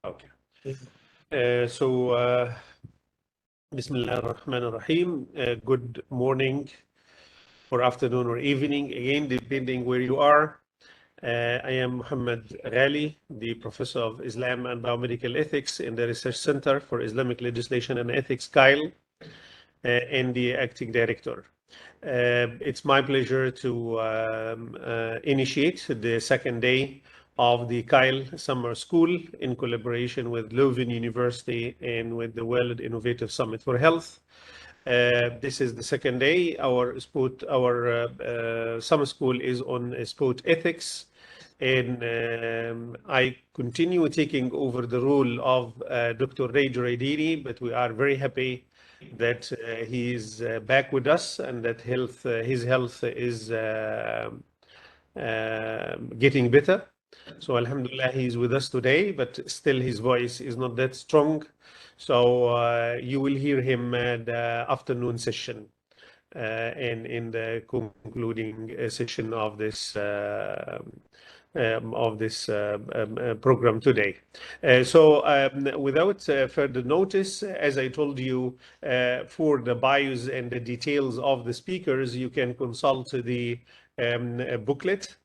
Okay. Bismillah ar-Rahman ar-Rahim. Good morning, or afternoon, or evening, again, depending where you are. I am Muhammad Ghali, the Professor of Islam and Biomedical Ethics in the Research Center for Islamic Legislation and Ethics, CILE, and the Acting Director. It's my pleasure to initiate the second day of the CILE Summer School in collaboration with Leuven University and with the World Innovative Summit for Health. This is the second day. Our summer school is on sport ethics, and I continue taking over the role of Dr. Ray Jureidini, but we are very happy that he is back with us and that his health is getting better. So Alhamdulillah, he's with us today, but still his voice is not that strong. So you will hear him at the afternoon session and in the concluding session of this program today. Without further notice, as I told you, for the bios and the details of the speakers, you can consult the booklet,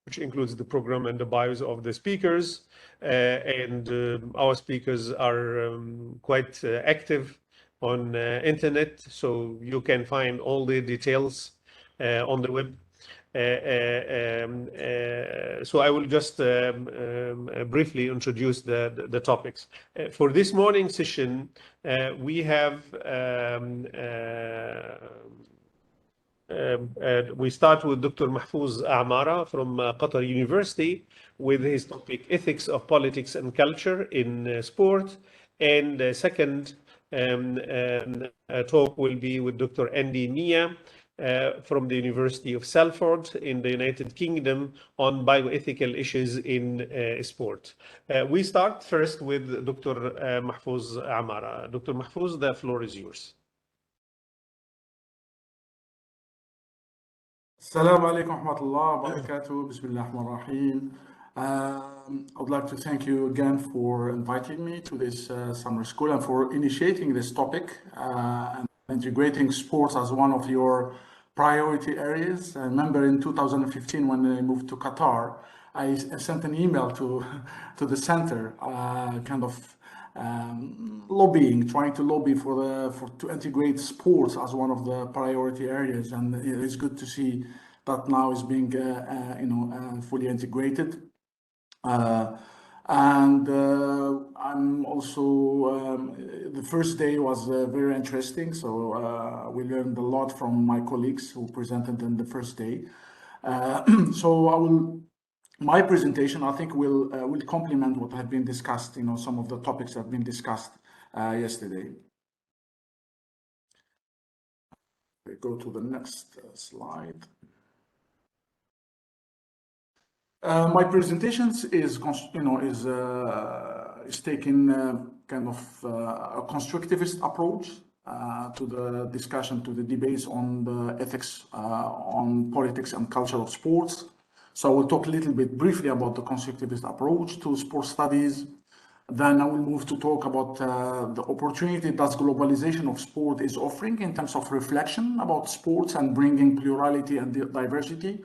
which includes the program and the bios of the speakers. Our speakers are quite active on internet, so you can find all the details on the web. So I will just briefly introduce the topics. For this morning session, we start with Dr. Mahfouz Amara from Qatar University with his topic, Ethics of Politics and Culture in Sport. And second talk will be with Dr. Andy Nia from the University of Salford in the United Kingdom on bioethical issues in sport. We start first with Dr. Mahfouz Amara. Dr. Mahfouz, the floor is yours. Assalamu alaikum wa rahmatullah wa barakatuh. Bismillah ar-Rahman ar-Rahim. I would like to thank you again for inviting me to this summer school and for initiating this topic and integrating sports as one of your priority areas. I remember in 2015 when I moved to Qatar, I sent an email to the center, kind of trying to lobby to integrate sports as one of the priority areas, and it's good to see that now is being fully integrated. I'm also the first day was very interesting, so we learned a lot from my colleagues who presented in the first day. My presentation, I think, will complement what had been discussed, some of the topics that have been discussed yesterday. We go to the next slide. My presentations is taking kind of a constructivist approach to the discussion, to the debates on the ethics on politics and culture of sports. So I will talk a little bit briefly about the constructivist approach to sports studies. Then I will move to talk about the opportunity that globalization of sport is offering in terms of reflection about sports and bringing plurality and diversity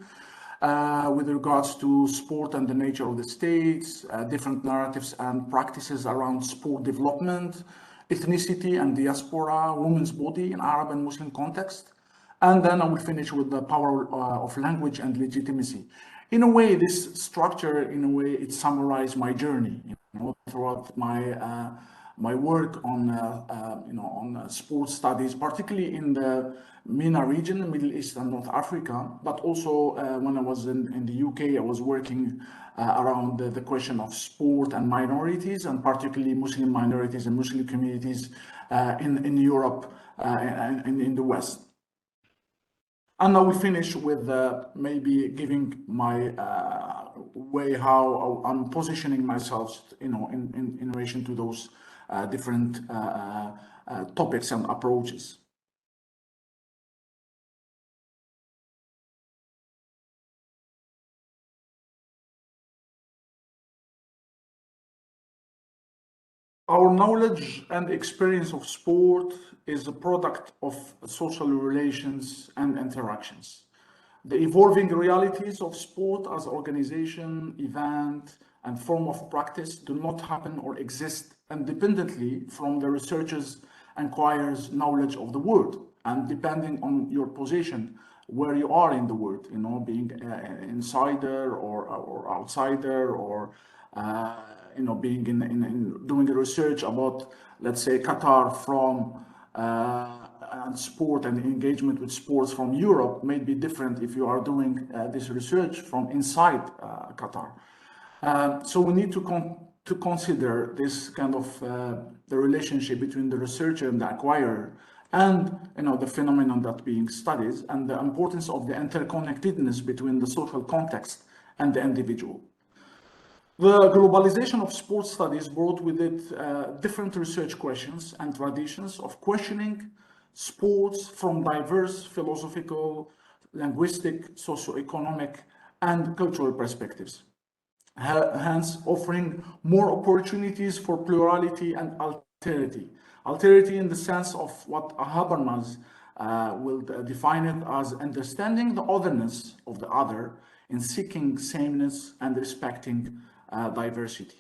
with regards to sport and the nature of the states, different narratives and practices around sport development, ethnicity and diaspora, women's body in Arab and Muslim context. And then I will finish with the power of language and legitimacy. In a way, this structure, it summarized my journey, throughout my work on sports studies, particularly in the MENA region, Middle East and North Africa, but also when I was in the UK, I was working around the question of sport and minorities, and particularly Muslim minorities and Muslim communities in Europe and in the West. And I will finish with maybe giving my way how I'm positioning myself, in relation to those different topics and approaches. Our knowledge and experience of sport is a product of social relations and interactions. The evolving realities of sport as organization, event, and form of practice do not happen or exist independently from the researcher's acquires knowledge of the world. And depending on your position, where you are in the world, being an insider or outsider, or being in doing research about, let's say, Qatar from and sport and engagement with sports from Europe may be different if you are doing this research from inside Qatar. So we need to consider this kind of the relationship between the researcher and the acquirer, and the phenomenon that being studied, and the importance of the interconnectedness between the social context and the individual. The globalization of sports studies brought with it different research questions and traditions of questioning sports from diverse philosophical, linguistic, socio-economic, and cultural perspectives, hence offering more opportunities for plurality and alterity. Alterity in the sense of what Habermas will define it as understanding the otherness of the other in seeking sameness and respecting diversity.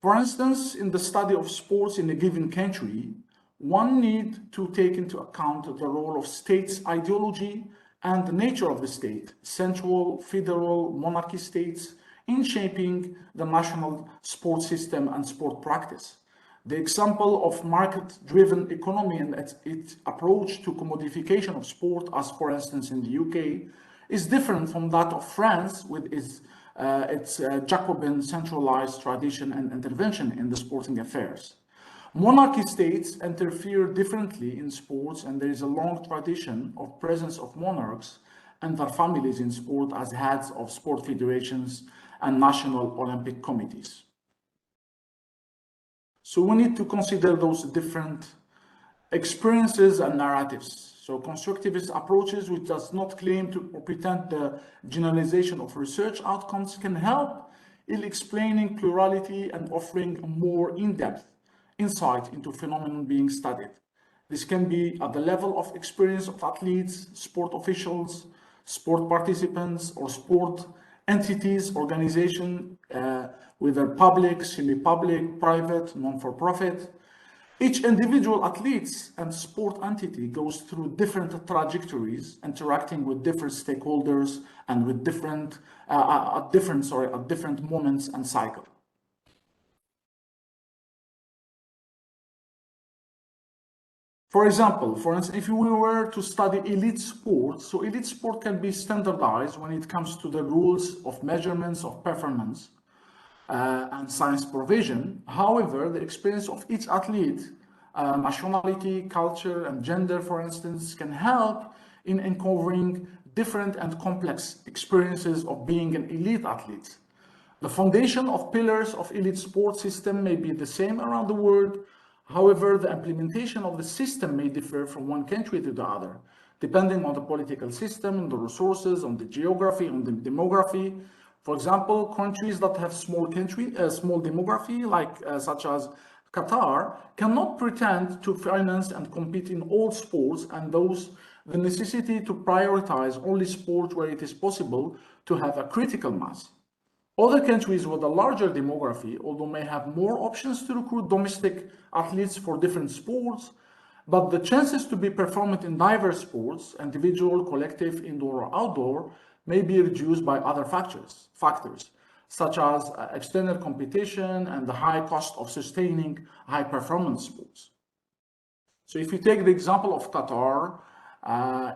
For instance, in the study of sports in a given country, one needs to take into account the role of state's ideology and the nature of the state, central, federal, monarchy states, in shaping the national sports system and sport practice. The example of market-driven economy and its approach to commodification of sport, as for instance in the UK, is different from that of France with its Jacobin centralized tradition and intervention in the sporting affairs. Monarchy states interfere differently in sports, and there is a long tradition of presence of monarchs and their families in sport as heads of sport federations and national Olympic committees. So we need to consider those different experiences and narratives. So constructivist approaches, which does not claim to or pretend the generalization of research outcomes, can help in explaining plurality and offering a more in-depth insight into phenomenon being studied. This can be at the level of experience of athletes, sport officials, sport participants, or sport entities, organization, whether public, semi-public, private, non-for-profit. Each individual athletes and sport entity goes through different trajectories, interacting with different stakeholders and with different at different moments and cycle. For example, if we were to study elite sports, so elite sport can be standardized when it comes to the rules of measurements of performance and science provision. However, the experience of each athlete, nationality, culture, and gender, for instance, can help in uncovering different and complex experiences of being an elite athlete. The foundation of pillars of elite sport system may be the same around the world. However, the implementation of the system may differ from one country to the other, depending on the political system, on the resources, on the geography, on the demography. For example, countries that have small demography, like such as Qatar, cannot pretend to finance and compete in all sports, and the necessity to prioritize only sports where it is possible to have a critical mass. Other countries with a larger demography, although may have more options to recruit domestic athletes for different sports, but the chances to be performant in diverse sports, individual, collective, indoor or outdoor, may be reduced by other factors such as external competition and the high cost of sustaining high performance sports. So if you take the example of Qatar,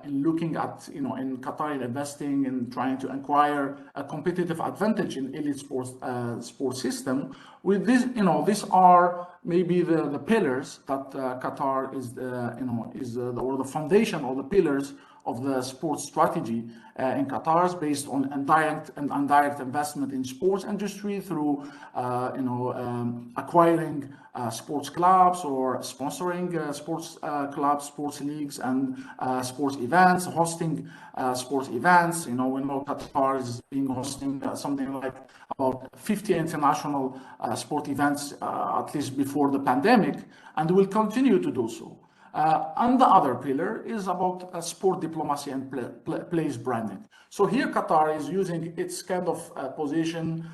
in looking at, in Qatar investing and trying to acquire a competitive advantage in elite sports system, with this, these are maybe the pillars that Qatar is, or the foundation or the pillars of the sports strategy in Qatar is based on indirect and indirect investment in sports industry through, acquiring sports clubs or sponsoring sports clubs, sports leagues, and sports events, hosting sports events. We know Qatar is being hosting something like about 50 international sport events, at least before the pandemic, and will continue to do so. And the other pillar is about sport diplomacy and place branding. So here Qatar is using its kind of position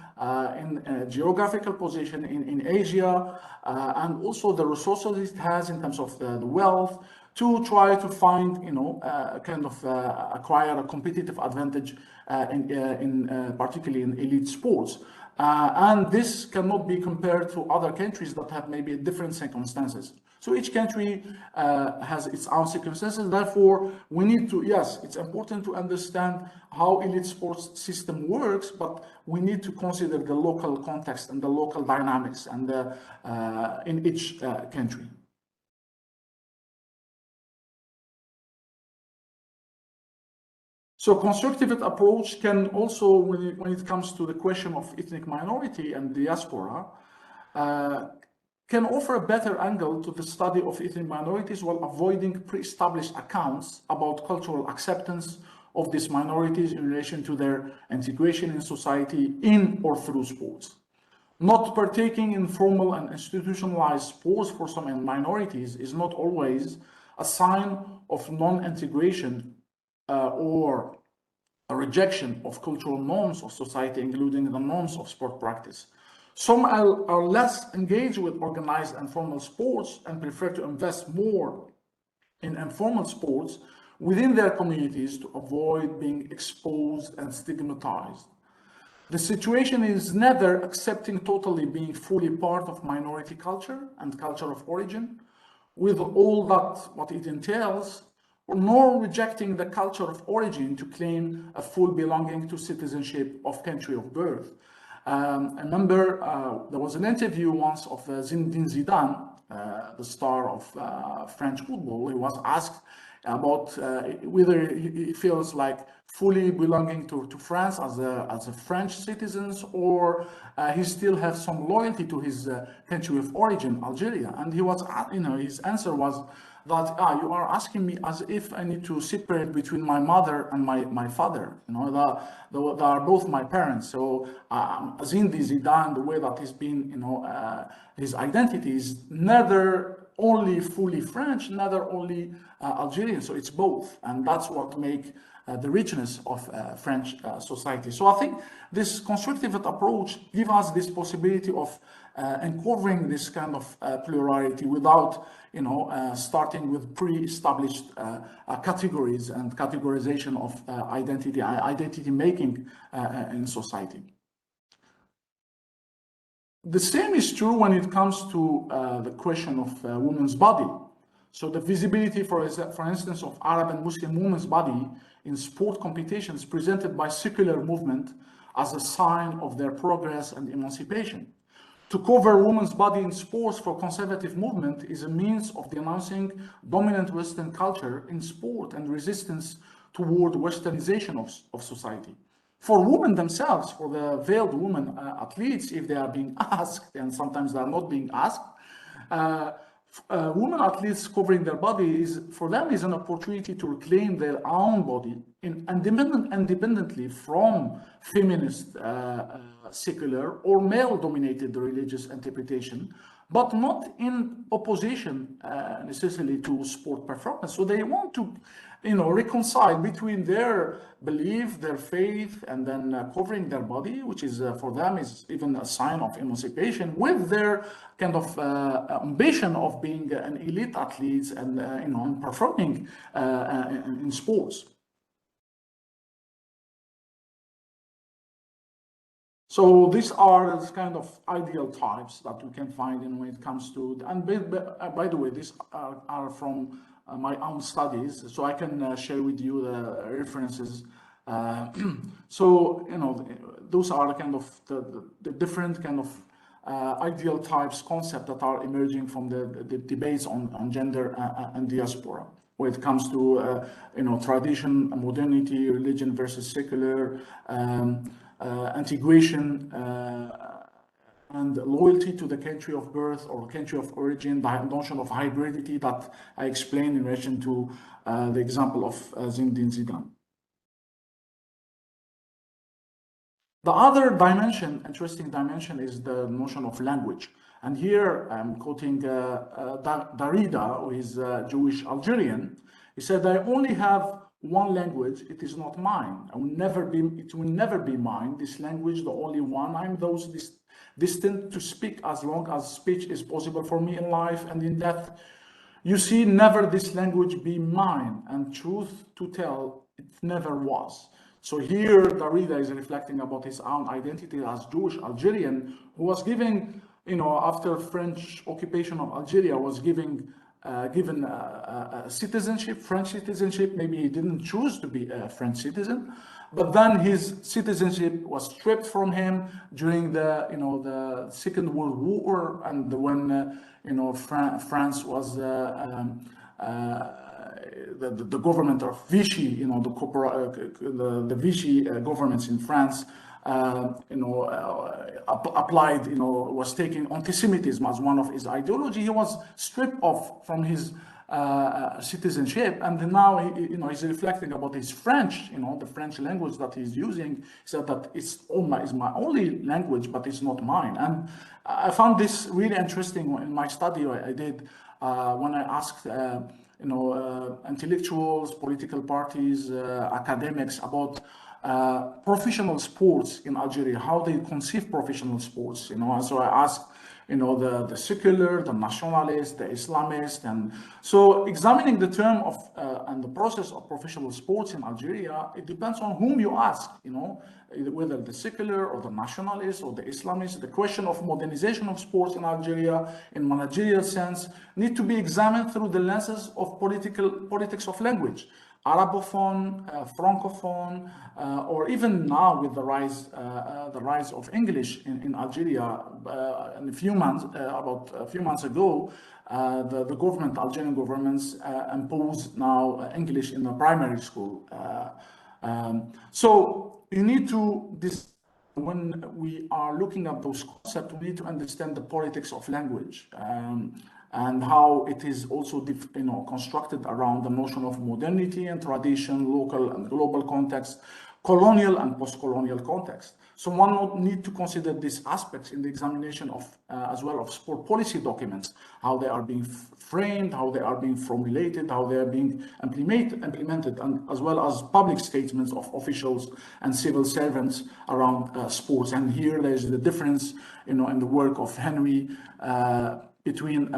in geographical position in Asia, and also the resources it has in terms of the wealth, to try to find, acquire a competitive advantage particularly in elite sports. And this cannot be compared to other countries that have maybe different circumstances. So each country has its own circumstances. Therefore, we need to, yes, it's important to understand how elite sports system works, but we need to consider the local context and the local dynamics and in each country. So constructivist approach can also, when it comes to the question of ethnic minority and diaspora, can offer a better angle to the study of ethnic minorities while avoiding pre-established accounts about cultural acceptance of these minorities in relation to their integration in society in or through sports. Not partaking in formal and institutionalized sports for some minorities is not always a sign of non-integration or a rejection of cultural norms of society, including the norms of sport practice. Some are less engaged with organized and formal sports and prefer to invest more in informal sports within their communities to avoid being exposed and stigmatized. The situation is neither accepting totally being fully part of minority culture and culture of origin, with all that what it entails, nor rejecting the culture of origin to claim a full belonging to citizenship of country of birth. I remember there was an interview once of Zinedine Zidane, the star of French football. He was asked about whether he feels like fully belonging to France as a French citizen, or he still has some loyalty to his country of origin, Algeria. And he was, his answer was that you are asking me as if I need to separate between my mother and my father. They are both my parents. So Zinedine Zidane, the way that he's been, his identity is neither only fully French, neither only Algerian. So it's both, and that's what makes the richness of French society. So I think this constructivist approach gives us this possibility of uncovering this kind of plurality without, starting with pre-established categories and categorization of identity making in society. The same is true when it comes to the question of women's body. So the visibility, for instance, of Arab and Muslim women's body in sport competitions presented by secular movement as a sign of their progress and emancipation. To cover women's body in sports for conservative movement is a means of denouncing dominant Western culture in sport and resistance toward Westernization of society. For women themselves, for the veiled women athletes, if they are being asked, and sometimes they are not being asked, women athletes covering their body for them is an opportunity to reclaim their own body independently from feminist, secular, or male-dominated religious interpretation, but not in opposition necessarily to sport performance. So they want to, reconcile between their belief, their faith, and then covering their body, which is for them is even a sign of emancipation, with their kind of ambition of being an elite athlete and performing in sports. So these are the kind of ideal types that we can find when it comes to, and by the way, these are from my own studies, so I can share with you the references. So, those are kind of the different kind of ideal types, concepts that are emerging from the debates on gender and diaspora. when it comes to tradition, modernity, religion versus secular, integration, and loyalty to the country of birth or country of origin, the notion of hybridity that I explained in relation to the example of Zinedine Zidane. The other dimension, interesting dimension, is the notion of language. And here I'm quoting Derrida, who is Jewish Algerian. He said, "I only have one language, it is not mine. It will never be mine. This language, the only one. I'm those destined to speak as long as speech is possible for me in life and in death. You see, never this language be mine, and truth to tell, it never was." So here, Derrida is reflecting about his own identity as Jewish Algerian, who was giving, after French occupation of Algeria, was given citizenship, French citizenship. Maybe he didn't choose to be a French citizen, but then his citizenship was stripped from him during the Second World War, and when France was the government of Vichy, the Vichy governments in France, applied, was taking anti-Semitism as one of his ideology. He was stripped off from his citizenship, and now he's reflecting about his French, the French language that he's using. He said that it's my only language, but it's not mine. And I found this really interesting in my study I did when I asked intellectuals, political parties, academics about professional sports in Algeria, how they conceive professional sports. So I asked the secular, the nationalist, the Islamist, and so examining the term of and the process of professional sports in Algeria, it depends on whom you ask, whether the secular or the nationalist or the Islamist. The question of modernization of sports in Algeria, in managerial sense, need to be examined through the lenses of politics of language. Arabophone, Francophone, or even now with the rise of English in Algeria. In about a few months ago, the government, Algerian governments, imposed now English in the primary school. So you need to when we are looking at those concepts, we need to understand the politics of language. And how it is also constructed around the notion of modernity and tradition, local and global context, colonial and post-colonial context. So one would need to consider these aspects in the examination of as well of sport policy documents, how they are being framed, how they are being formulated, how they are being implemented, and as well as public statements of officials and civil servants around sports. And here there's the difference, in the work of Henry, between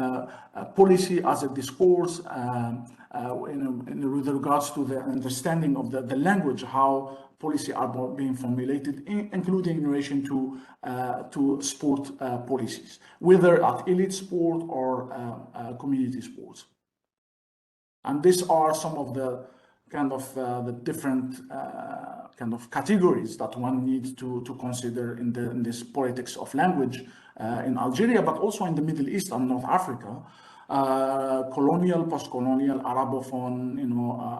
policy as a discourse with regards to the understanding of the language, how policy are being formulated, including in relation to sport policies, whether at elite sport or community sports. And these are some of the kind of the different kind of categories that one needs to consider in this politics of language in Algeria, but also in the Middle East and North Africa. Colonial, post-colonial, Arabophone,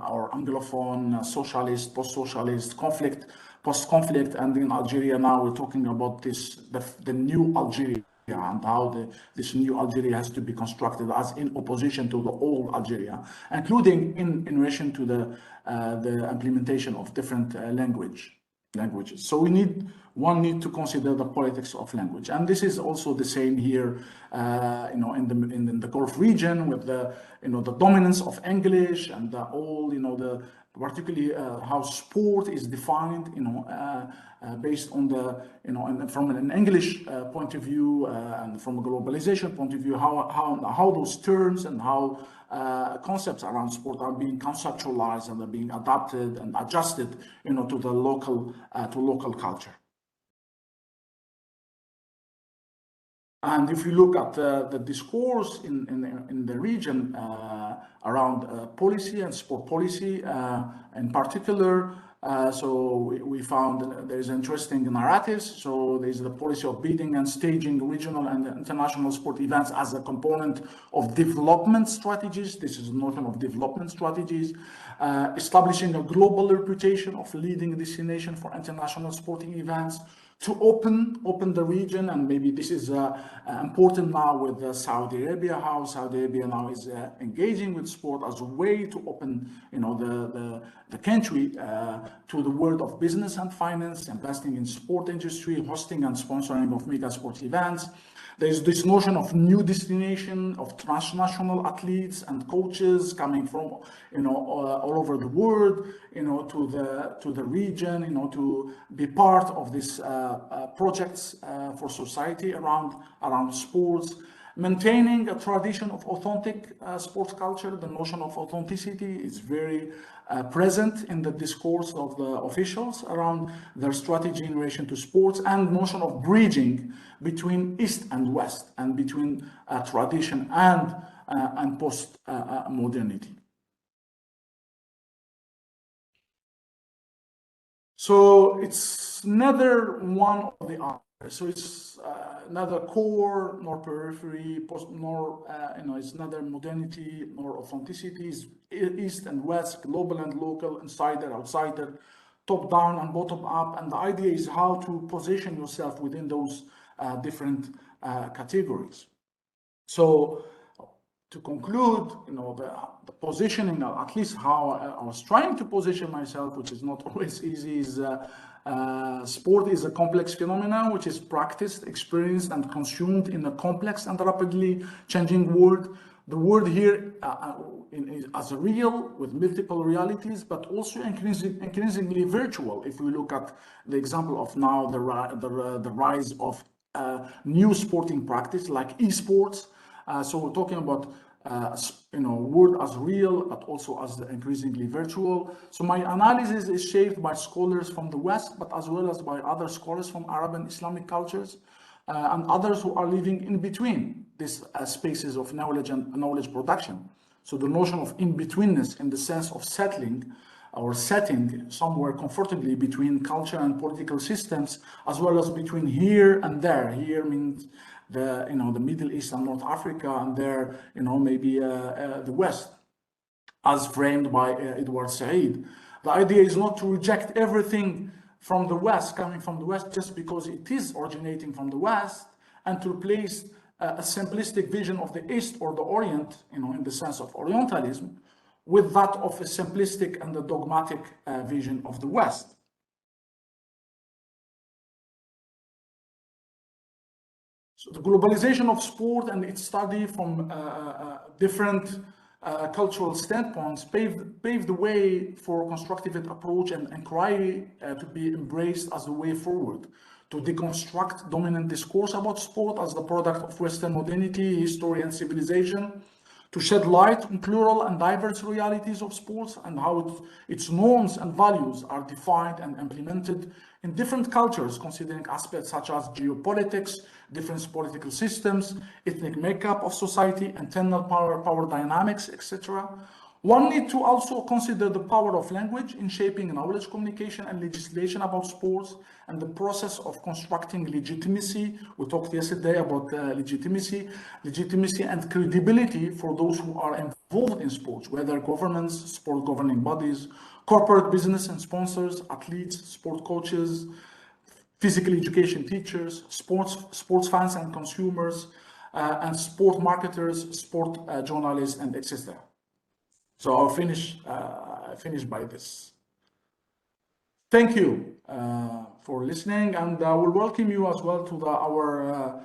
or Anglophone, socialist, post-socialist, conflict, post-conflict, and in Algeria now we're talking about the new Algeria and how this new Algeria has to be constructed as in opposition to the old Algeria, including in relation to the implementation of different languages. So one need to consider the politics of language, and this is also the same here, in the Gulf region with the dominance of English and particularly how sport is defined, based on from an English point of view and from a globalization point of view, how those terms and how concepts around sport are being conceptualized and are being adapted and adjusted, to the local culture. And if you look at the discourse in the region around policy and sport policy in particular, So we found there's interesting narratives. So there's the policy of bidding and staging regional and international sport events as a component of development strategies. This is the notion of development strategies. Establishing a global reputation of leading destination for international sporting events, to open the region. And maybe this is important now with Saudi Arabia, how Saudi Arabia now is engaging with sport as a way to open, the country to the world of business and finance, investing in sport industry, hosting and sponsoring of mega sports events. There's this notion of new destination of transnational athletes and coaches coming from, all over the world, to the region, to be part of these projects for society around sports. Maintaining a tradition of authentic sports culture. The notion of authenticity is very present in the discourse of the officials around their strategy in relation to sports, and notion of bridging between East and West, and between tradition and post-modernity. So it's neither one or the other. So it's neither core nor periphery, it's neither modernity nor authenticity. It's East and West, global and local, insider, outsider, top down and bottom up. And the idea is how to position yourself within those different categories. So to conclude, the positioning, at least how I was trying to position myself, which is not always easy, is sport is a complex phenomenon which is practiced, experienced, and consumed in a complex and rapidly changing world. The world here as real, with multiple realities, but also increasingly virtual. If we look at the example of now the rise of new sporting practice like esports. So we're talking about world as real, but also as increasingly virtual. So my analysis is shaped by scholars from the West, but as well as by other scholars from Arab and Islamic cultures, and others who are living in between these spaces of knowledge and knowledge production. So the notion of in-betweenness, in the sense of settling or setting somewhere comfortably between culture and political systems, as well as between here and there. Here means the Middle East and North Africa, and there maybe the West, as framed by Edward Said. The idea is not to reject everything from the West, coming from the West, just because it is originating from the West, and to replace a simplistic vision of the East or the Orient, in the sense of Orientalism, with that of a simplistic and a dogmatic vision of the West. So the globalization of sport and its study from different cultural standpoints paved the way for constructivist approach and inquiry to be embraced as the way forward, to deconstruct dominant discourse about sport as the product of Western modernity, history, and civilization, to shed light on plural and diverse realities of sports and how its norms and values are defined and implemented in different cultures, considering aspects such as geopolitics, different political systems, ethnic makeup of society, internal power dynamics, etc. One needs to also consider the power of language in shaping knowledge, communication, and legislation about sports, and the process of constructing legitimacy. We talked yesterday about legitimacy and credibility for those who are involved in sports, whether governments, sport governing bodies, corporate business and sponsors, athletes, sport coaches, physical education teachers, sports fans and consumers, and sport marketers, sport journalists, and etc. So I'll finish by this. Thank you for listening, and I will welcome you as well to our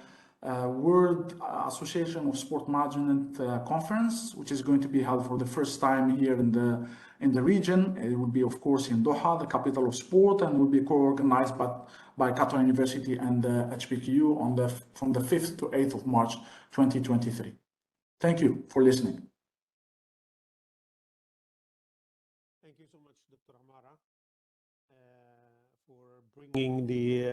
World Association of Sport Management Conference, which is going to be held for the first time here in the region. It will be, of course, in Doha, the capital of sport, and will be co-organized by Qatar University and HBKU from the 5th to 8th of March 2023. Thank you for listening. Thank you so much, Dr. Amara, for bringing the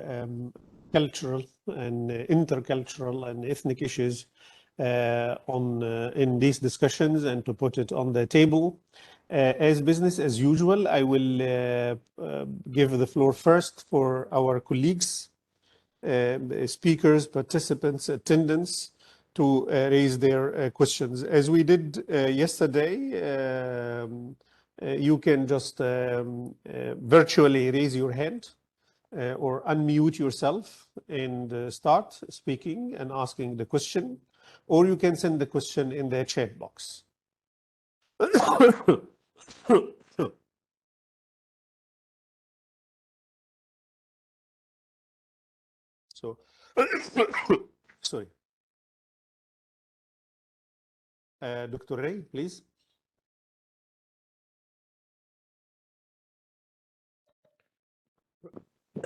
cultural and intercultural and ethnic issues in these discussions, and to put it on the table. As business as usual, I will give the floor first for our colleagues, speakers, participants, attendants, to raise their questions. As we did yesterday, you can just virtually raise your hand or unmute yourself and start speaking and asking the question, or you can send the question in the chat box. So, sorry. Dr. Ray, please.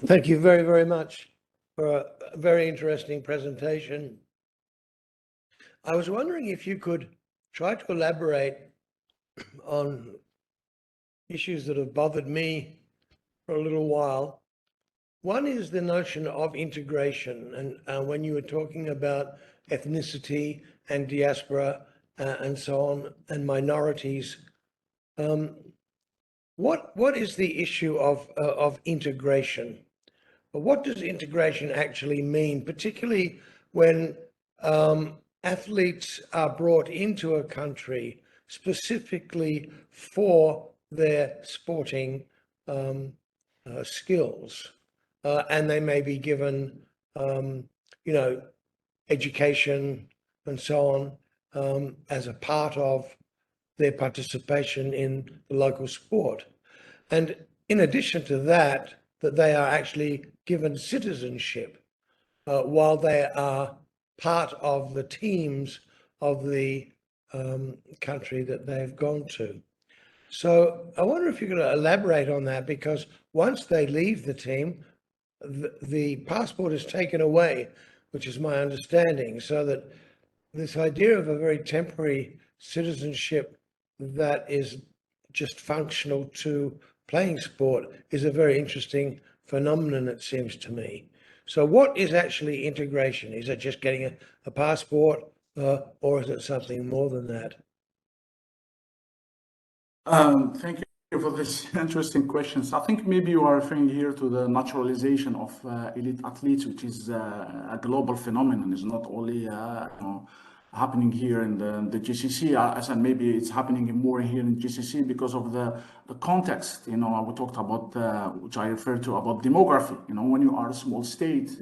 Thank you very, very much for a very interesting presentation. I was wondering if you could try to elaborate on issues that have bothered me for a little while. One is the notion of integration, and when you were talking about ethnicity and diaspora and so on, and minorities, what is the issue of integration? What does integration actually mean, particularly when athletes are brought into a country specifically for their sporting skills, and they may be given, education and so on as a part of their participation in the local sport. And in addition to that, that they are actually given citizenship while they are part of the teams of the country that they've gone to. So I wonder if you could elaborate on that, because once they leave the team, the passport is taken away, which is my understanding, so that this idea of a very temporary citizenship that is just functional to playing sport is a very interesting phenomenon, it seems to me. So what is actually integration? Is it just getting a passport or is it something more than that? Thank you for this interesting questions. I think maybe you are referring here to the naturalization of elite athletes, which is a global phenomenon. It's not only happening here in the GCC. I said maybe it's happening more here in GCC because of the context. We talked about, which I referred to, about demography. When you are a small state,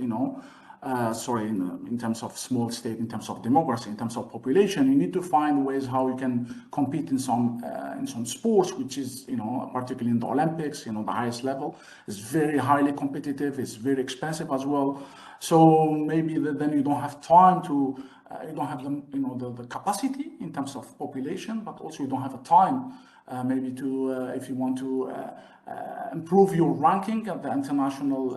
in terms of small state, in terms of demography, in terms of population, you need to find ways how you can compete in some sports, which is, particularly in the Olympics, the highest level is very highly competitive. It's very expensive as well. So maybe then you don't have time to, you don't have the capacity in terms of population, but also you don't have a time maybe to, if you want to improve your ranking at the international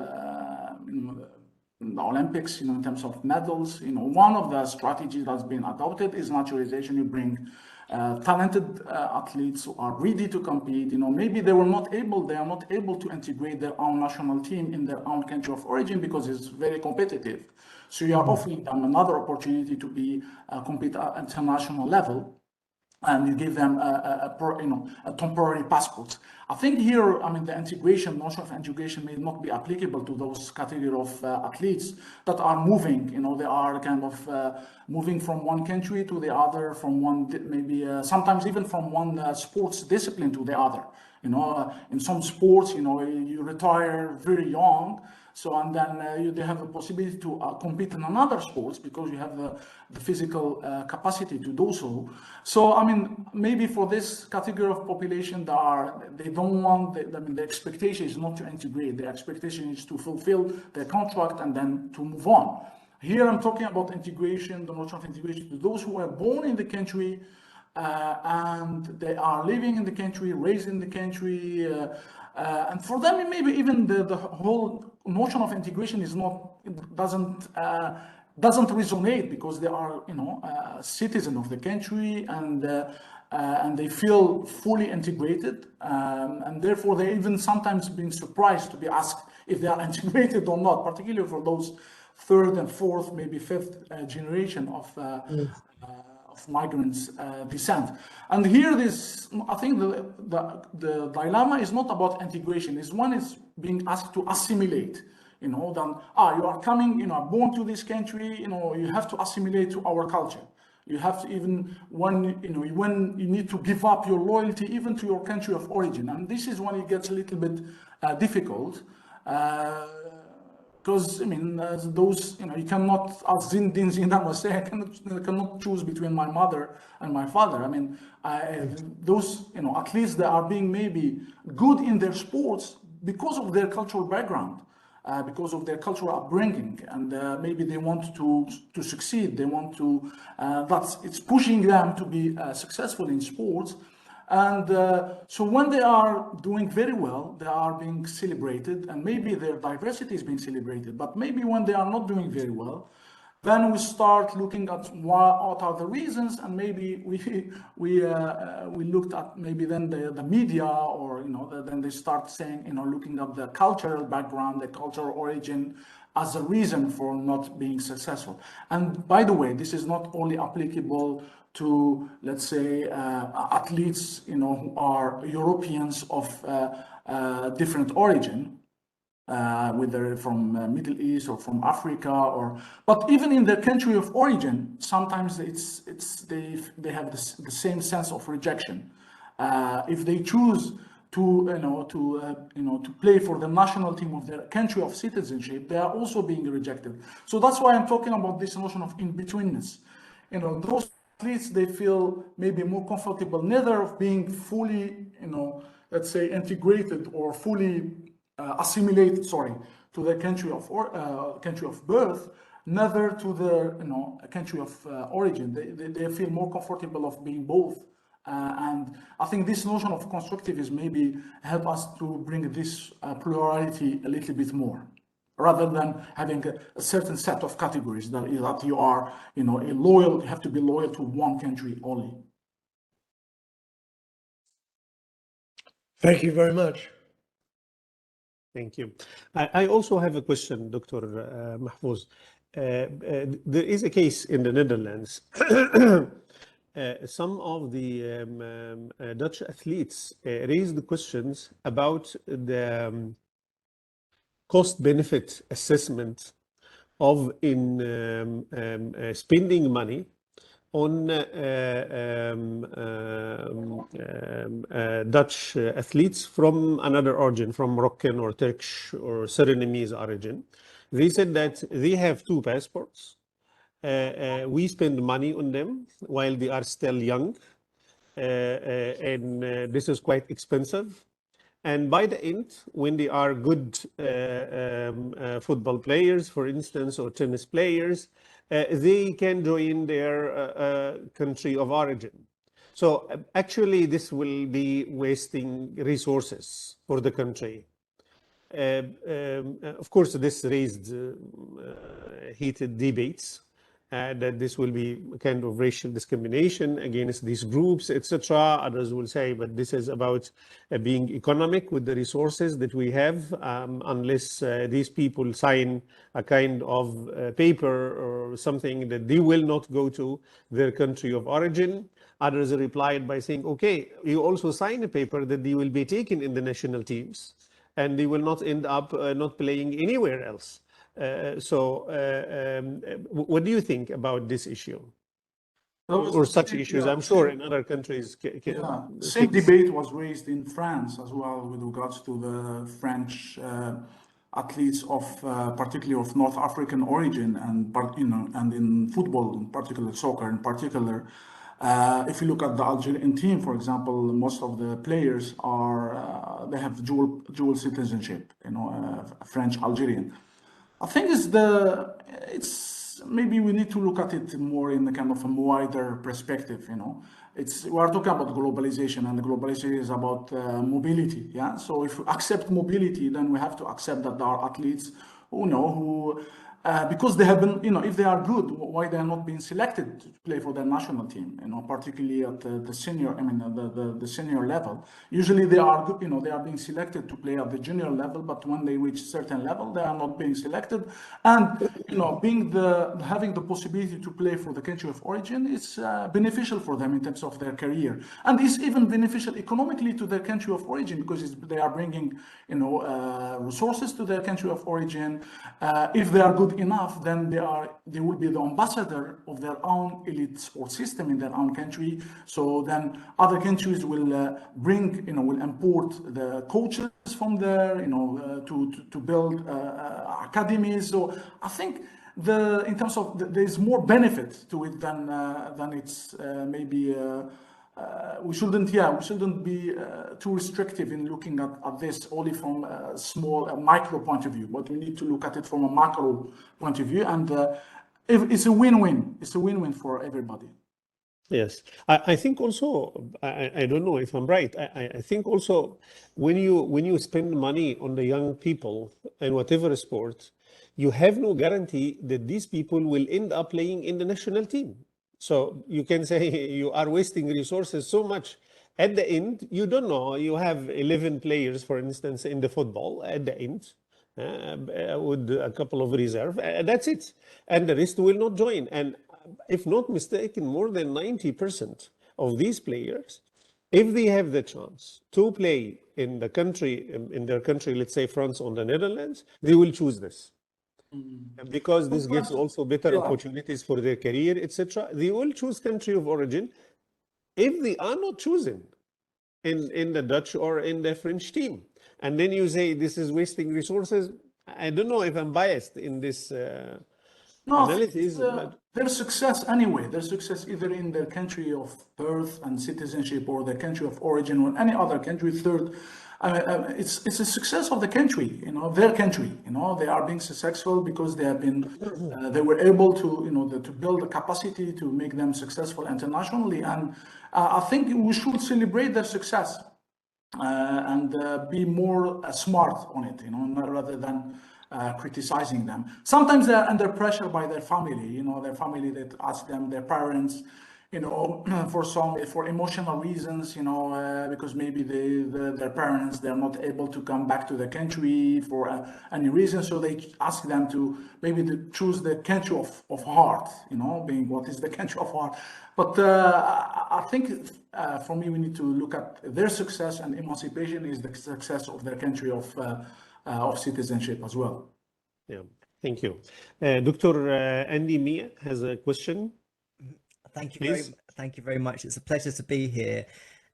in the Olympics, in terms of medals. One of the strategies that's been adopted is naturalization. You bring talented athletes who are ready to compete. Maybe they are not able to integrate their own national team in their own country of origin because it's very competitive. So you are offering them another opportunity to be compete at international level, and you give them a temporary passport. I think here, the notion of integration may not be applicable to those category of athletes that are moving. They are kind of moving from one country to the other, from one, maybe sometimes even from one sports discipline to the other. In some sports, you retire very young. So, and then they have the possibility to compete in another sports because you have the physical capacity to do so. So, maybe for this category of population, they don't want, the expectation is not to integrate. The expectation is to fulfill their contract and then to move on. Here I'm talking about integration, the notion of integration to those who are born in the country and they are living in the country, raised in the country, and for them maybe even the whole notion of integration doesn't resonate because they are citizen of the country and they feel fully integrated, and therefore they even sometimes been surprised to be asked if they are integrated or not, particularly for those third and fourth, maybe fifth generation of migrants' descent. And here, I think the dilemma is not about integration. One is being asked to assimilate. Then you are coming, born to this country. You have to assimilate to our culture. You have to, even when you need to give up your loyalty even to your country of origin, and this is when it gets a little bit difficult. Because those you cannot, as Zinedine Zidane was saying, I cannot choose between my mother and my father. Those athletes that are being maybe good in their sports because of their cultural background, because of their cultural upbringing, and maybe they want to succeed. They want to. It's pushing them to be successful in sports. And so when they are doing very well, they are being celebrated, and maybe their diversity is being celebrated. But maybe when they are not doing very well, then we start looking at what are the reasons, and maybe we looked at maybe then the media, or then they start saying looking at the cultural background, the cultural origin as a reason for not being successful. And by the way, this is not only applicable to, let's say, athletes who are Europeans of different origin, whether from Middle East or from Africa, but even in their country of origin, sometimes they have the same sense of rejection. If they choose to play for the national team of their country of citizenship, they are also being rejected. So that's why I'm talking about this notion of in-betweenness. Those athletes, they feel maybe more comfortable, neither of being fully, let's say, integrated or fully assimilated, to their country of birth, neither to their, country of origin. They feel more comfortable of being both. And I think this notion of constructivism maybe help us to bring this plurality a little bit more, rather than having a certain set of categories that you are, you have to be loyal to one country only. Thank you very much. Thank you. I also have a question, Dr. Mahfouz. There is a case in the Netherlands. Some of the Dutch athletes raised questions about the cost-benefit assessment of spending money on Dutch athletes from another origin, from Moroccan or Turkish or Surinamese origin. They said that they have two passports. We spend money on them while they are still young, and this is quite expensive. And by the end, when they are good football players, for instance, or tennis players, they can join their country of origin. So actually, this will be wasting resources for the country. Of course, this raised heated debates. That this will be kind of racial discrimination against these groups, etc. Others will say, but this is about being economic with the resources that we have, unless these people sign a kind of paper or something that they will not go to their country of origin. Others replied by saying, okay, you also sign a paper that they will be taken in the national teams and they will not end up not playing anywhere else. What do you think about this issue? Or such issues? I'm sure in other countries. Same debate was raised in France as well with regards to the French athletes particularly of North African origin, and in football, in particular, soccer in particular. If you look at the Algerian team, for example, most of the players they have dual citizenship, French Algerian. I think maybe we need to look at it more in a kind of a wider perspective. We are talking about globalization, and the globalization is about mobility. Yeah. So if we accept mobility, then we have to accept that there are athletes who because they have been, if they are good, why they are not being selected to play for their national team, particularly at the senior, the senior level. Usually they are good, they are being selected to play at the junior level, but when they reach a certain level, they are not being selected. And, having the possibility to play for the country of origin is beneficial for them in terms of their career. And it's even beneficial economically to their country of origin, because they are bringing, resources to their country of origin. If they are good enough, then they will be the ambassador of their own elite sports system in their own country. So then other countries will will import the coaches from there, to build academies. So I think in terms of there's more benefit to it than it's maybe. We shouldn't be too restrictive in looking at this only from a micro point of view, but we need to look at it from a macro point of view. And it's a win-win. It's a win-win for everybody. Yes, I think also, I don't know if I'm right. I think also when you spend money on the young people in whatever sport, you have no guarantee that these people will end up playing in the national team. So you can say you are wasting resources so much. At the end, you don't know. You have 11 players, for instance, in the football at the end, with a couple of reserve. That's it. And the rest will not join. And if not mistaken, more than 90% of these players, if they have the chance to play in their country, let's say France or the Netherlands, they will choose this. Because this gives also better opportunities for their career, etc. They will choose country of origin if they are not chosen in the Dutch or in the French team. And then you say this is wasting resources. I don't know if I'm biased in this analysis. Their success anyway, their success either in their country of birth and citizenship or their country of origin or any other country, third, it's a success of the country, their country. They are being successful because they have been, they were able to, to build a capacity to make them successful internationally. And I think we should celebrate their success and be more smart on it, rather than criticizing them. Sometimes they're under pressure by their family, their family that ask them, their parents, for emotional reasons, because maybe their parents, they're not able to come back to the country for any reason. So they ask them to choose the country of heart, being what is the country of heart. But I think for me, we need to look at their success, and emancipation is the success of their country of citizenship as well. Yeah, thank you. Dr. Andy Mia has a question. Thank you very much. It's a pleasure to be here,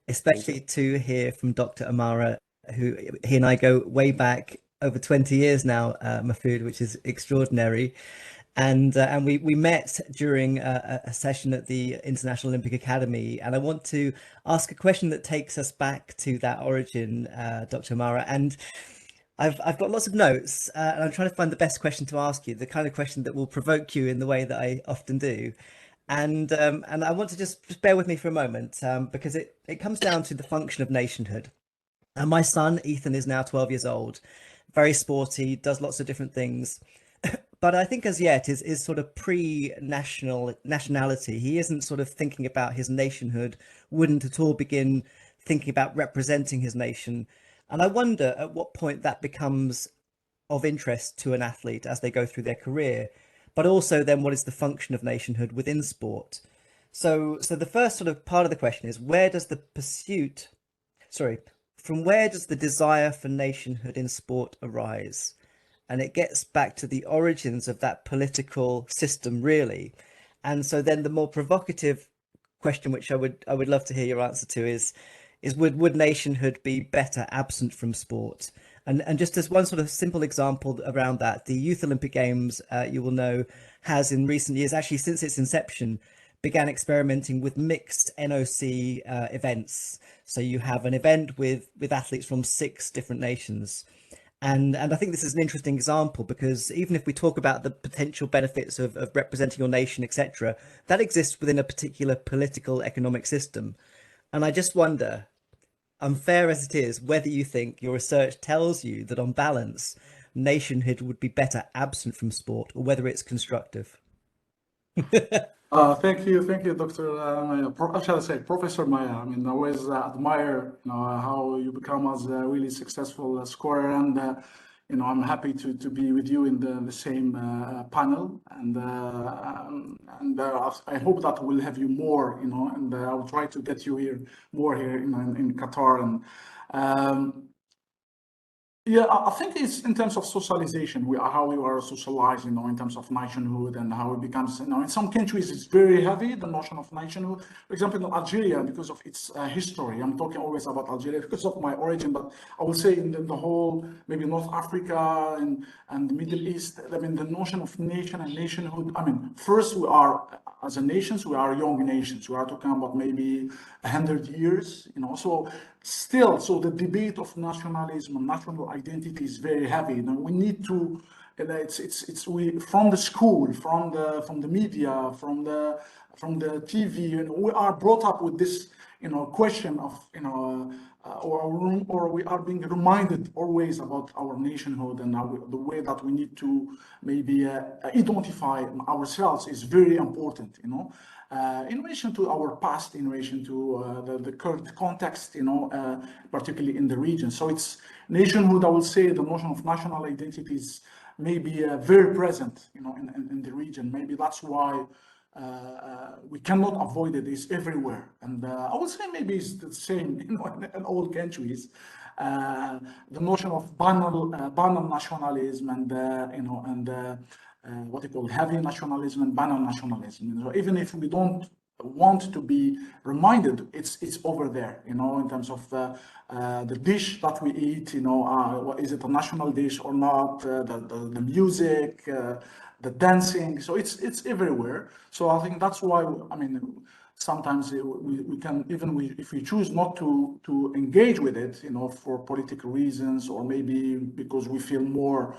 especially to hear from Dr. Amara, who he and I go way back over 20 years now, Mahfoud, which is extraordinary. And we met during a session at the International Olympic Academy. And I want to ask a question that takes us back to that origin, Dr. Amara. And I've got lots of notes, and I'm trying to find the best question to ask you, the kind of question that will provoke you in the way that I often do. And I want to just bear with me for a moment, because it comes down to the function of nationhood. And my son, Ethan, is now 12 years old, very sporty, does lots of different things. But I think as yet is sort of nationality. He isn't sort of thinking about his nationhood, wouldn't at all begin thinking about representing his nation. And I wonder at what point that becomes of interest to an athlete as they go through their career. But also then what is the function of nationhood within sport? So the first sort of part of the question is, from where does the desire for nationhood in sport arise? And it gets back to the origins of that political system, really. And so then the more provocative question, which I would love to hear your answer to, is would nationhood be better absent from sport? And just as one sort of simple example around that, the Youth Olympic Games, you will know, has in recent years, actually since its inception, began experimenting with mixed NOC events. So you have an event with athletes from 6 different nations. And I think this is an interesting example, because even if we talk about the potential benefits of representing your nation, etc., that exists within a particular political economic system. And I just wonder, unfair as it is, whether you think your research tells you that on balance, nationhood would be better absent from sport, or whether it's constructive. Thank you, Dr. Shall I say, Professor Maya. I mean, I always admire, how you become as a really successful scorer, and I'm happy to be with you in the same panel, and I hope that we'll have you more, and I'll try to get you here more here in Qatar, and yeah, I think it's in terms of socialization, how we are socialized, in terms of nationhood, and how it becomes, in some countries it's very heavy, the notion of nationhood. For example, in Algeria, because of its history, I'm talking always about Algeria because of my origin, but I would say in the whole, maybe North Africa and the Middle East, I mean, the notion of nation and nationhood, I mean, first we are, as a nations, we are young nations. We are talking about maybe 100 years, so still, so the debate of nationalism and national identity is very heavy. We need to, we from the school, from the media, from the TV, we are brought up with this, question of, or we are being reminded always about our nationhood, and the way that we need to maybe identify ourselves is very important, in relation to our past, in relation to the current context, particularly in the region. So it's nationhood, I will say, the notion of national identity is maybe very present, in the region. Maybe that's why we cannot avoid it. It's everywhere, and I would say maybe it's the same, in all countries. The notion of banal nationalism, and what they call heavy nationalism and banal nationalism. So even if we don't want to be reminded, it's over there, in terms of the dish that we eat, what is it, a national dish or not, the music, the dancing, so it's everywhere. So I think that's why, I mean, sometimes we can, even if we choose not to engage with it, for political reasons, or maybe because we feel more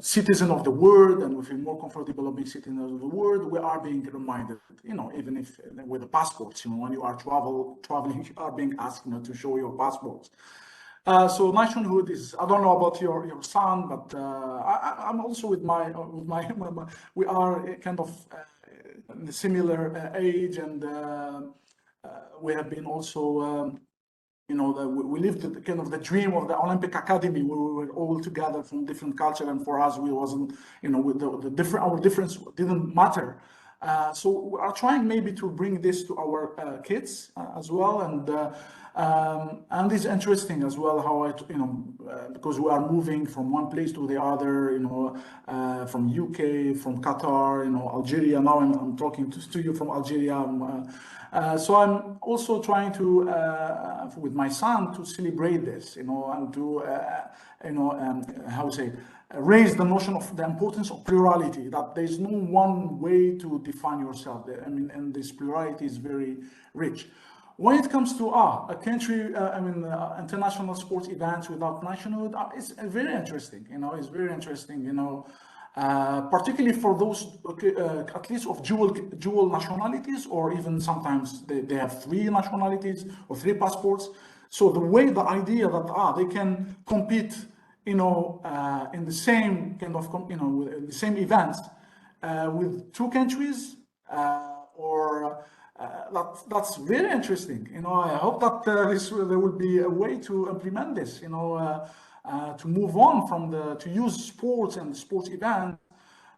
citizen of the world, and we feel more comfortable of being citizen of the world, we are being reminded, even if with the passports, when you are traveling, you are being asked, to show your passports. So nationhood is, I don't know about your son, but I'm also with my we are kind of in a similar age, and we have been also we lived kind of the dream of the Olympic Academy, where we were all together from different culture, and for us, we wasn't, with our difference didn't matter. So we are trying maybe to bring this to our kids as well, and it's interesting as well how because we are moving from one place to the other, from UK, from Qatar, Algeria. Now I'm talking to you from Algeria. So I'm also trying to, with my son, to celebrate this, and to, how to say, raise the notion of the importance of plurality, that there's no one way to define yourself. I mean, and this plurality is very rich. When it comes to a country, international sports events without nationhood, it's very interesting. It's very interesting. Particularly for those athletes of dual nationalities, or even sometimes they have 3 nationalities or 3 passports. So the idea that they can compete, in the same kind of, the same events with 2 countries, or that's very interesting. I hope that there will be a way to implement this. To move on from to use sports and sports events,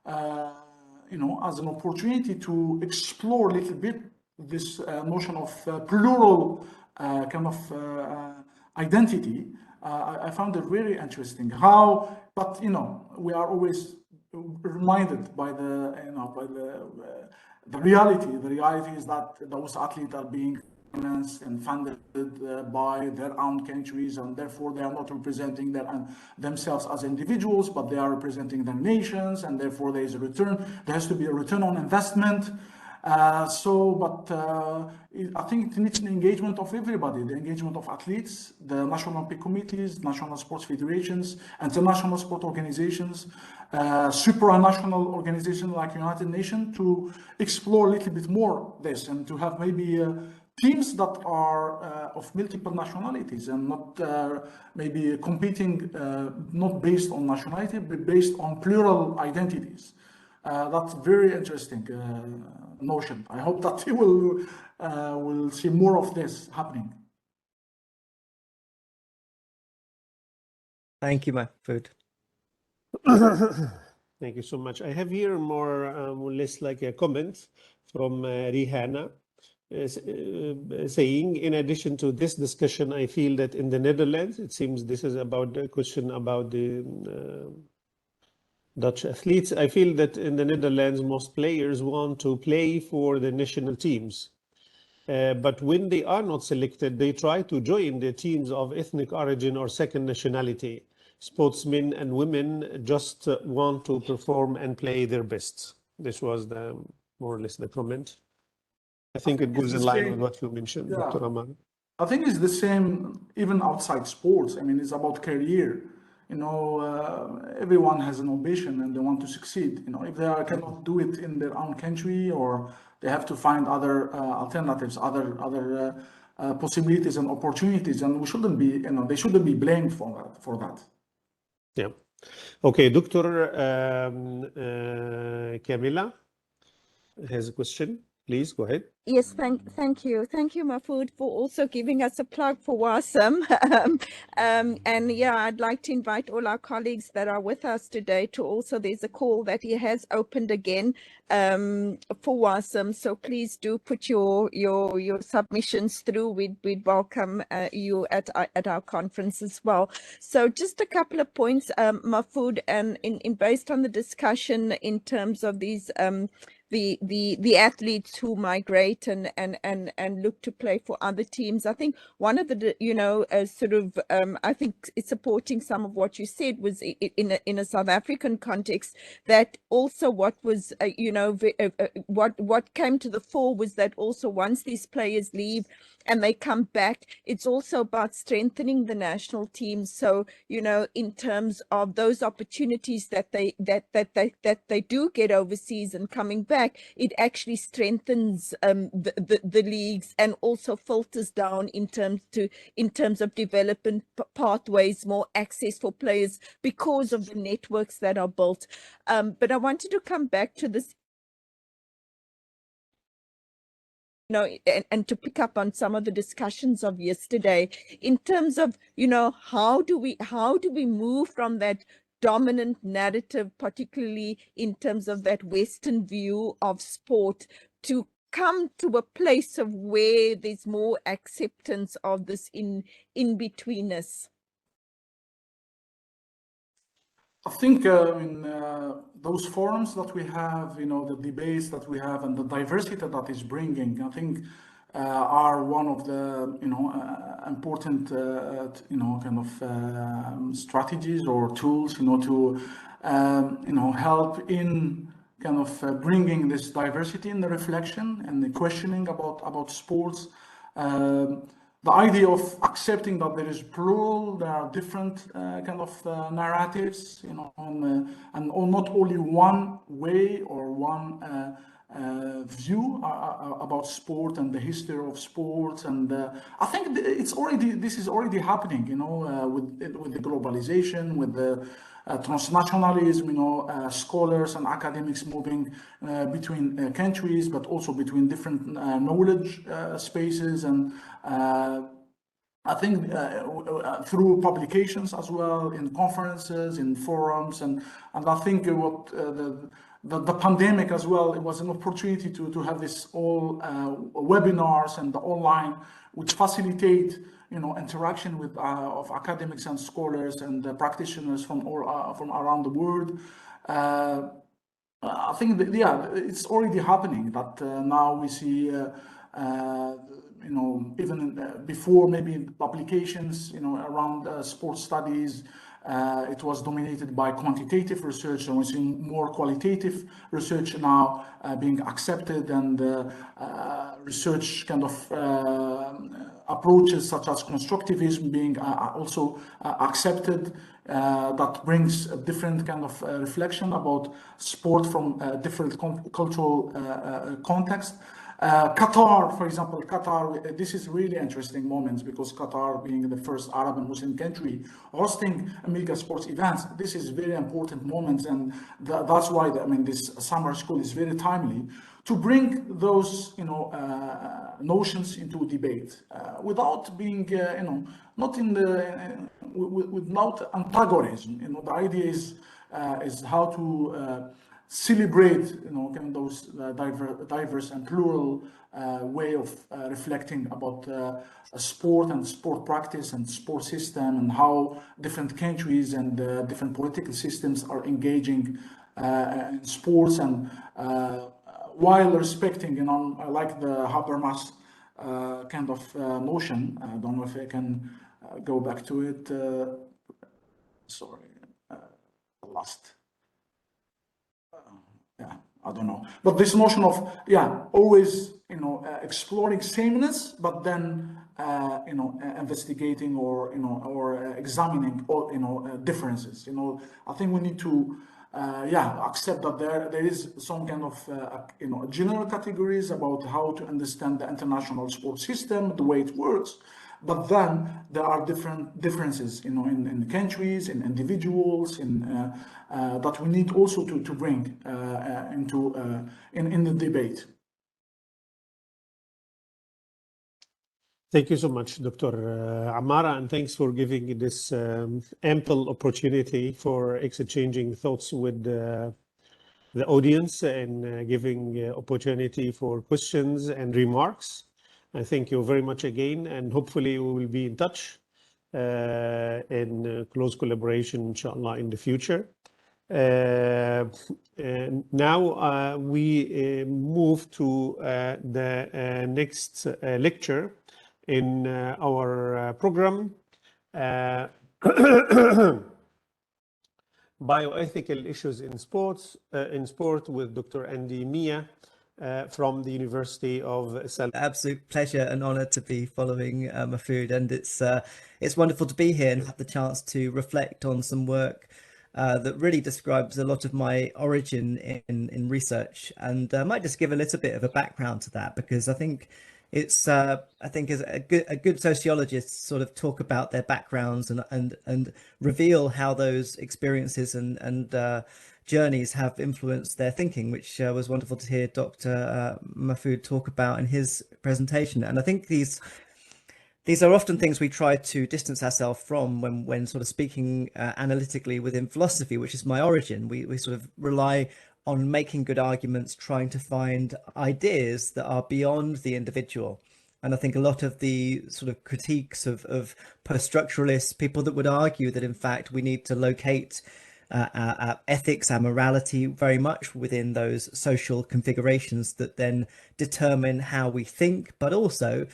as an opportunity to explore a little bit this notion of plural kind of identity. I found it very interesting but we are always reminded by the reality. The reality is that those athletes are being financed and funded by their own countries, and therefore they are not representing themselves as individuals, but they are representing their nations, and therefore there is a return. There has to be a return on investment. I think it needs the engagement of everybody, the engagement of athletes, the national Olympic committees, national sports federations, international sport organizations, supranational organizations like United Nations, to explore a little bit more this, and to have maybe teams that are of multiple nationalities and not maybe competing not based on nationality, but based on plural identities. That's very interesting notion. I hope that we will see more of this happening. Thank you, Mahfoud. Thank you so much. I have here more or less like a comment from Rihanna saying, in addition to this discussion, I feel that in the Netherlands, it seems this is about the question about the Dutch athletes. I feel that in the Netherlands, most players want to play for the national teams. But when they are not selected, they try to join the teams of ethnic origin or second nationality. Sportsmen and women just want to perform and play their best. This was the more or less the comment. I think it goes in line with what you mentioned, Yeah. Dr. Amar. I think it's the same even outside sports. I mean, it's about career. You know, everyone has an ambition and they want to succeed. You know, if they cannot do it in their own country, or they have to find other alternatives, other possibilities and opportunities, and we shouldn't be, you know, they shouldn't be blamed for that. Yeah. Okay, Dr. Camilla has a question. Please go ahead. Yes, thank you. Thank you, Mahfoud, for also giving us a plug for WASM. And yeah, I'd like to invite all our colleagues that are with us today to also, there's a call that he has opened again for WASM. So please do put your submissions through. We'd welcome you at our conference as well. So just a couple of points, Mahfoud, and in based on the discussion in terms of these the athletes who migrate and look to play for other teams. I think one of the, you know, I think it's supporting some of what you said was in a South African context, that also what was, what came to the fore was that also once these players leave and they come back, it's also about strengthening the national team. So, you know, in terms of those opportunities that they do get overseas and coming back, it actually strengthens the leagues and also filters down in terms of development pathways, more access for players because of the networks that are built. But I wanted to come back to this, you know, and to pick up on some of the discussions of yesterday in terms of, you know, how do we move from that dominant narrative, particularly in terms of that Western view of sport, to come to a place of where there's more acceptance of this in-betweenness? I think those forums that we have, you know, the debates that we have and the diversity that is bringing, I think are one of the, you know, important, you know, kind of strategies or tools, you know, to, you know, help in kind of bringing this diversity in the reflection and the questioning about sports. The idea of accepting that there is plural, there are different kind of narratives, you know, and not only one way or one view about sport and the history of sports. And I think this is already happening, you know, with the globalization, with the transnationalism, you know, scholars and academics moving between countries, but also between different knowledge spaces. And I think through publications as well, in conferences, in forums, and I think what the pandemic as well, it was an opportunity to have this all webinars and the online, which facilitate, you know, interaction with of academics and scholars and practitioners from around the world. I think that, yeah, it's already happening that now we see, you know, even before maybe publications, you know, around sports studies, it was dominated by quantitative research, and we're seeing more qualitative research now being accepted, and research kind of approaches such as constructivism being also accepted. That brings a different kind of reflection about sport from different cultural context. Qatar, for example, Qatar, this is really interesting moments because Qatar being the first Arab and Muslim country hosting mega sports events, this is very important moments, and that's why this summer school is very timely to bring those notions into debate without being not in the without antagonism. The idea is how to celebrate kind of those diverse and plural way of reflecting about sport and sport practice and sport system, and how different countries and different political systems are engaging in sports, and while respecting, I like the Habermas kind of notion. I don't know if I can go back to it. Sorry, lost. Yeah, I don't know. But this notion of always exploring sameness, but then investigating or examining all differences. I think we need to accept that there is some kind of general categories about how to understand the international sports system, the way it works. But then there are differences, in countries, in individuals, that we need also to bring into in the debate. Thank you so much, Dr. Amara, and thanks for giving this ample opportunity for exchanging thoughts with the audience and giving opportunity for questions and remarks. I thank you very much again, and hopefully we will be in touch in close collaboration, inshallah, in the future. Now we move to the next lecture in our program, Bioethical Issues in Sport with Dr. Andy Mia from the University of Salem. Absolute pleasure and honor to be following Mahfoud, and it's wonderful to be here and have the chance to reflect on some work that really describes a lot of my origin in research, and I might just give a little bit of a background to that, because I think it's as a good sociologist sort of talk about their backgrounds and reveal how those experiences and journeys have influenced their thinking, which was wonderful to hear Dr. Mahfoud talk about in his presentation. And I think these are often things we try to distance ourselves from when sort of speaking analytically within philosophy, which is my origin. We sort of rely on making good arguments, trying to find ideas that are beyond the individual. And I think a lot of the sort of critiques of post-structuralists, people that would argue that in fact we need to locate our ethics, our morality very much within those social configurations that then determine how we think, but also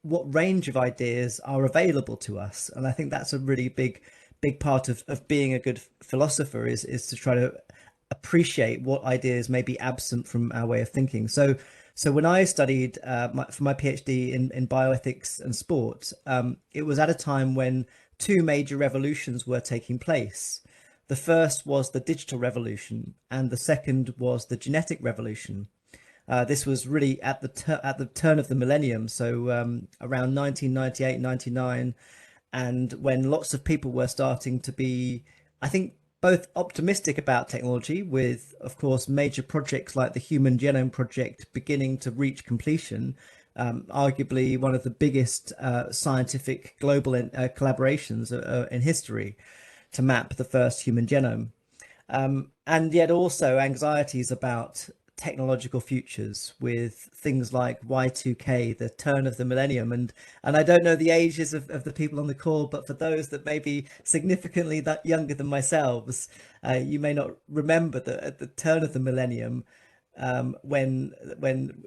what range of ideas are available to us. And I think that's a really big part of being a good philosopher is to try to appreciate what ideas may be absent from our way of thinking. So when I studied for my PhD in bioethics and sport, it was at a time when two major revolutions were taking place. The first was the digital revolution, and the second was the genetic revolution. This was really at the turn of the millennium, so around 1998, 99, and when lots of people were starting to be, I think, both optimistic about technology, with, of course, major projects like the Human Genome Project beginning to reach completion, arguably one of the biggest scientific global collaborations in history to map the first human genome. And yet also anxieties about technological futures with things like Y2K, the turn of the millennium. And I don't know the ages of the people on the call, but for those that may be significantly that younger than myself, you may not remember that at the turn of the millennium, when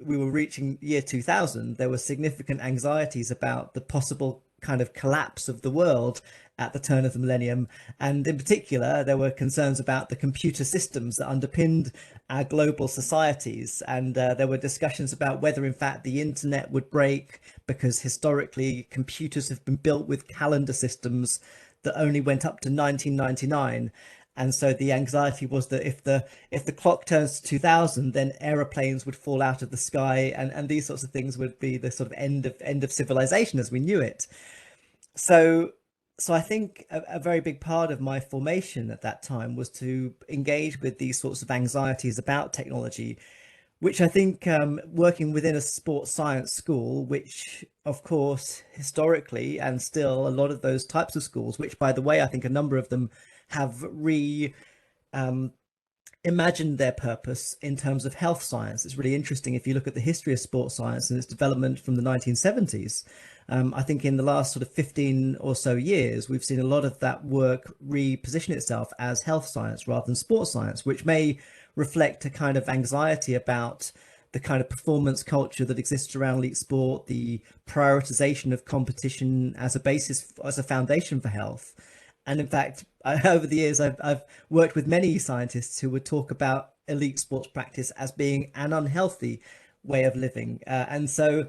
we were reaching year 2000, there were significant anxieties about the possible kind of collapse of the world at the turn of the millennium. And in particular, there were concerns about the computer systems that underpinned our global societies. And there were discussions about whether, in fact, the internet would break, because historically computers have been built with calendar systems that only went up to 1999. And so the anxiety was that if the clock turns to 2000, then aeroplanes would fall out of the sky, and these sorts of things would be the sort of end of civilization as we knew it. So I think a very big part of my formation at that time was to engage with these sorts of anxieties about technology, which I think working within a sports science school, which of course historically and still a lot of those types of schools, which by the way I think a number of them have imagined their purpose in terms of health science. It's really interesting if you look at the history of sports science and its development from the 1970s. I think in the last sort of 15 or so years, we've seen a lot of that work reposition itself as health science rather than sports science, which may reflect a kind of anxiety about the kind of performance culture that exists around elite sport, the prioritization of competition as a basis, as a foundation for health. And in fact, over the years, I've worked with many scientists who would talk about elite sports practice as being an unhealthy way of living. And so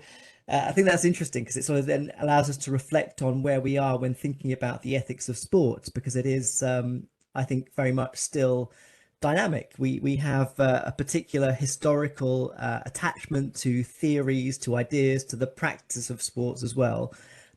I think that's interesting because it sort of then allows us to reflect on where we are when thinking about the ethics of sports, because it is, I think, very much still dynamic. We have a particular historical attachment to theories, to ideas, to the practice of sports as well.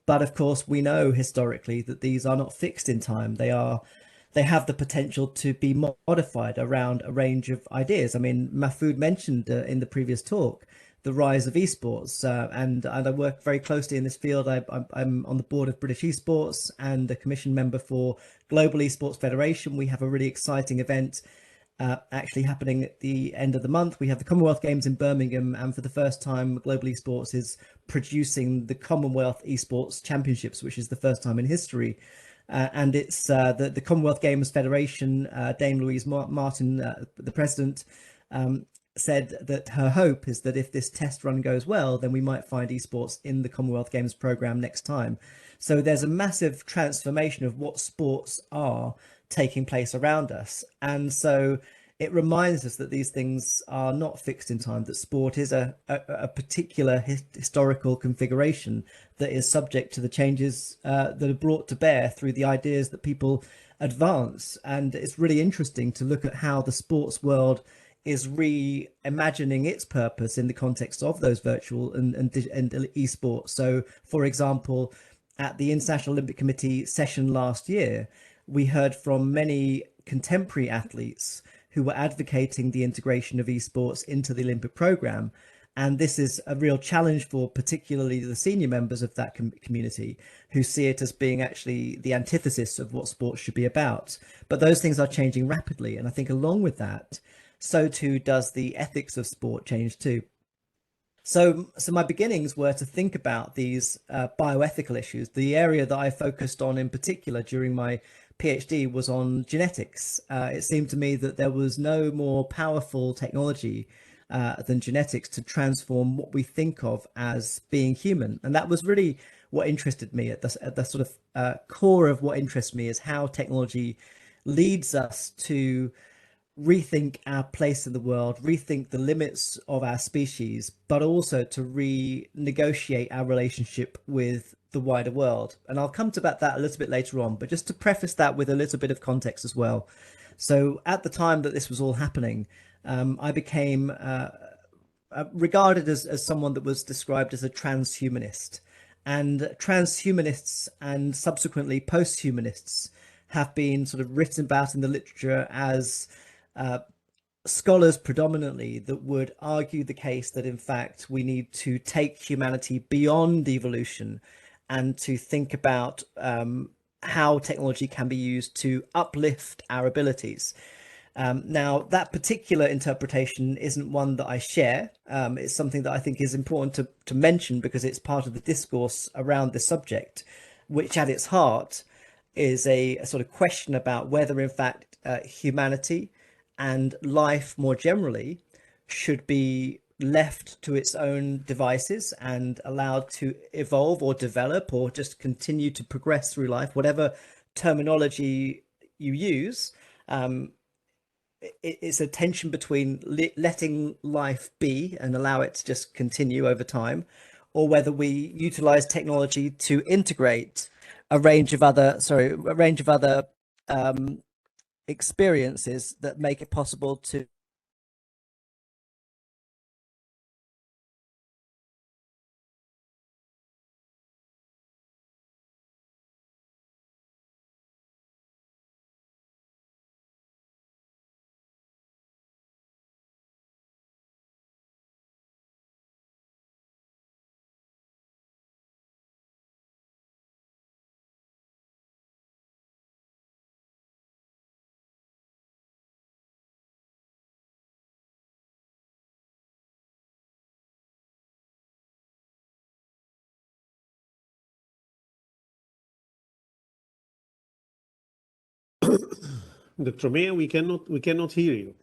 But of course, we know historically that these are not fixed in time. They have the potential to be modified around a range of ideas. I mean, Mahfoud mentioned in the previous talk the rise of esports, and I work very closely in this field. I'm on the board of British Esports and a commission member for Global Esports Federation. We have a really exciting event actually happening at the end of the month. We have the Commonwealth Games in Birmingham, and for the first time, Global Esports is producing the Commonwealth Esports Championships, which is the first time in history. And it's the Commonwealth Games Federation, Dame Louise Martin, the president, said that her hope is that if this test run goes well, then we might find esports in the Commonwealth Games program next time. So there's a massive transformation of what sports are taking place around us. And so it reminds us that these things are not fixed in time, that sport is a particular historical configuration that is subject to the changes that are brought to bear through the ideas that people advance. And it's really interesting to look at how the sports world is reimagining its purpose in the context of those virtual and esports. So, for example, at the International Olympic Committee session last year, we heard from many contemporary athletes who were advocating the integration of esports into the Olympic program. And this is a real challenge for particularly the senior members of that community, who see it as being actually the antithesis of what sports should be about. But those things are changing rapidly. And I think along with that, so too does the ethics of sport change too. So my beginnings were to think about these bioethical issues. The area that I focused on in particular during my PhD was on genetics. It seemed to me that there was no more powerful technology than genetics to transform what we think of as being human. And that was really what interested me. At the sort of core of what interests me is how technology leads us to rethink our place in the world, rethink the limits of our species, but also to renegotiate our relationship with the wider world. And I'll come to that a little bit later on, but just to preface that with a little bit of context as well. So at the time that this was all happening, I became regarded as someone that was described as a transhumanist. And transhumanists and subsequently posthumanists have been sort of written about in the literature as scholars predominantly that would argue the case that in fact we need to take humanity beyond evolution and to think about how technology can be used to uplift our abilities. Now, that particular interpretation isn't one that I share. It's something that I think is important to mention because it's part of the discourse around this subject, which at its heart is a sort of question about whether in fact humanity and life more generally should be left to its own devices and allowed to evolve or develop or just continue to progress through life, whatever terminology you use. It's a tension between letting life be and allow it to just continue over time, or whether we utilize technology to integrate a range of other experiences that make it possible to Dr. Maya, we cannot hear you.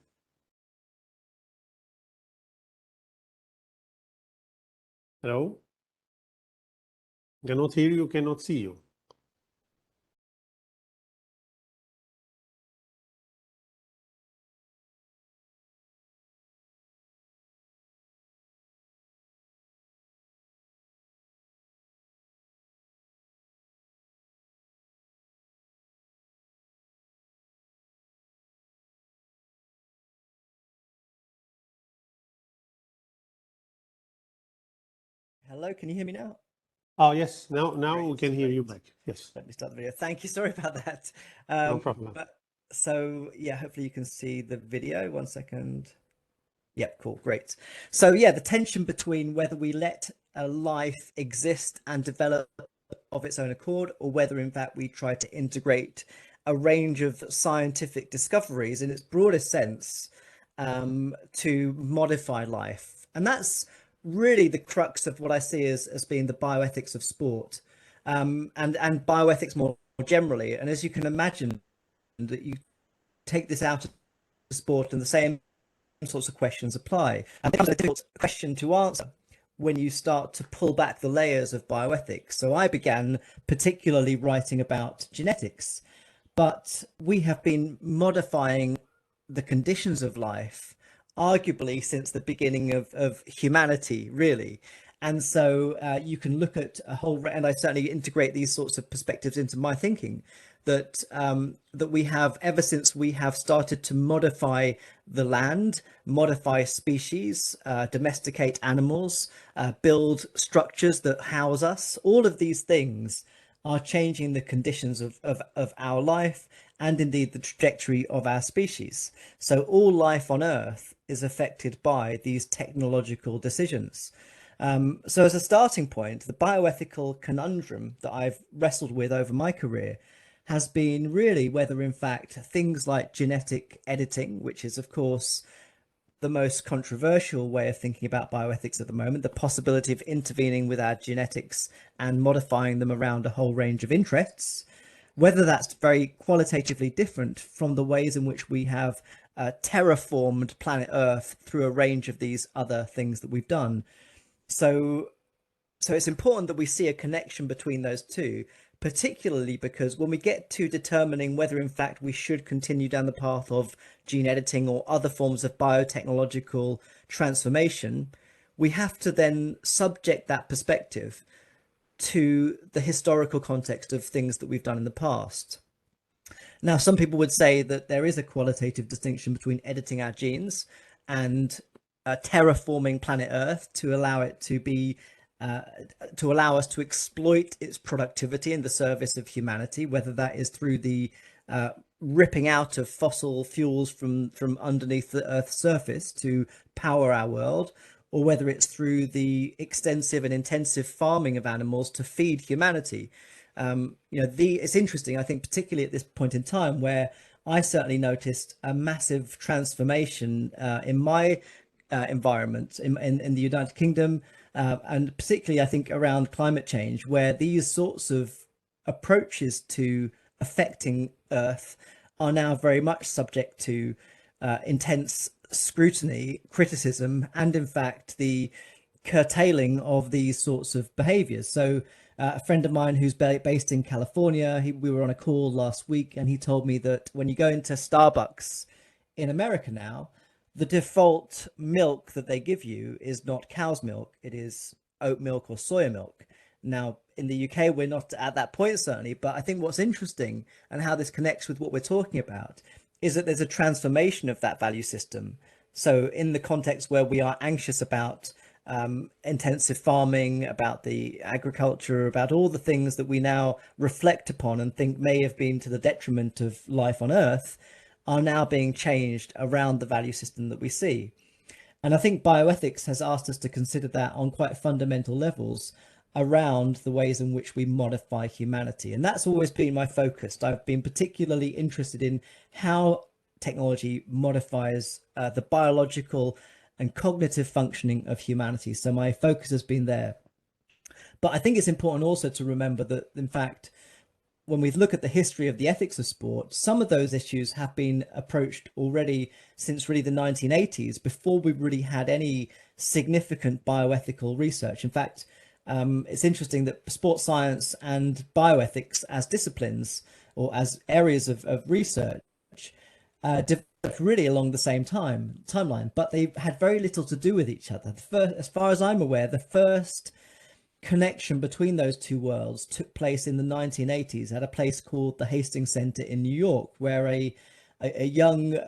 Hello? Cannot hear you, cannot see you. Hello, can you hear me now? Oh, yes. Now we Great, can hear great. you back. Yes. Let me start the video. Thank you. Sorry about that. No problem. So yeah, hopefully you can see the video. 1 second. Yep, cool, great. So yeah, the tension between whether we let a life exist and develop of its own accord, or whether in fact we try to integrate a range of scientific discoveries in its broadest sense to modify life. And that's really the crux of what I see as being the bioethics of sport, and bioethics more generally. And as you can imagine, that you take this out of sport and the same sorts of questions apply. And it becomes a difficult question to answer when you start to pull back the layers of bioethics. So I began particularly writing about genetics, but we have been modifying the conditions of life arguably since the beginning of humanity, really. And so you can look at a whole, and I certainly integrate these sorts of perspectives into my thinking, that that we have, ever since we have started to modify the land, modify species, domesticate animals, build structures that house us, all of these things are changing the conditions of our life and indeed the trajectory of our species. So all life on Earth is affected by these technological decisions. So as a starting point, the bioethical conundrum that I've wrestled with over my career has been really whether in fact things like genetic editing, which is of course the most controversial way of thinking about bioethics at the moment, the possibility of intervening with our genetics and modifying them around a whole range of interests, whether that's very qualitatively different from the ways in which we have terraformed planet Earth through a range of these other things that we've done. So it's important that we see a connection between those two, particularly because when we get to determining whether in fact we should continue down the path of gene editing or other forms of biotechnological transformation, we have to then subject that perspective to the historical context of things that we've done in the past. Now, some people would say that there is a qualitative distinction between editing our genes and terraforming planet Earth to allow it to be to allow us to exploit its productivity in the service of humanity, whether that is through the ripping out of fossil fuels from underneath the Earth's surface to power our world, or whether it's through the extensive and intensive farming of animals to feed humanity. It's interesting, I think, particularly at this point in time, where I certainly noticed a massive transformation in my environment in the United Kingdom, and particularly I think around climate change, where these sorts of approaches to affecting Earth are now very much subject to intense scrutiny, criticism, and in fact the curtailing of these sorts of behaviors. So a friend of mine who's based in California, we were on a call last week, and he told me that when you go into Starbucks in America now, the default milk that they give you is not cow's milk, it is oat milk or soya milk. Now, in the UK, we're not at that point, certainly, but I think what's interesting and how this connects with what we're talking about is that there's a transformation of that value system. So in the context where we are anxious about intensive farming, about the agriculture, about all the things that we now reflect upon and think may have been to the detriment of life on Earth, are now being changed around the value system that we see. And I think bioethics has asked us to consider that on quite fundamental levels around the ways in which we modify humanity. And that's always been my focus. I've been particularly interested in how technology modifies the biological and cognitive functioning of humanity. So my focus has been there. But I think it's important also to remember that, in fact, when we look at the history of the ethics of sport, some of those issues have been approached already since really the 1980s, before we really had any significant bioethical research. In fact, it's interesting that sports science and bioethics as disciplines or as areas of research developed really along the same timeline, but they had very little to do with each other. As far as I'm aware, the first connection between those two worlds took place in the 1980s at a place called the Hastings Center in New York, where a young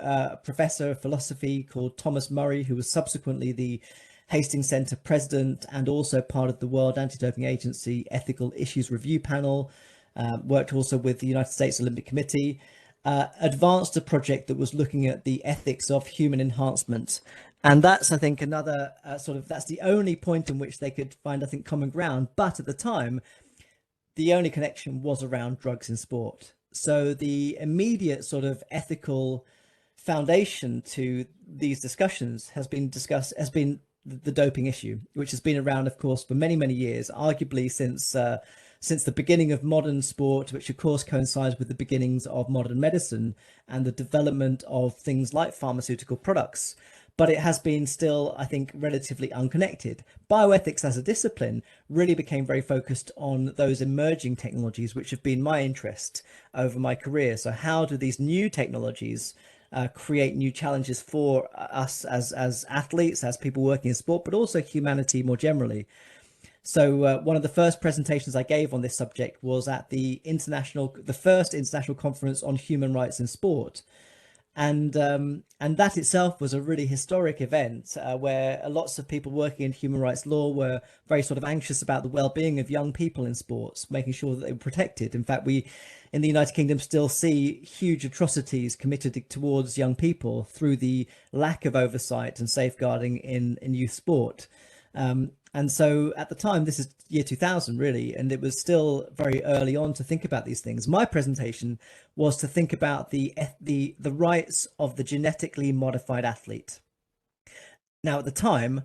professor of philosophy called Thomas Murray, who was subsequently the Hastings Center president and also part of the World Anti-Doping Agency Ethical Issues Review Panel, worked also with the United States Olympic Committee, advanced a project that was looking at the ethics of human enhancement. And that's, I think, another that's the only point in which they could find, I think, common ground. But at the time, the only connection was around drugs in sport. So the immediate sort of ethical foundation to these discussions has been the doping issue, which has been around, of course, for many, many years, arguably since the beginning of modern sport, which of course coincides with the beginnings of modern medicine and the development of things like pharmaceutical products. But it has been still, I think, relatively unconnected. Bioethics as a discipline really became very focused on those emerging technologies, which have been my interest over my career. So how do these new technologies create new challenges for us as athletes, as people working in sport, but also humanity more generally? So one of the first presentations I gave on this subject was at the first international conference on human rights in sport. And that itself was a really historic event where lots of people working in human rights law were very sort of anxious about the well-being of young people in sports, making sure that they were protected. In fact, we in the United Kingdom still see huge atrocities committed towards young people through the lack of oversight and safeguarding in youth sport. And so at the time, this is year 2000 really, and it was still very early on to think about these things. My presentation was to think about the rights of the genetically modified athlete. Now at the time,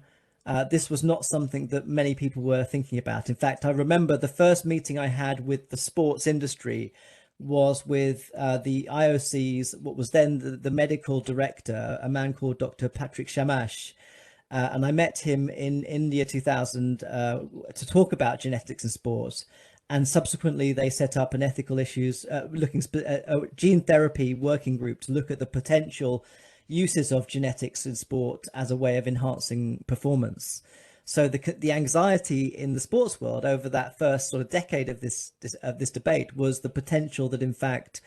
this was not something that many people were thinking about. In fact, I remember the first meeting I had with the sports industry was with the IOC's, what was then the medical director, a man called Dr. Patrick Shamash. And I met him in the year 2000 to talk about genetics in sports. And subsequently, they set up an ethical issues gene therapy working group to look at the potential uses of genetics in sport as a way of enhancing performance. So the anxiety in the sports world over that first sort of decade of this debate was the potential that, in fact,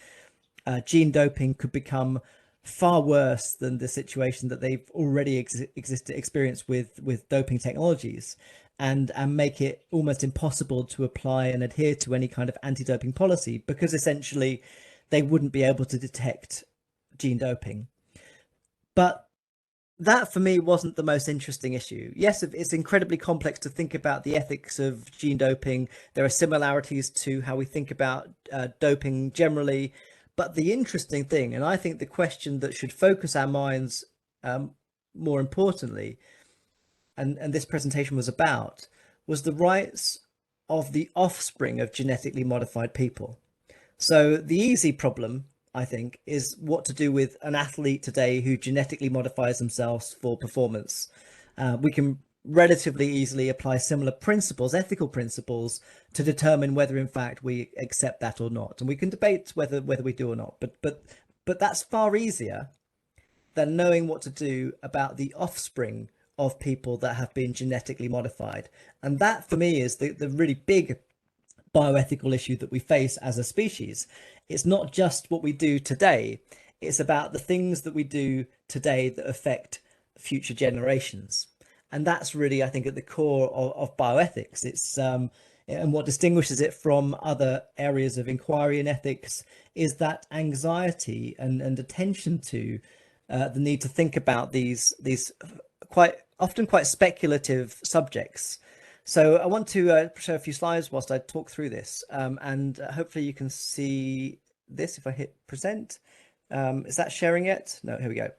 gene doping could become far worse than the situation that they've already experienced with doping technologies, and make it almost impossible to apply and adhere to any kind of anti-doping policy, because essentially they wouldn't be able to detect gene doping. But that for me wasn't the most interesting issue. Yes, it's incredibly complex to think about the ethics of gene doping. There are similarities to how we think about doping generally. But the interesting thing, and I think the question that should focus our minds more importantly, and this presentation was about, was the rights of the offspring of genetically modified people. So the easy problem, I think, is what to do with an athlete today who genetically modifies themselves for performance. We can relatively easily apply similar principles, ethical principles, to determine whether in fact we accept that or not. And we can debate whether we do or not, but that's far easier than knowing what to do about the offspring of people that have been genetically modified. And that for me is the really big bioethical issue that we face as a species. It's not just what we do today, It's about the things that we do today that affect future generations. And that's really, I think, at the core of bioethics. It's and what distinguishes it from other areas of inquiry in ethics is that anxiety and attention to the need to think about these quite often quite speculative subjects. So I want to show a few slides whilst I talk through this, and hopefully you can see this if I hit present. Is that sharing yet? No, here we go.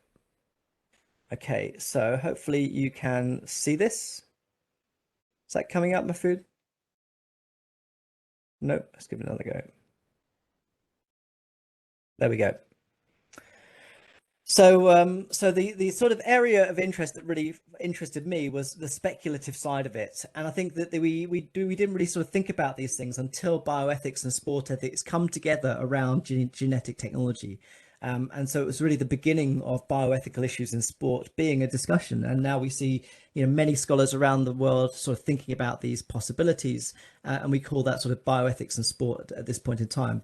Okay, so hopefully you can see this. Is that coming up, Mahfood? No, let's give it another go. There we go. So, so the sort of area of interest that really interested me was the speculative side of it, and I think that we didn't really sort of think about these things until bioethics and sport ethics come together around genetic technology, and so it was really the beginning of bioethical issues in sport being a discussion, and now we see many scholars around the world sort of thinking about these possibilities, and we call that sort of bioethics and sport at this point in time.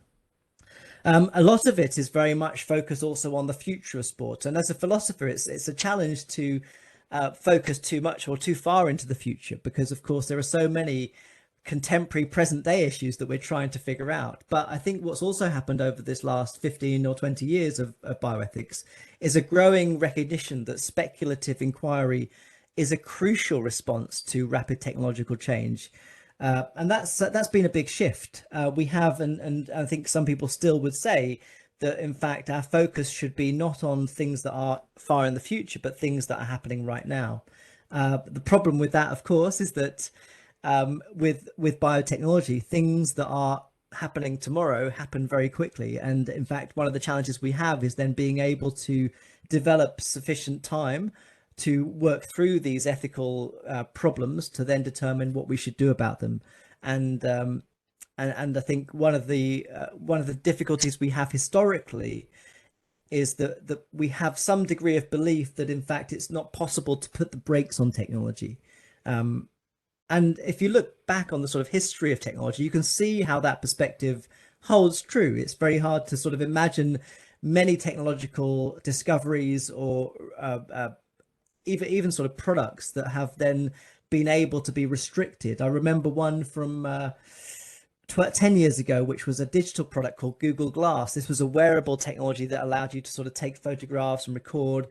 A lot of it is very much focused also on the future of sport. And as a philosopher, it's a challenge to focus too much or too far into the future, because, of course, there are so many contemporary present day issues that we're trying to figure out. But I think what's also happened over this last 15 or 20 years of bioethics is a growing recognition that speculative inquiry is a crucial response to rapid technological change. And that's been a big shift. We have, and I think some people still would say that, in fact, our focus should be not on things that are far in the future, but things that are happening right now. The problem with that, of course, is that with biotechnology, things that are happening tomorrow happen very quickly. And in fact, one of the challenges we have is then being able to develop sufficient time to work through these ethical problems to then determine what we should do about them. And I think one of the difficulties we have historically is that we have some degree of belief that, in fact, it's not possible to put the brakes on technology. And if you look back on the sort of history of technology, you can see how that perspective holds true. It's very hard to sort of imagine many technological discoveries or even sort of products that have then been able to be restricted. I remember one from 10 years ago, which was a digital product called Google Glass. This was a wearable technology that allowed you to sort of take photographs and record.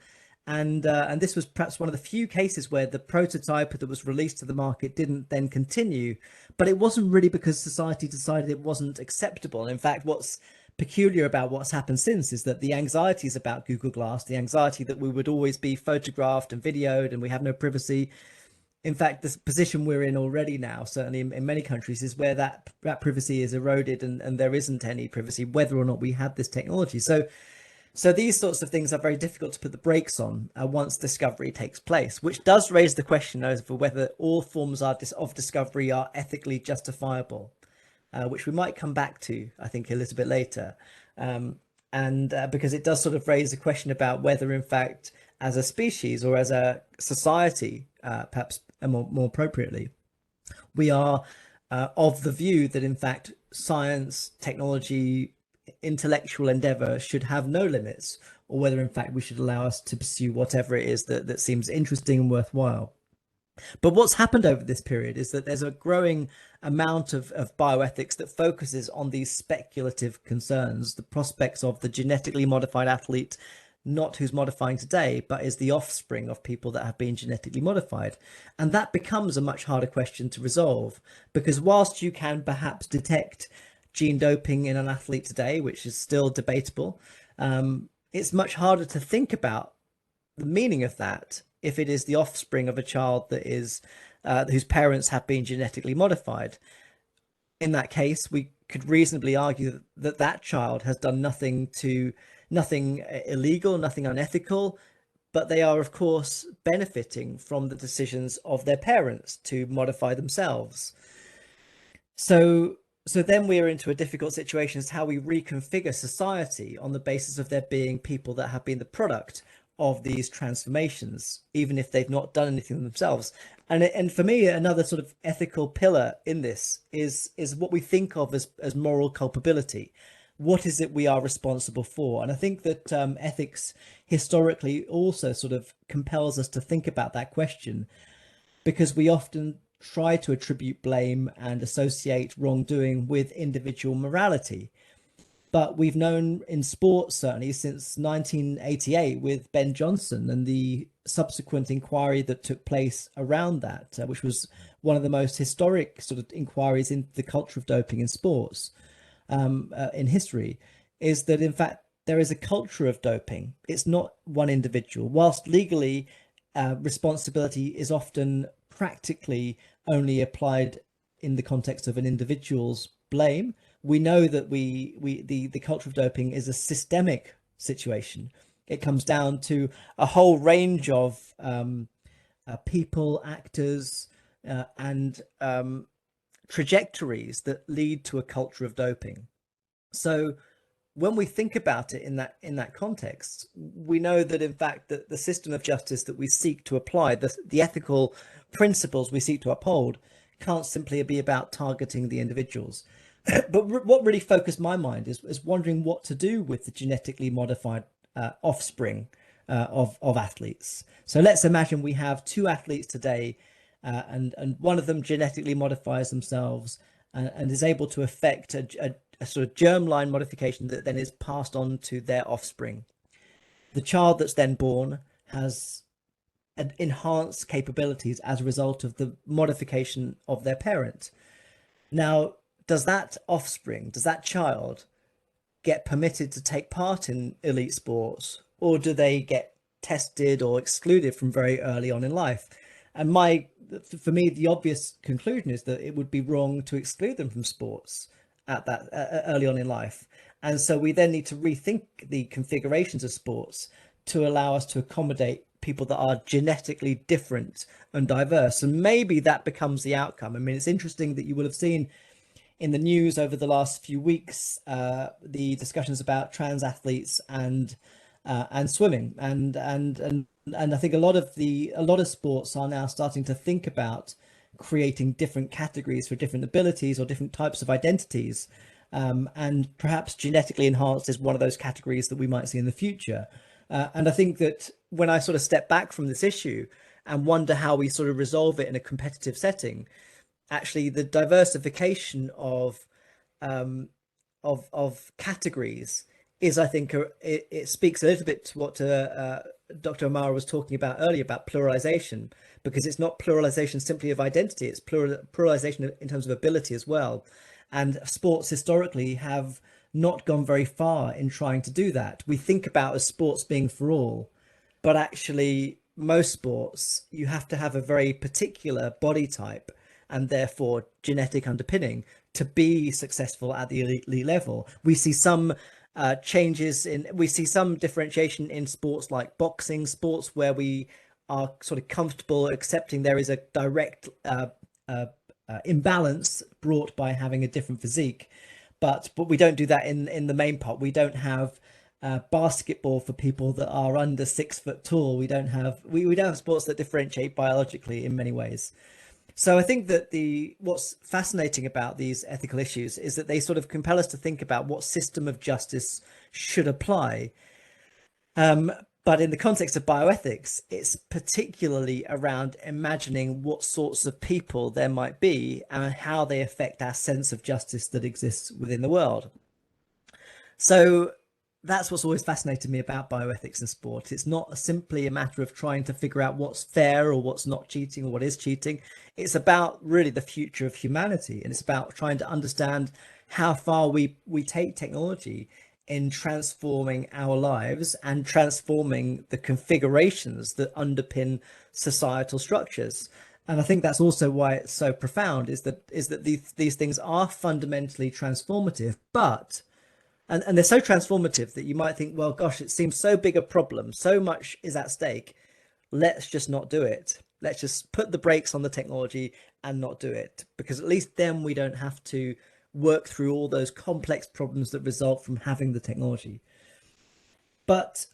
And this was perhaps one of the few cases where the prototype that was released to the market didn't then continue. But it wasn't really because society decided it wasn't acceptable. In fact, what's peculiar about what's happened since is that the anxieties about Google Glass, the anxiety that we would always be photographed and videoed and we have no privacy. In fact, the position we're in already now, certainly in many countries, is where that privacy is eroded and there isn't any privacy, whether or not we have this technology. So these sorts of things are very difficult to put the brakes on once discovery takes place, which does raise the question over whether all forms of discovery are ethically justifiable. Which we might come back to, I think, a little bit later. And because it does sort of raise a question about whether, in fact, as a species or as a society, perhaps more appropriately, we are of the view that, in fact, science, technology, intellectual endeavor should have no limits, or whether, in fact, we should allow us to pursue whatever it is that seems interesting and worthwhile. But what's happened over this period is that there's a growing amount of bioethics that focuses on these speculative concerns, the prospects of the genetically modified athlete, not who's modifying today, but is the offspring of people that have been genetically modified. And that becomes a much harder question to resolve, because whilst you can perhaps detect gene doping in an athlete today, which is still debatable, it's much harder to think about the meaning of that if it is the offspring of a child that is whose parents have been genetically modified. In that case, we could reasonably argue that that child has done nothing illegal, nothing unethical, but they are, of course, benefiting from the decisions of their parents to modify themselves. So then we're into a difficult situation as to how we reconfigure society on the basis of there being people that have been the product of these transformations, even if they've not done anything themselves. And for me, another sort of ethical pillar in this is what we think of as moral culpability. what is it we are responsible for? And I think that ethics historically also sort of compels us to think about that question, because we often try to attribute blame and associate wrongdoing with individual morality. But we've known in sports, certainly since 1988 with Ben Johnson and the subsequent inquiry that took place around that, which was one of the most historic sort of inquiries into the culture of doping in sports in history, is that in fact there is a culture of doping. It's not one individual. Whilst legally responsibility is often practically only applied in the context of an individual's blame, we know that the culture of doping is a systemic situation. It comes down to a whole range of people, actors, and trajectories that lead to a culture of doping. So when we think about it in that context, we know that in fact that the system of justice that we seek to apply, the ethical principles we seek to uphold, can't simply be about targeting the individuals. But what really focused my mind is wondering what to do with the genetically modified offspring of athletes. So let's imagine we have two athletes today, and one of them genetically modifies themselves and is able to affect a sort of germline modification that then is passed on to their offspring. The child that's then born has enhanced capabilities as a result of the modification of their parent. Now, does that offspring, does that child get permitted to take part in elite sports, or do they get tested or excluded from very early on in life? And for me, the obvious conclusion is that it would be wrong to exclude them from sports at that early on in life. And so we then need to rethink the configurations of sports to allow us to accommodate people that are genetically different and diverse. And maybe that becomes the outcome. I mean, it's interesting that you will have seen in the news over the last few weeks the discussions about trans athletes and swimming, and I think a lot of sports are now starting to think about creating different categories for different abilities or different types of identities, and perhaps genetically enhanced is one of those categories that we might see in the future. And I think that when I sort of step back from this issue and wonder how we sort of resolve it in a competitive setting, actually the diversification of categories is, I think, it speaks a little bit to what Dr. Amara was talking about earlier about pluralization, because it's not pluralization simply of identity, it's pluralization in terms of ability as well. And sports historically have not gone very far in trying to do that. We think about as sports being for all, but actually most sports, you have to have a very particular body type and therefore genetic underpinning to be successful at the elite level. We see some we see some differentiation in sports like boxing, sports where we are sort of comfortable accepting there is a direct imbalance brought by having a different physique, but we don't do that in the main part. We don't have basketball for people that are under 6 foot tall. We don't have sports that differentiate biologically in many ways. So I think that what's fascinating about these ethical issues is that they sort of compel us to think about what system of justice should apply. But in the context of bioethics, it's particularly around imagining what sorts of people there might be and how they affect our sense of justice that exists within the world. So that's what's always fascinated me about bioethics in sport. It's not simply a matter of trying to figure out what's fair or what's not cheating or what is cheating. It's about really the future of humanity, and it's about trying to understand how far we take technology in transforming our lives and transforming the configurations that underpin societal structures. And I think that's also why it's so profound, is that these things are fundamentally transformative, but and they're so transformative that you might think, well, gosh, it seems so big a problem, so much is at stake, let's just not do it. Let's just put the brakes on the technology and not do it, because at least then we don't have to work through all those complex problems that result from having the technology. But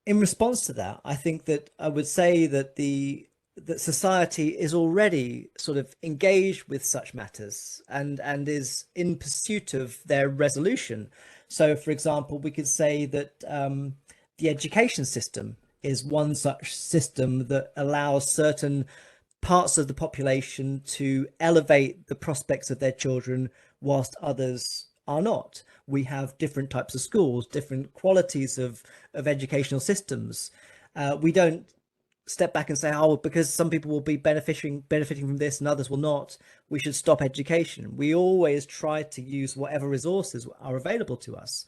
in response to that, I think that I would say that that society is already sort of engaged with such matters and is in pursuit of their resolution. So, for example, we could say that the education system is one such system that allows certain parts of the population to elevate the prospects of their children whilst others are not. We have different types of schools, different qualities of educational systems. We don't step back and say, oh, because some people will be benefiting from this and others will not, we should stop education. We always try to use whatever resources are available to us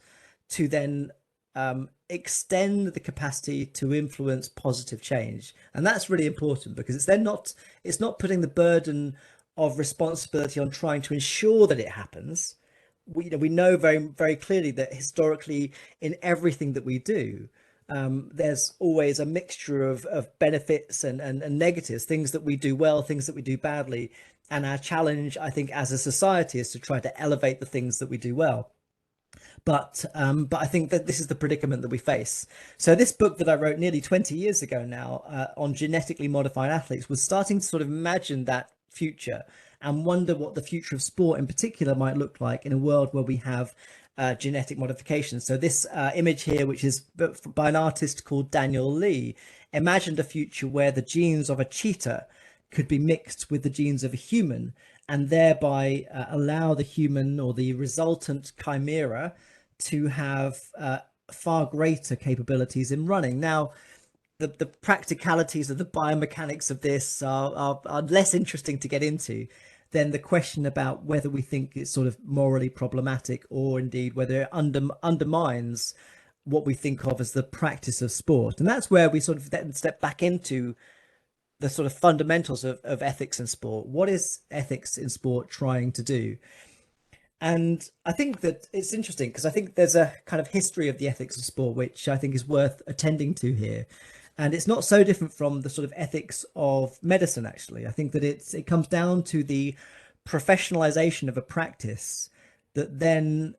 to then extend the capacity to influence positive change. And that's really important, because it's not putting the burden of responsibility on trying to ensure that it happens. We know very, very clearly that historically in everything that we do, there's always a mixture of benefits and negatives, things that we do well, things that we do badly. And our challenge, I think, as a society is to try to elevate the things that we do well. But I think that this is the predicament that we face. So this book that I wrote nearly 20 years ago now on genetically modified athletes was starting to sort of imagine that future and wonder what the future of sport in particular might look like in a world where we have genetic modification. So this image here, which is by an artist called Daniel Lee, imagined a future where the genes of a cheetah could be mixed with the genes of a human, and thereby allow the human or the resultant chimera to have far greater capabilities in running. Now, the practicalities of the biomechanics of this are less interesting to get into than the question about whether we think it's sort of morally problematic, or indeed whether it undermines what we think of as the practice of sport. And that's where we sort of then step back into the sort of fundamentals of ethics in sport. What is ethics in sport trying to do? And I think that it's interesting because I think there's a kind of history of the ethics of sport, which I think is worth attending to here. And it's not so different from the sort of ethics of medicine, actually. I think that it comes down to the professionalization of a practice that then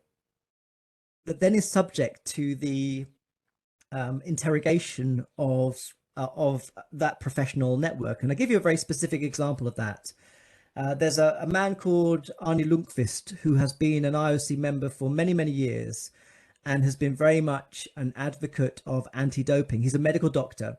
is subject to the interrogation of that professional network. And I'll give you a very specific example of that. There's a man called Arne Lundqvist who has been an IOC member for many, many years and has been very much an advocate of anti-doping. He's a medical doctor,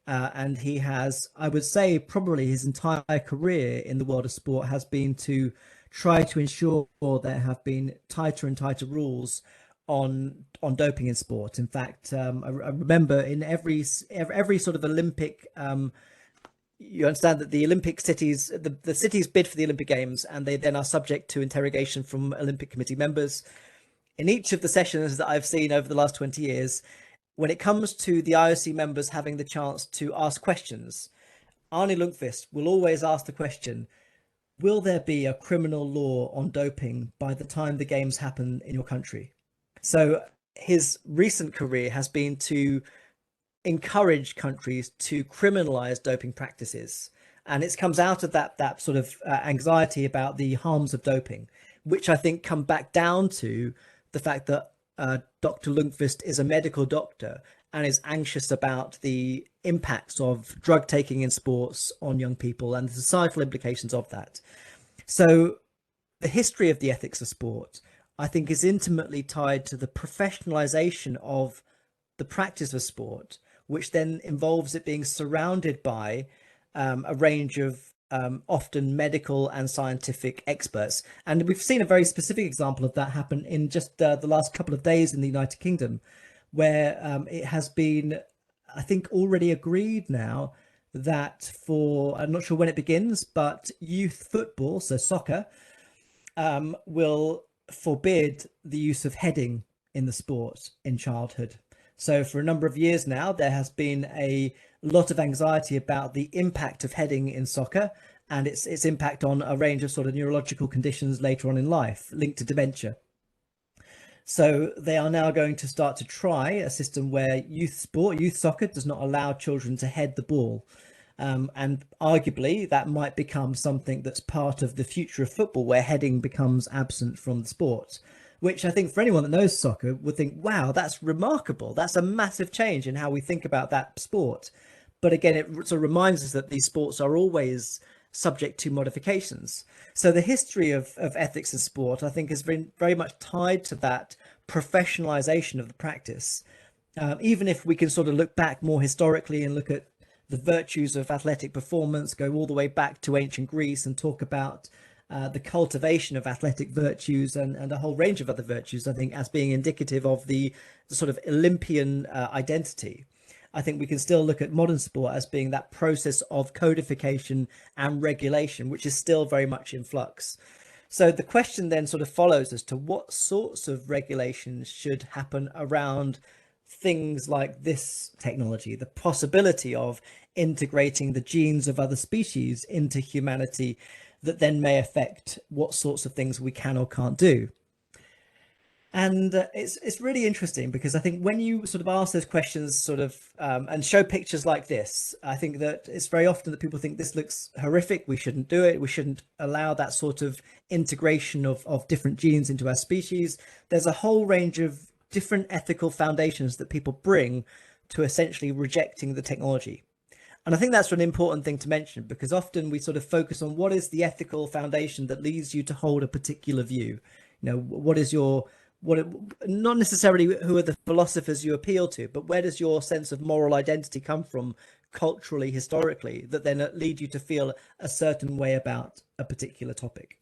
and he has, I would say, probably his entire career in the world of sport has been to try to ensure there have been tighter and tighter rules on doping in sport. In fact, I remember in every sort of Olympic, you understand that the Olympic cities, the cities bid for the Olympic Games, and they then are subject to interrogation from Olympic Committee members. In each of the sessions that I've seen over the last 20 years, when it comes to the IOC members having the chance to ask questions, Arne Lundqvist will always ask the question, will there be a criminal law on doping by the time the games happen in your country? So his recent career has been to encourage countries to criminalize doping practices. And it comes out of that sort of anxiety about the harms of doping, which I think come back down to the fact that Dr. Lundqvist is a medical doctor and is anxious about the impacts of drug taking in sports on young people and the societal implications of that. So the history of the ethics of sport, I think, is intimately tied to the professionalization of the practice of sport, which then involves it being surrounded by a range of often medical and scientific experts. And we've seen a very specific example of that happen in just the last couple of days in the United Kingdom, where it has been, I think, already agreed now that for, I'm not sure when it begins, but youth football, so soccer, will forbid the use of heading in the sport in childhood. So for a number of years now, there has been a lot of anxiety about the impact of heading in soccer and its impact on a range of sort of neurological conditions later on in life linked to dementia. So they are now going to start to try a system where youth soccer does not allow children to head the ball. And arguably that might become something that's part of the future of football, where heading becomes absent from the sport, which I think for anyone that knows soccer would think, wow, that's remarkable. That's a massive change in how we think about that sport. But again, it sort of reminds us that these sports are always subject to modifications. So the history of ethics in sport, I think, has been very much tied to that professionalization of the practice. Even if we can sort of look back more historically and look at the virtues of athletic performance, go all the way back to ancient Greece and talk about the cultivation of athletic virtues and a whole range of other virtues, I think, as being indicative of the sort of Olympian identity. I think we can still look at modern sport as being that process of codification and regulation, which is still very much in flux. So the question then sort of follows as to what sorts of regulations should happen around things like this technology, the possibility of integrating the genes of other species into humanity that then may affect what sorts of things we can or can't do. And it's really interesting because I think when you sort of ask those questions sort of and show pictures like this, I think that it's very often that people think this looks horrific. We shouldn't do it. We shouldn't allow that sort of integration of different genes into our species. There's a whole range of different ethical foundations that people bring to essentially rejecting the technology. And I think that's an important thing to mention, because often we sort of focus on what is the ethical foundation that leads you to hold a particular view. You know, what is your, not necessarily who are the philosophers you appeal to, but where does your sense of moral identity come from culturally, historically, that then lead you to feel a certain way about a particular topic.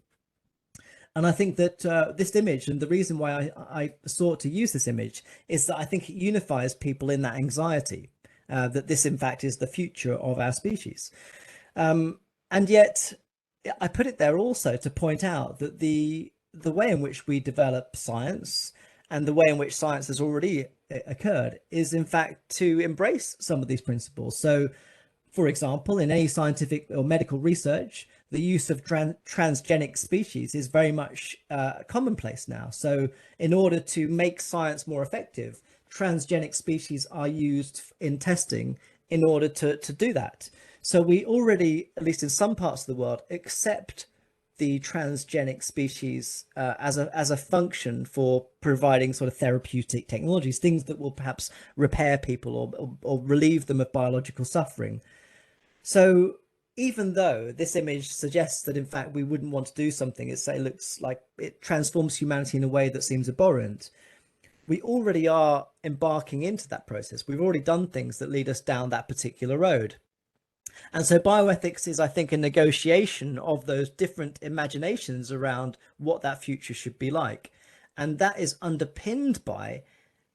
And I think that this image, and the reason why I sought to use this image, is that I think it unifies people in that anxiety, that this in fact is the future of our species. And yet I put it there also to point out that the way in which we develop science and the way in which science has already occurred is in fact to embrace some of these principles. So, for example, in any scientific or medical research, the use of transgenic species is very much commonplace now. So in order to make science more effective, transgenic species are used in testing in order to do that. So we already, at least in some parts of the world, accept the transgenic species as a function for providing sort of therapeutic technologies, things that will perhaps repair people or relieve them of biological suffering. So even though this image suggests that in fact we wouldn't want to do something, it looks like it transforms humanity in a way that seems abhorrent, we already are embarking into that process. We've already done things that lead us down that particular road. And so bioethics is, I think, a negotiation of those different imaginations around what that future should be like. And that is underpinned by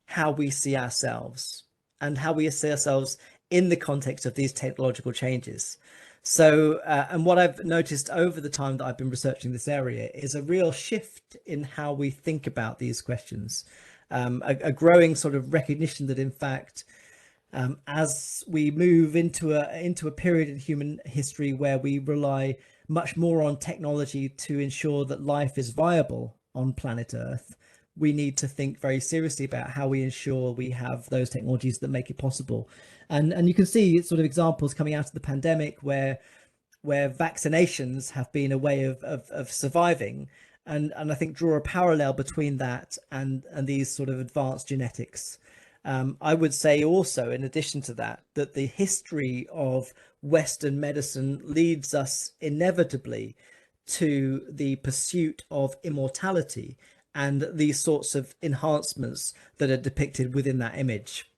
how we see ourselves and how we see ourselves in the context of these technological changes. So, and what I've noticed over the time that I've been researching this area is a real shift in how we think about these questions, a growing sort of recognition that in fact, as we move into a period in human history where we rely much more on technology to ensure that life is viable on planet Earth, we need to think very seriously about how we ensure we have those technologies that make it possible. And you can see sort of examples coming out of the pandemic where vaccinations have been a way of surviving. And I think draw a parallel between that and these sort of advanced genetics. I would say also, in addition to that, that the history of Western medicine leads us inevitably to the pursuit of immortality and these sorts of enhancements that are depicted within that image.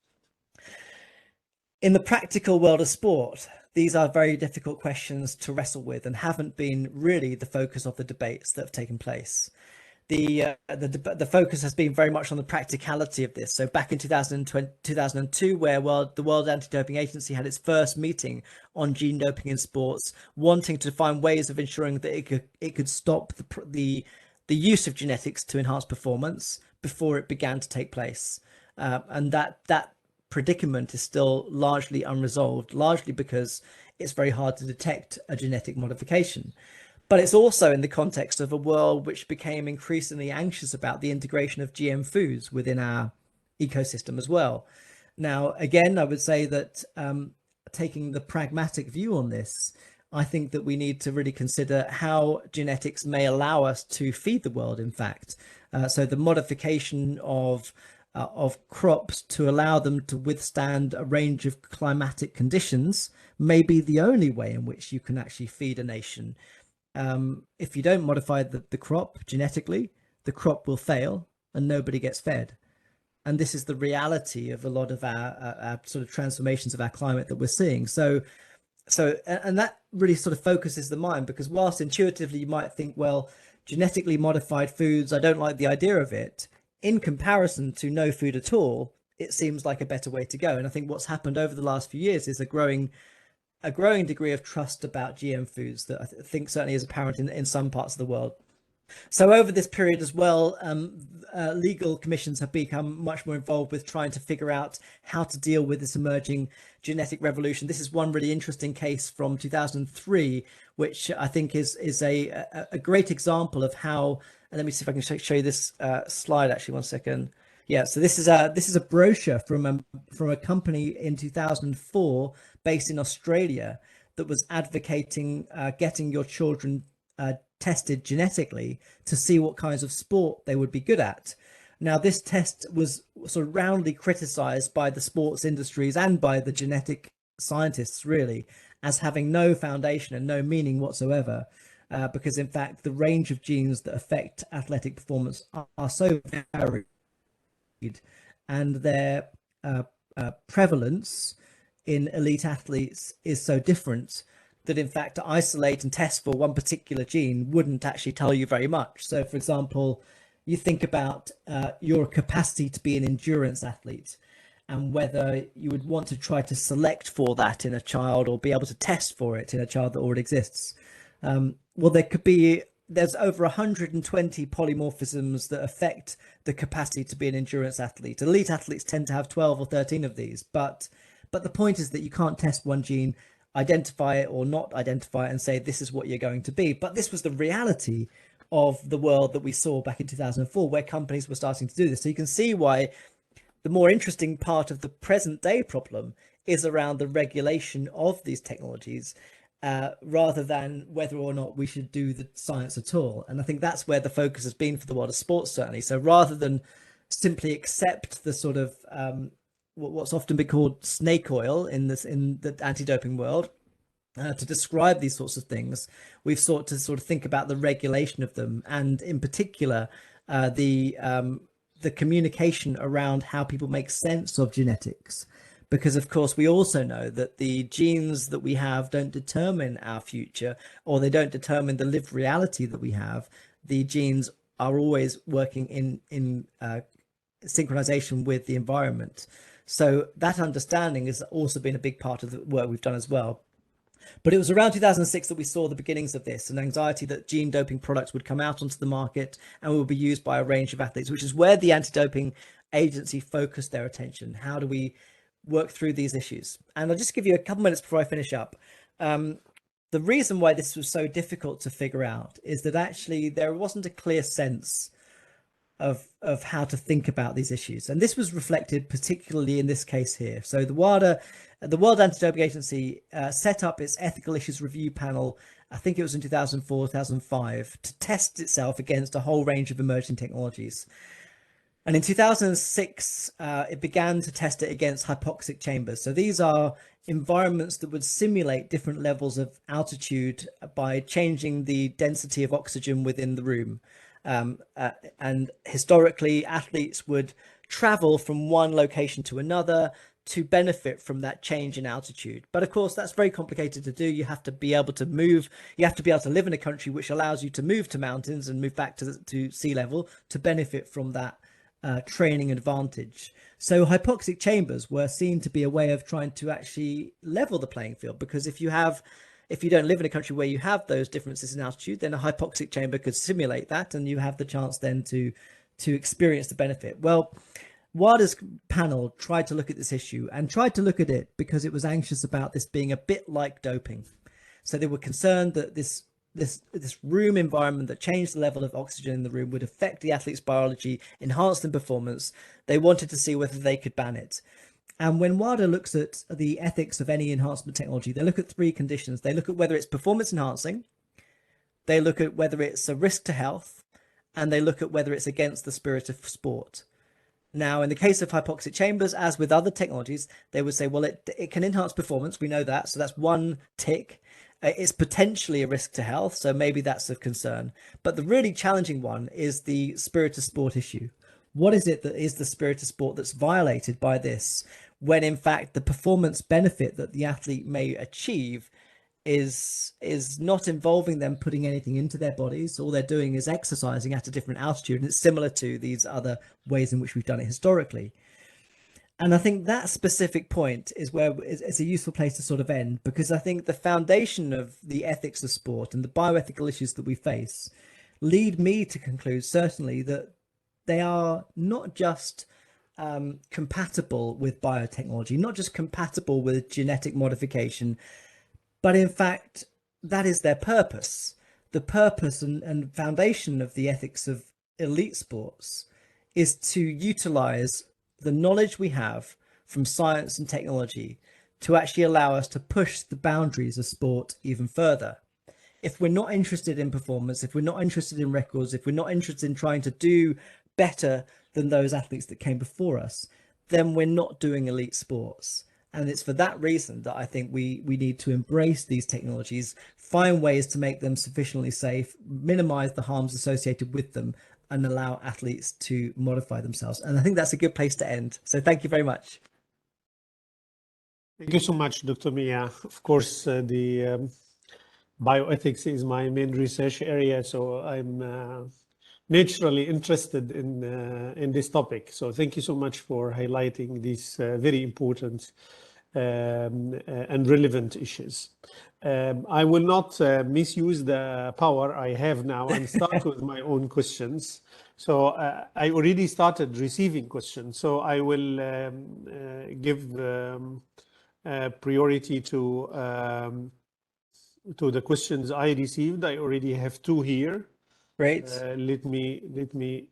In the practical world of sport, these are very difficult questions to wrestle with and haven't been really the focus of the debates that have taken place. The focus has been very much on the practicality of this. So back in 2002, where the World Anti-Doping Agency had its first meeting on gene doping in sports, wanting to find ways of ensuring that it could stop the use of genetics to enhance performance before it began to take place. And that predicament is still largely unresolved, largely because it's very hard to detect a genetic modification. But it's also in the context of a world which became increasingly anxious about the integration of GM foods within our ecosystem as well. Now, again, I would say that taking the pragmatic view on this, I think that we need to really consider how genetics may allow us to feed the world, in fact. So the modification of crops to allow them to withstand a range of climatic conditions may be the only way in which you can actually feed a nation. If you don't modify the crop genetically, the crop will fail and nobody gets fed. And this is the reality of a lot of our sort of transformations of our climate that we're seeing. And that really sort of focuses the mind, because whilst intuitively you might think, well, genetically modified foods, I don't like the idea of it. In comparison to no food at all, it seems like a better way to go. And I think what's happened over the last few years is a growing degree of trust about GM foods that I think certainly is apparent in some parts of the world. So over this period as well, legal commissions have become much more involved with trying to figure out how to deal with this emerging genetic revolution. This is one really interesting case from 2003, which I think is a great example of how. And let me see if I can show you this slide. Actually, one second. Yeah, so this is a brochure from a company in 2004 based in Australia that was advocating getting your children tested genetically to see what kinds of sport they would be good at. Now, this test was sort of roundly criticized by the sports industries and by the genetic scientists, really, as having no foundation and no meaning whatsoever, because in fact, the range of genes that affect athletic performance are so varied, and their prevalence in elite athletes is so different that in fact to isolate and test for one particular gene wouldn't actually tell you very much. So for example, you think about your capacity to be an endurance athlete and whether you would want to try to select for that in a child or be able to test for it in a child that already exists. Well, there's over 120 polymorphisms that affect the capacity to be an endurance athlete. Elite athletes tend to have 12 or 13 of these, but the point is that you can't test one gene, identify it or not identify it and say this is what you're going to be. But this was the reality of the world that we saw back in 2004, where companies were starting to do this. So you can see why the more interesting part of the present day problem is around the regulation of these technologies, rather than whether or not we should do the science at all. And I think that's where the focus has been for the world of sports, certainly. So rather than simply accept the sort of what's often been called snake oil in the anti-doping world to describe these sorts of things, we've sought to sort of think about the regulation of them, and in particular the communication around how people make sense of genetics. Because of course we also know that the genes that we have don't determine our future, or they don't determine the lived reality that we have. The genes are always working in synchronization with the environment. So that understanding has also been a big part of the work we've done as well. But it was around 2006 that we saw the beginnings of this, an anxiety that gene doping products would come out onto the market and will be used by a range of athletes, which is where the anti-doping agency focused their attention. How do we work through these issues? And I'll just give you a couple minutes before I finish up. The reason why this was so difficult to figure out is that actually there wasn't a clear sense of how to think about these issues. And this was reflected particularly in this case here. So the WADA, the World Anti-Doping Agency, set up its ethical issues review panel, I think it was in 2004, 2005, to test itself against a whole range of emerging technologies. And in 2006, it began to test it against hypoxic chambers. So these are environments that would simulate different levels of altitude by changing the density of oxygen within the room. And historically, athletes would travel from one location to another to benefit from that change in altitude. But of course, that's very complicated to do. You have to be able to move. You have to be able to live in a country which allows you to move to mountains and move back to sea level to benefit from that training advantage. So hypoxic chambers were seen to be a way of trying to actually level the playing field, because if you don't live in a country where you have those differences in altitude, then a hypoxic chamber could simulate that, and you have the chance then to experience the benefit. Well, WADA's panel tried to look at this issue and tried to look at it because it was anxious about this being a bit like doping. So they were concerned that this room environment that changed the level of oxygen in the room would affect the athlete's biology, enhance their performance. They wanted to see whether they could ban it. And when WADA looks at the ethics of any enhancement technology, they look at three conditions. They look at whether it's performance enhancing, they look at whether it's a risk to health, and they look at whether it's against the spirit of sport. Now, in the case of hypoxic chambers, as with other technologies, they would say, well, it can enhance performance. We know that. So that's one tick. It's potentially a risk to health, so maybe that's of concern. But the really challenging one is the spirit of sport issue. What is it that is the spirit of sport that's violated by this, when in fact the performance benefit that the athlete may achieve is not involving them putting anything into their bodies? All they're doing is exercising at a different altitude, and it's similar to these other ways in which we've done it historically. And I think that specific point is where it's a useful place to sort of end, because I think the foundation of the ethics of sport and the bioethical issues that we face lead me to conclude certainly that they are not just compatible with biotechnology, not just compatible with genetic modification, but in fact, that is their purpose. The purpose and foundation of the ethics of elite sports is to utilize the knowledge we have from science and technology to actually allow us to push the boundaries of sport even further. If we're not interested in performance, if we're not interested in records, if we're not interested in trying to do better than those athletes that came before us, then we're not doing elite sports. And it's for that reason that I think we need to embrace these technologies, find ways to make them sufficiently safe, minimize the harms associated with them, and allow athletes to modify themselves. And I think that's a good place to end. So thank you very much. Thank you so much, Dr. Mia. Of course, the bioethics is my main research area, so I'm naturally interested in this topic. So thank you so much for highlighting these very important and relevant issues. I will not misuse the power I have now and start with my own questions. So I already started receiving questions. So I will give priority to the questions I received. I already have two here. Great. Let me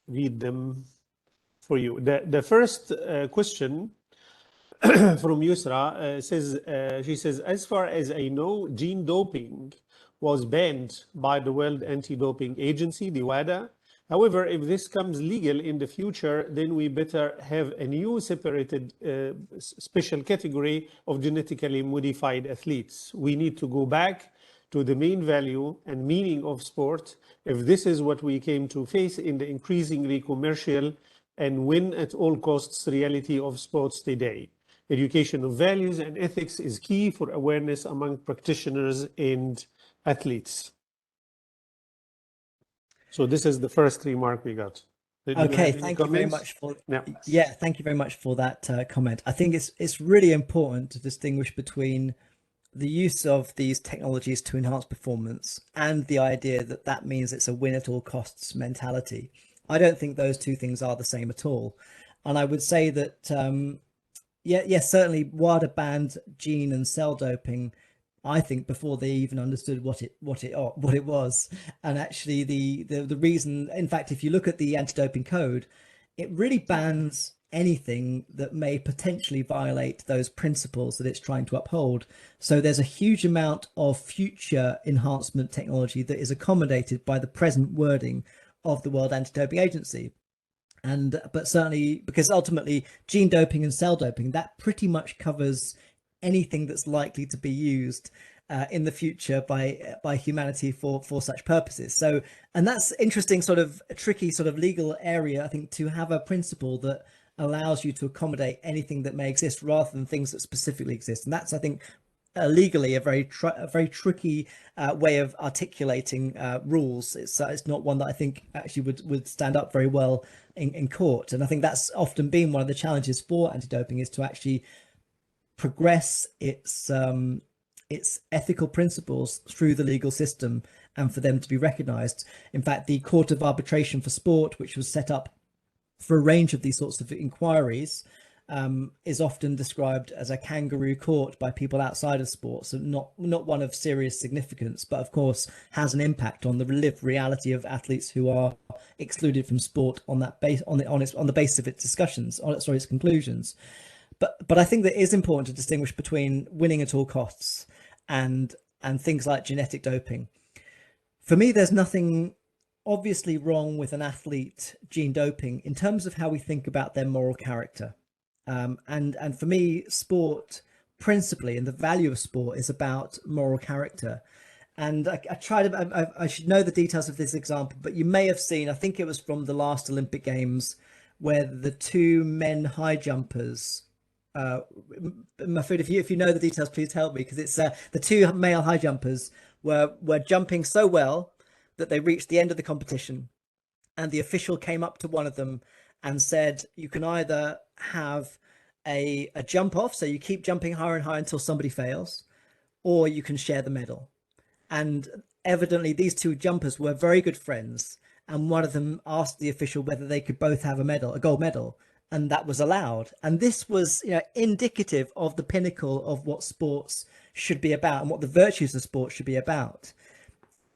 read them for you. The first question from Yusra says, she says, as far as I know, gene doping was banned by the World Anti-Doping Agency, the WADA. However, if this comes legal in the future, then we better have a new separated special category of genetically modified athletes. We need to go back to the main value and meaning of sport, if this is what we came to face in the increasingly commercial and win at all costs reality of sports today. Education of values and ethics is key for awareness among practitioners and athletes. So this is the first remark we got. Okay, thank you very much for thank you very much for that comment. I think it's really important to distinguish between the use of these technologies to enhance performance and the idea that that means it's a win at all costs mentality. I don't think those two things are the same at all. And I would say that yes, certainly WADA banned gene and cell doping, I think, before they even understood what it was. And actually the reason, in fact, if you look at the anti-doping code, it really bans anything that may potentially violate those principles that it's trying to uphold. So there's a huge amount of future enhancement technology that is accommodated by the present wording of the World Anti-Doping Agency. But certainly, because ultimately gene doping and cell doping, that pretty much covers anything that's likely to be used in the future by humanity for such purposes. So, and that's interesting, sort of a tricky sort of legal area, I think, to have a principle that allows you to accommodate anything that may exist rather than things that specifically exist. And that's, I think, legally a very tricky way of articulating rules. It's not one that I think actually would stand up very well in court. And I think that's often been one of the challenges for anti-doping, is to actually progress its ethical principles through the legal system and for them to be recognized. In fact, the Court of Arbitration for Sport, which was set up for a range of these sorts of inquiries, is often described as a kangaroo court by people outside of sports, so not one of serious significance, but of course has an impact on the lived reality of athletes who are excluded from sport on that base, on the basis of its discussions, its conclusions. But I think that it is important to distinguish between winning at all costs and things like genetic doping. For me, there's nothing obviously wrong with an athlete gene doping in terms of how we think about their moral character. And for me, sport principally, and the value of sport, is about moral character. And I tried, I should know the details of this example, but you may have seen, I think it was from the last Olympic Games, where the two men high jumpers, Mahfoud, if you know the details, please help me, because it's the two male high jumpers were jumping so well that they reached the end of the competition, and the official came up to one of them and said, you can either have a jump off, so you keep jumping higher and higher until somebody fails, or you can share the medal. And evidently these two jumpers were very good friends, and one of them asked the official whether they could both have a gold medal, and that was allowed. And this was, indicative of the pinnacle of what sports should be about and what the virtues of sport should be about.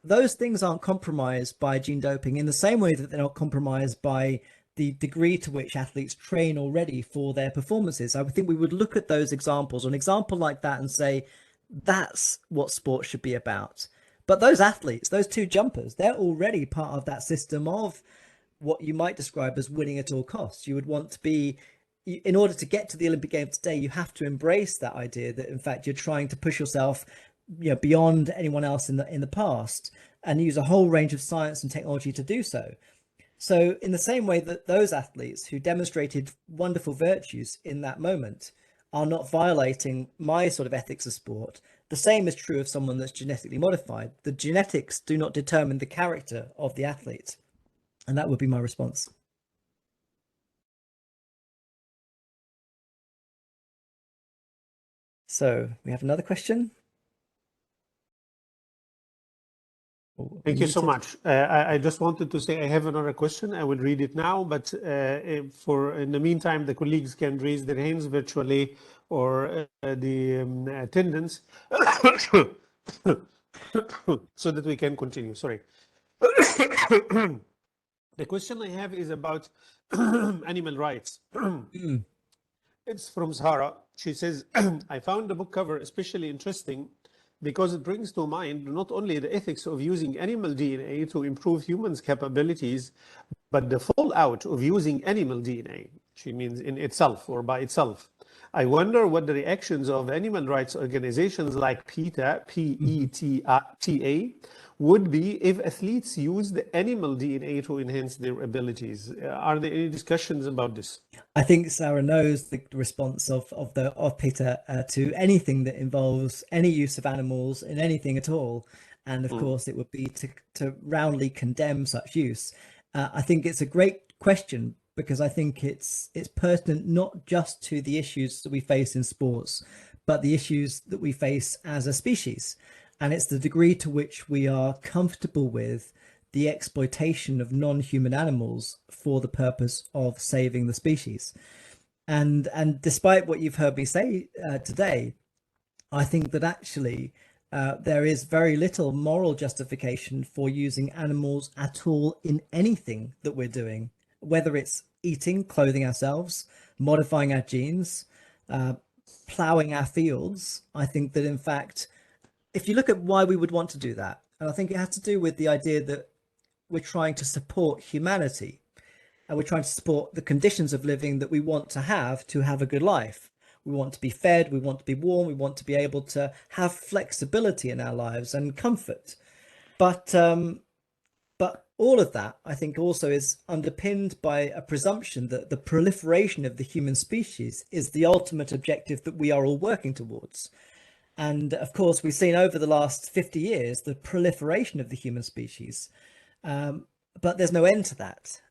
Those things aren't compromised by gene doping in the same way that they're not compromised by the degree to which athletes train already for their performances. I would think we would look at those examples, or an example like that, and say, that's what sport should be about. But those athletes, those two jumpers, they're already part of that system of what you might describe as winning at all costs. You would want to be, in order to get to the Olympic Games today, you have to embrace that idea that in fact you're trying to push yourself beyond anyone else in the past, and use a whole range of science and technology to do so. So in the same way that those athletes who demonstrated wonderful virtues in that moment are not violating my sort of ethics of sport, the same is true of someone that's genetically modified. The genetics do not determine the character of the athlete. And that would be my response. So we have another question. Thank you so much. I just wanted to say I have another question. I will read it now, but in the meantime, the colleagues can raise their hands virtually, or the attendants, so that we can continue. Sorry. The question I have is about animal rights. It's from Zahara. She says, I found the book cover especially interesting because it brings to mind not only the ethics of using animal DNA to improve humans' capabilities, but the fallout of using animal DNA, she means in itself or by itself. I wonder what the reactions of animal rights organizations like PETA, P-E-T-A, would be if athletes use the animal DNA to enhance their abilities. Are there any discussions about this? I think Sarah knows the response of PETA to anything that involves any use of animals in anything at all, and of course it would be to roundly condemn such use. I think it's a great question, because I think it's pertinent not just to the issues that we face in sports, but the issues that we face as a species. And it's the degree to which we are comfortable with the exploitation of non-human animals for the purpose of saving the species. And despite what you've heard me say today, I think that actually there is very little moral justification for using animals at all in anything that we're doing, whether it's eating, clothing ourselves, modifying our genes, ploughing our fields. I think that in fact, if you look at why we would want to do that, and I think it has to do with the idea that we're trying to support humanity, and we're trying to support the conditions of living that we want to have a good life. We want to be fed, we want to be warm, we want to be able to have flexibility in our lives and comfort. But all of that, I think, also is underpinned by a presumption that the proliferation of the human species is the ultimate objective that we are all working towards. And of course, we've seen over the last 50 years the proliferation of the human species, but there's no end to that.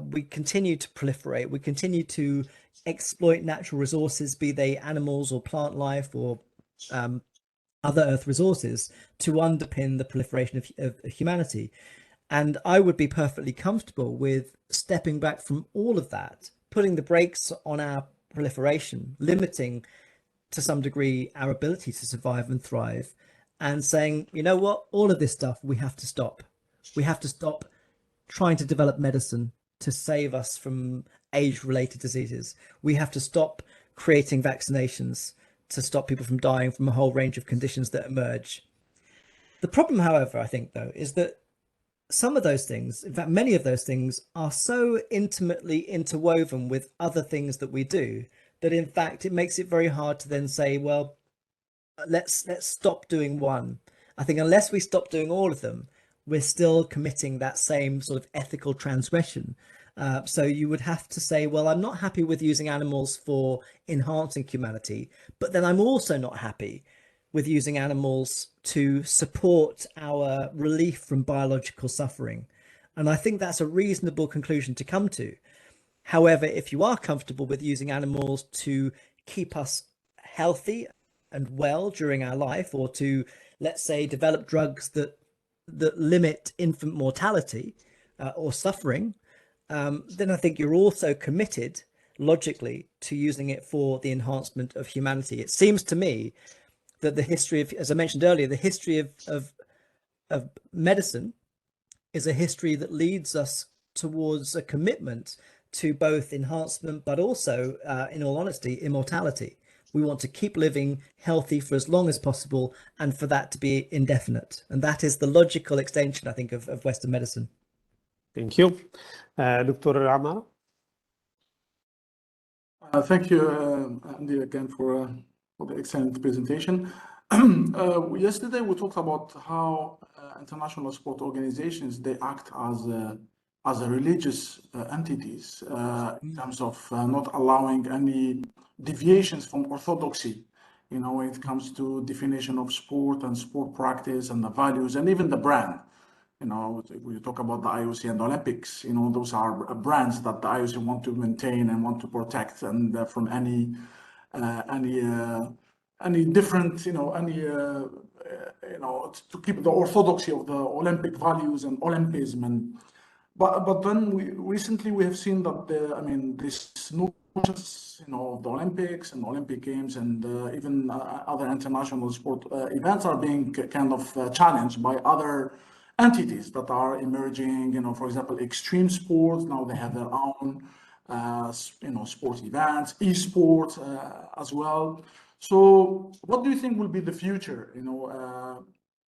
We continue to proliferate, we continue to exploit natural resources, be they animals or plant life or other earth resources, to underpin the proliferation of humanity. And I would be perfectly comfortable with stepping back from all of that, putting the brakes on our proliferation, limiting to some degree our ability to survive and thrive, and saying, you know what, all of this stuff we have to stop. We have to stop trying to develop medicine to save us from age-related diseases. We have to stop creating vaccinations to stop people from dying from a whole range of conditions that emerge. The problem, however, I think, though, is that some of those things, in fact, many of those things, are so intimately interwoven with other things that we do that, in fact, it makes it very hard to then say, well, let's stop doing one I think unless we stop doing all of them, we're still committing that same sort of ethical transgression. So you would have to say, well, I'm not happy with using animals for enhancing humanity, but then I'm also not happy with using animals to support our relief from biological suffering. And I think that's a reasonable conclusion to come to. However, if you are comfortable with using animals to keep us healthy and well during our life, or to, let's say, develop drugs that limit infant mortality or suffering, then I think you're also committed logically to using it for the enhancement of humanity. It seems to me that the history of, as I mentioned earlier, the history of medicine is a history that leads us towards a commitment to both enhancement, but also, in all honesty, immortality. We want to keep living healthy for as long as possible, and for that to be indefinite. And that is the logical extension, I think, of Western medicine. Thank you. Dr. Amar? Thank you, Andy, again for the excellent presentation. Yesterday, we talked about how international sport organizations, they act as a religious entities in terms of not allowing any deviations from orthodoxy, you know, when it comes to definition of sport and sport practice and the values and even the brand. You know, we talk about the IOC and the Olympics, you know, those are brands that the IOC want to maintain and want to protect, and from any different, you know, to keep the orthodoxy of the Olympic values and Olympism. And but then recently we have seen that this notions, you know, the Olympics and Olympic Games and even other international sport events are being kind of challenged by other entities that are emerging. You know, for example, extreme sports, now they have their own you know, sports events, esports as well. So what do you think will be the future, you know,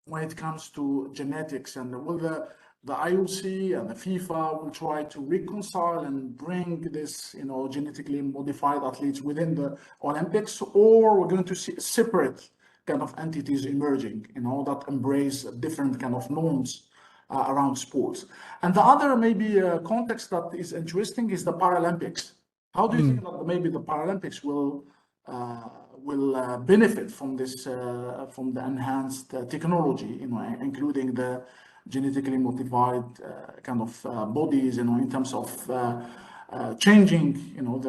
when it comes to genetics, and will the IOC and the FIFA will try to reconcile and bring this, you know, genetically modified athletes within the Olympics, or we're going to see separate kind of entities emerging, you know, that embrace different kind of norms around sports? And the other maybe context that is interesting is the Paralympics. How do you think that maybe the Paralympics will benefit from this, from the enhanced technology, you know, including the genetically modified kind of bodies, you know, in terms of changing, you know,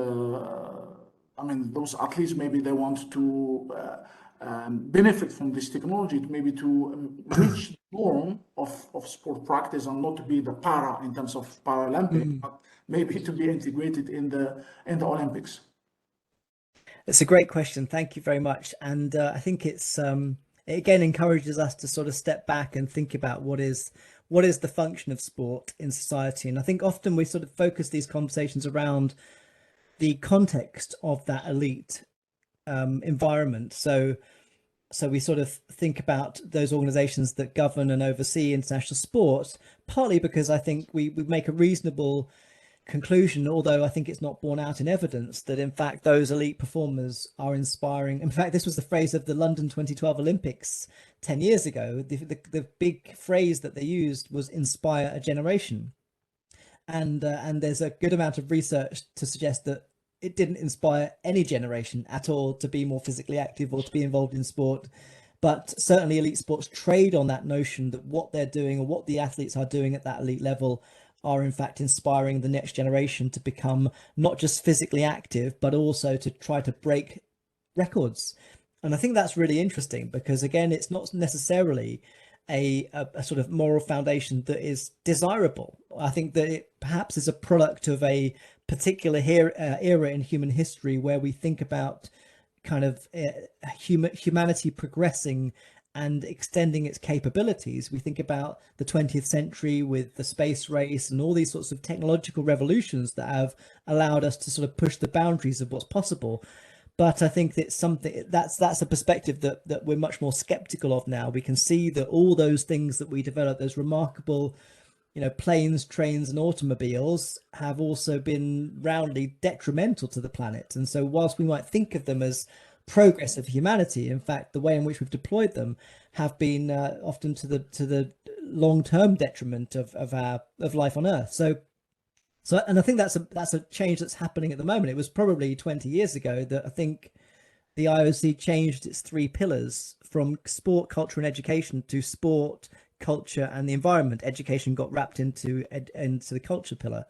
those athletes, maybe they want to benefit from this technology to maybe to reach the norm of sport practice, and not to be the para in terms of Paralympic, but maybe to be integrated in the Olympics. It's a great question. Thank you very much. And I think it's it again encourages us to sort of step back and think about what is the function of sport in society. And I think often we sort of focus these conversations around the context of that elite environment. So we sort of think about those organizations that govern and oversee international sport, partly because I think we make a reasonable conclusion, although I think it's not borne out in evidence, that in fact those elite performers are inspiring. In fact, this was the phrase of the London 2012 Olympics 10 years ago. The big phrase that they used was inspire a generation. And there's a good amount of research to suggest that it didn't inspire any generation at all to be more physically active or to be involved in sport. But certainly elite sports trade on that notion that what they're doing or what the athletes are doing at that elite level are in fact inspiring the next generation to become not just physically active, but also to try to break records. And I think that's really interesting, because again, it's not necessarily a sort of moral foundation that is desirable. I think that it perhaps is a product of a particular era in human history where we think about kind of humanity progressing and extending its capabilities. We think about the 20th century with the space race and all these sorts of technological revolutions that have allowed us to sort of push the boundaries of what's possible. But I think that that's a perspective that we're much more skeptical of now. We can see that all those things that we developed, those remarkable, you know, planes, trains and automobiles, have also been roundly detrimental to the planet. And so whilst we might think of them as progress of humanity. In fact, the way in which we've deployed them have been often to the long-term detriment of life on Earth. So, and I think that's a change that's happening at the moment. It was probably 20 years ago that I think the IOC changed its 3 pillars from sport, culture, and education to sport, culture, and the environment. Education got wrapped into the culture pillar.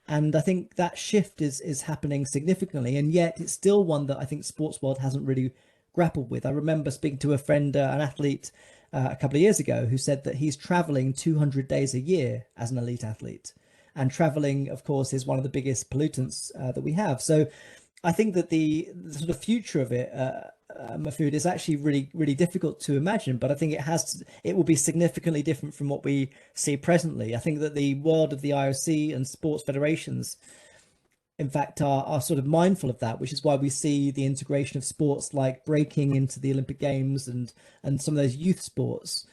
And I think that shift is happening significantly, and yet it's still one that I think sports world hasn't really grappled with. I remember speaking to a friend, an athlete, a couple of years ago, who said that he's traveling 200 days a year as an elite athlete. And traveling, of course, is one of the biggest pollutants that we have. So I think that the sort of future of it, Mahfoud, is actually really, really difficult to imagine, but I think it will be significantly different from what we see presently. I think that the world of the IOC and sports federations, in fact, are sort of mindful of that, which is why we see the integration of sports like breaking into the Olympic Games and some of those youth sports.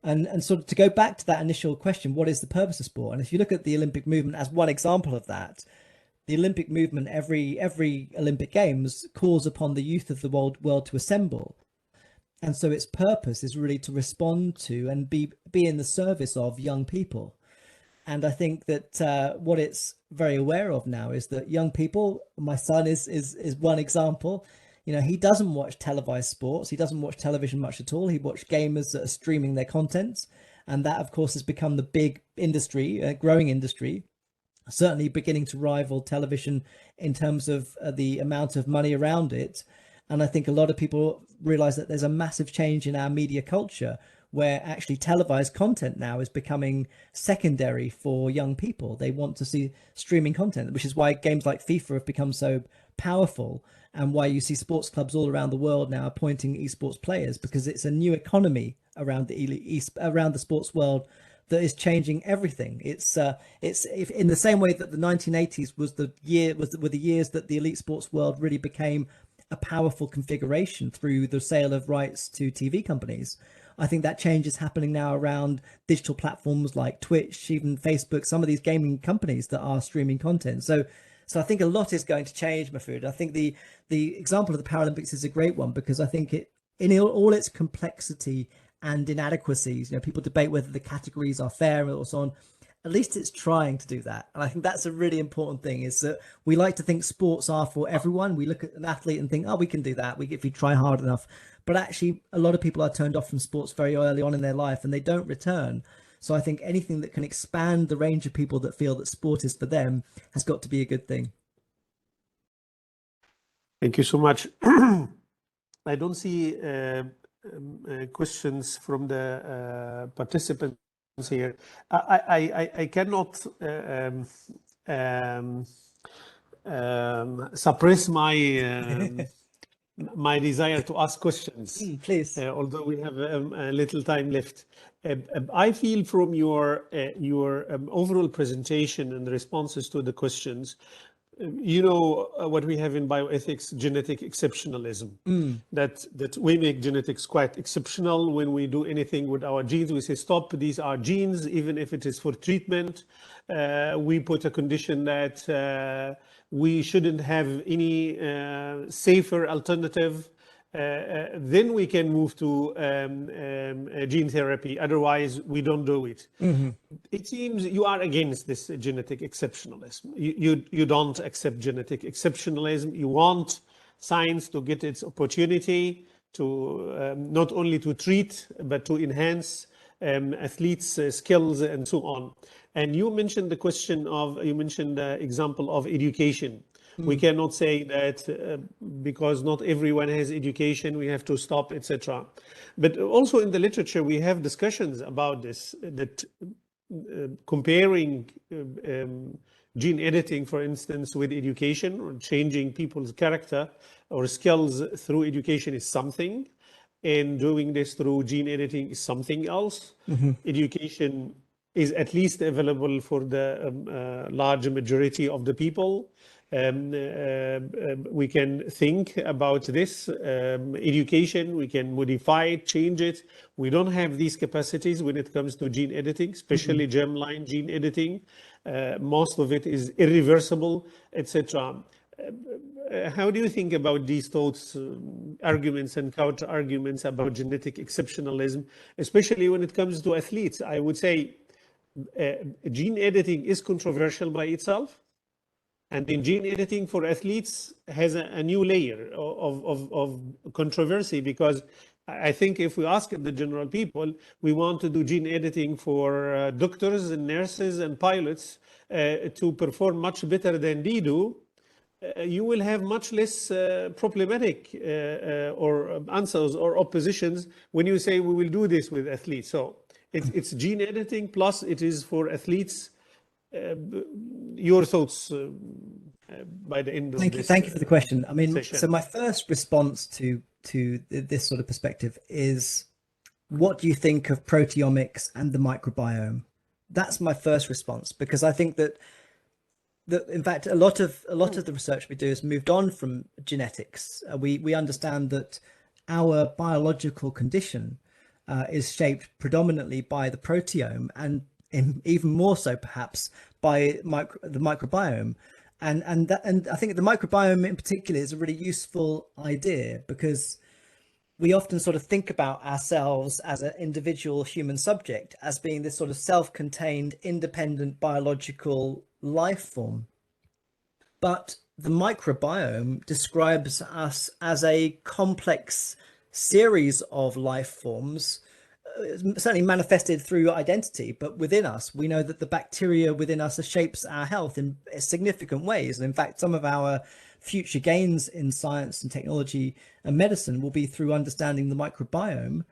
And sort of to go back to that initial question, what is the purpose of sport? And if you look at the Olympic movement as one example of that, the Olympic movement, every Olympic Games calls upon the youth of the world to assemble. And so its purpose is really to respond to and be in the service of young people. And I think that what it's very aware of now is that young people, my son is one example, you know, he doesn't watch televised sports. He doesn't watch television much at all. He watches gamers that are streaming their content. And that, of course, has become the big industry, growing industry, certainly beginning to rival television in terms of the amount of money around it. And I think a lot of people realize that there's a massive change in our media culture where actually televised content now is becoming secondary for young people. They want to see streaming content, which is why games like FIFA have become so powerful, and why you see sports clubs all around the world now appointing esports players, because it's a new economy around the sports world that is changing everything. It's in the same way that the 1980s were the years that the elite sports world really became a powerful configuration through the sale of rights to TV companies. I think that change is happening now around digital platforms like Twitch, even Facebook, some of these gaming companies that are streaming content. So I think a lot is going to change, Mahfoud. I think the example of the Paralympics is a great one, because I think it, in all its complexity and inadequacies, you know, people debate whether the categories are fair or so on. At least it's trying to do that. And I think that's a really important thing, is that we like to think sports are for everyone. We look at an athlete and think, oh, we can do that if we try hard enough. But actually, a lot of people are turned off from sports very early on in their life and they don't return. So I think anything that can expand the range of people that feel that sport is for them has got to be a good thing. Thank you so much. I don't see questions from the participants here. I cannot suppress my my desire to ask questions. Please. Although we have a little time left. I feel from your overall presentation and the responses to the questions, you know, what we have in bioethics, genetic exceptionalism, that we make genetics quite exceptional. When we do anything with our genes, we say, stop, these are genes, even if it is for treatment. We put a condition that we shouldn't have any safer alternative. Then we can move to gene therapy. Otherwise, we don't do it. It seems you are against this genetic exceptionalism. You don't accept genetic exceptionalism. You want science to get its opportunity to not only to treat, but to enhance athletes' skills and so on. And you mentioned the example of education. We cannot say that because not everyone has education, we have to stop, etc. But also in the literature, we have discussions about this, that comparing gene editing, for instance, with education, or changing people's character or skills through education is something, and doing this through gene editing is something else. Education is at least available for the large majority of the people. We can think about this education, we can modify it, change it. We don't have these capacities when it comes to gene editing, especially germline gene editing. Most of it is irreversible, etc. how do you think about these thoughts, arguments and counter arguments about genetic exceptionalism, especially when it comes to athletes? I would say gene editing is controversial by itself. And in gene editing for athletes has a new layer of controversy, because I think if we ask the general people, we want to do gene editing for doctors and nurses and pilots to perform much better than they do. You will have much less problematic or answers or oppositions when you say we will do this with athletes. So it's gene editing plus it is for athletes. Your thoughts by the end of this. Thank you for the question. I mean, session. so my first response to this sort of perspective is, what do you think of proteomics and the microbiome? That's my first response, because I think that in fact a lot of the research we do has moved on from genetics. We understand that our biological condition is shaped predominantly by the proteome, and even more so perhaps by the microbiome. And I think the microbiome in particular is a really useful idea, because we often sort of think about ourselves as an individual human subject as being this sort of self-contained, independent biological life form. But the microbiome describes us as a complex series of life forms, certainly manifested through identity, but within us, we know that the bacteria within us shapes our health in significant ways. And in fact, some of our future gains in science and technology and medicine will be through understanding the microbiome,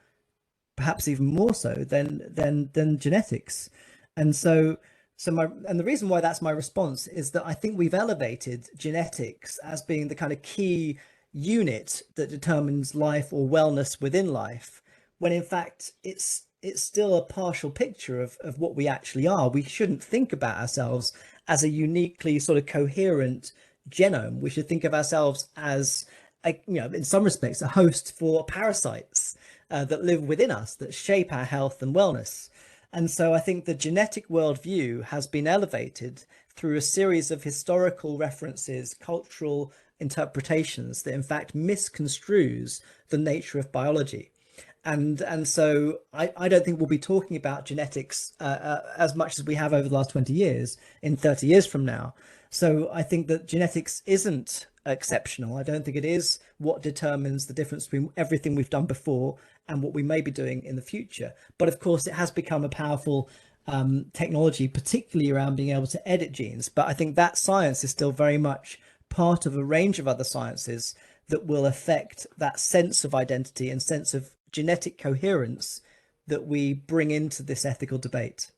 perhaps even more so than genetics. And so the reason why that's my response is that I think we've elevated genetics as being the kind of key unit that determines life or wellness within life, when in fact it's still a partial picture of what we actually are. We shouldn't think about ourselves as a uniquely sort of coherent genome. We should think of ourselves as, in some respects, a host for parasites that live within us, that shape our health and wellness. And so I think the genetic worldview has been elevated through a series of historical references, cultural interpretations that in fact misconstrues the nature of biology. And so I don't think we'll be talking about genetics as much as we have over the last 20 years in 30 years from now. So I think that genetics isn't exceptional. I don't think it is what determines the difference between everything we've done before and what we may be doing in the future. But of course, it has become a powerful technology, particularly around being able to edit genes. But I think that science is still very much part of a range of other sciences that will affect that sense of identity and sense of genetic coherence that we bring into this ethical debate.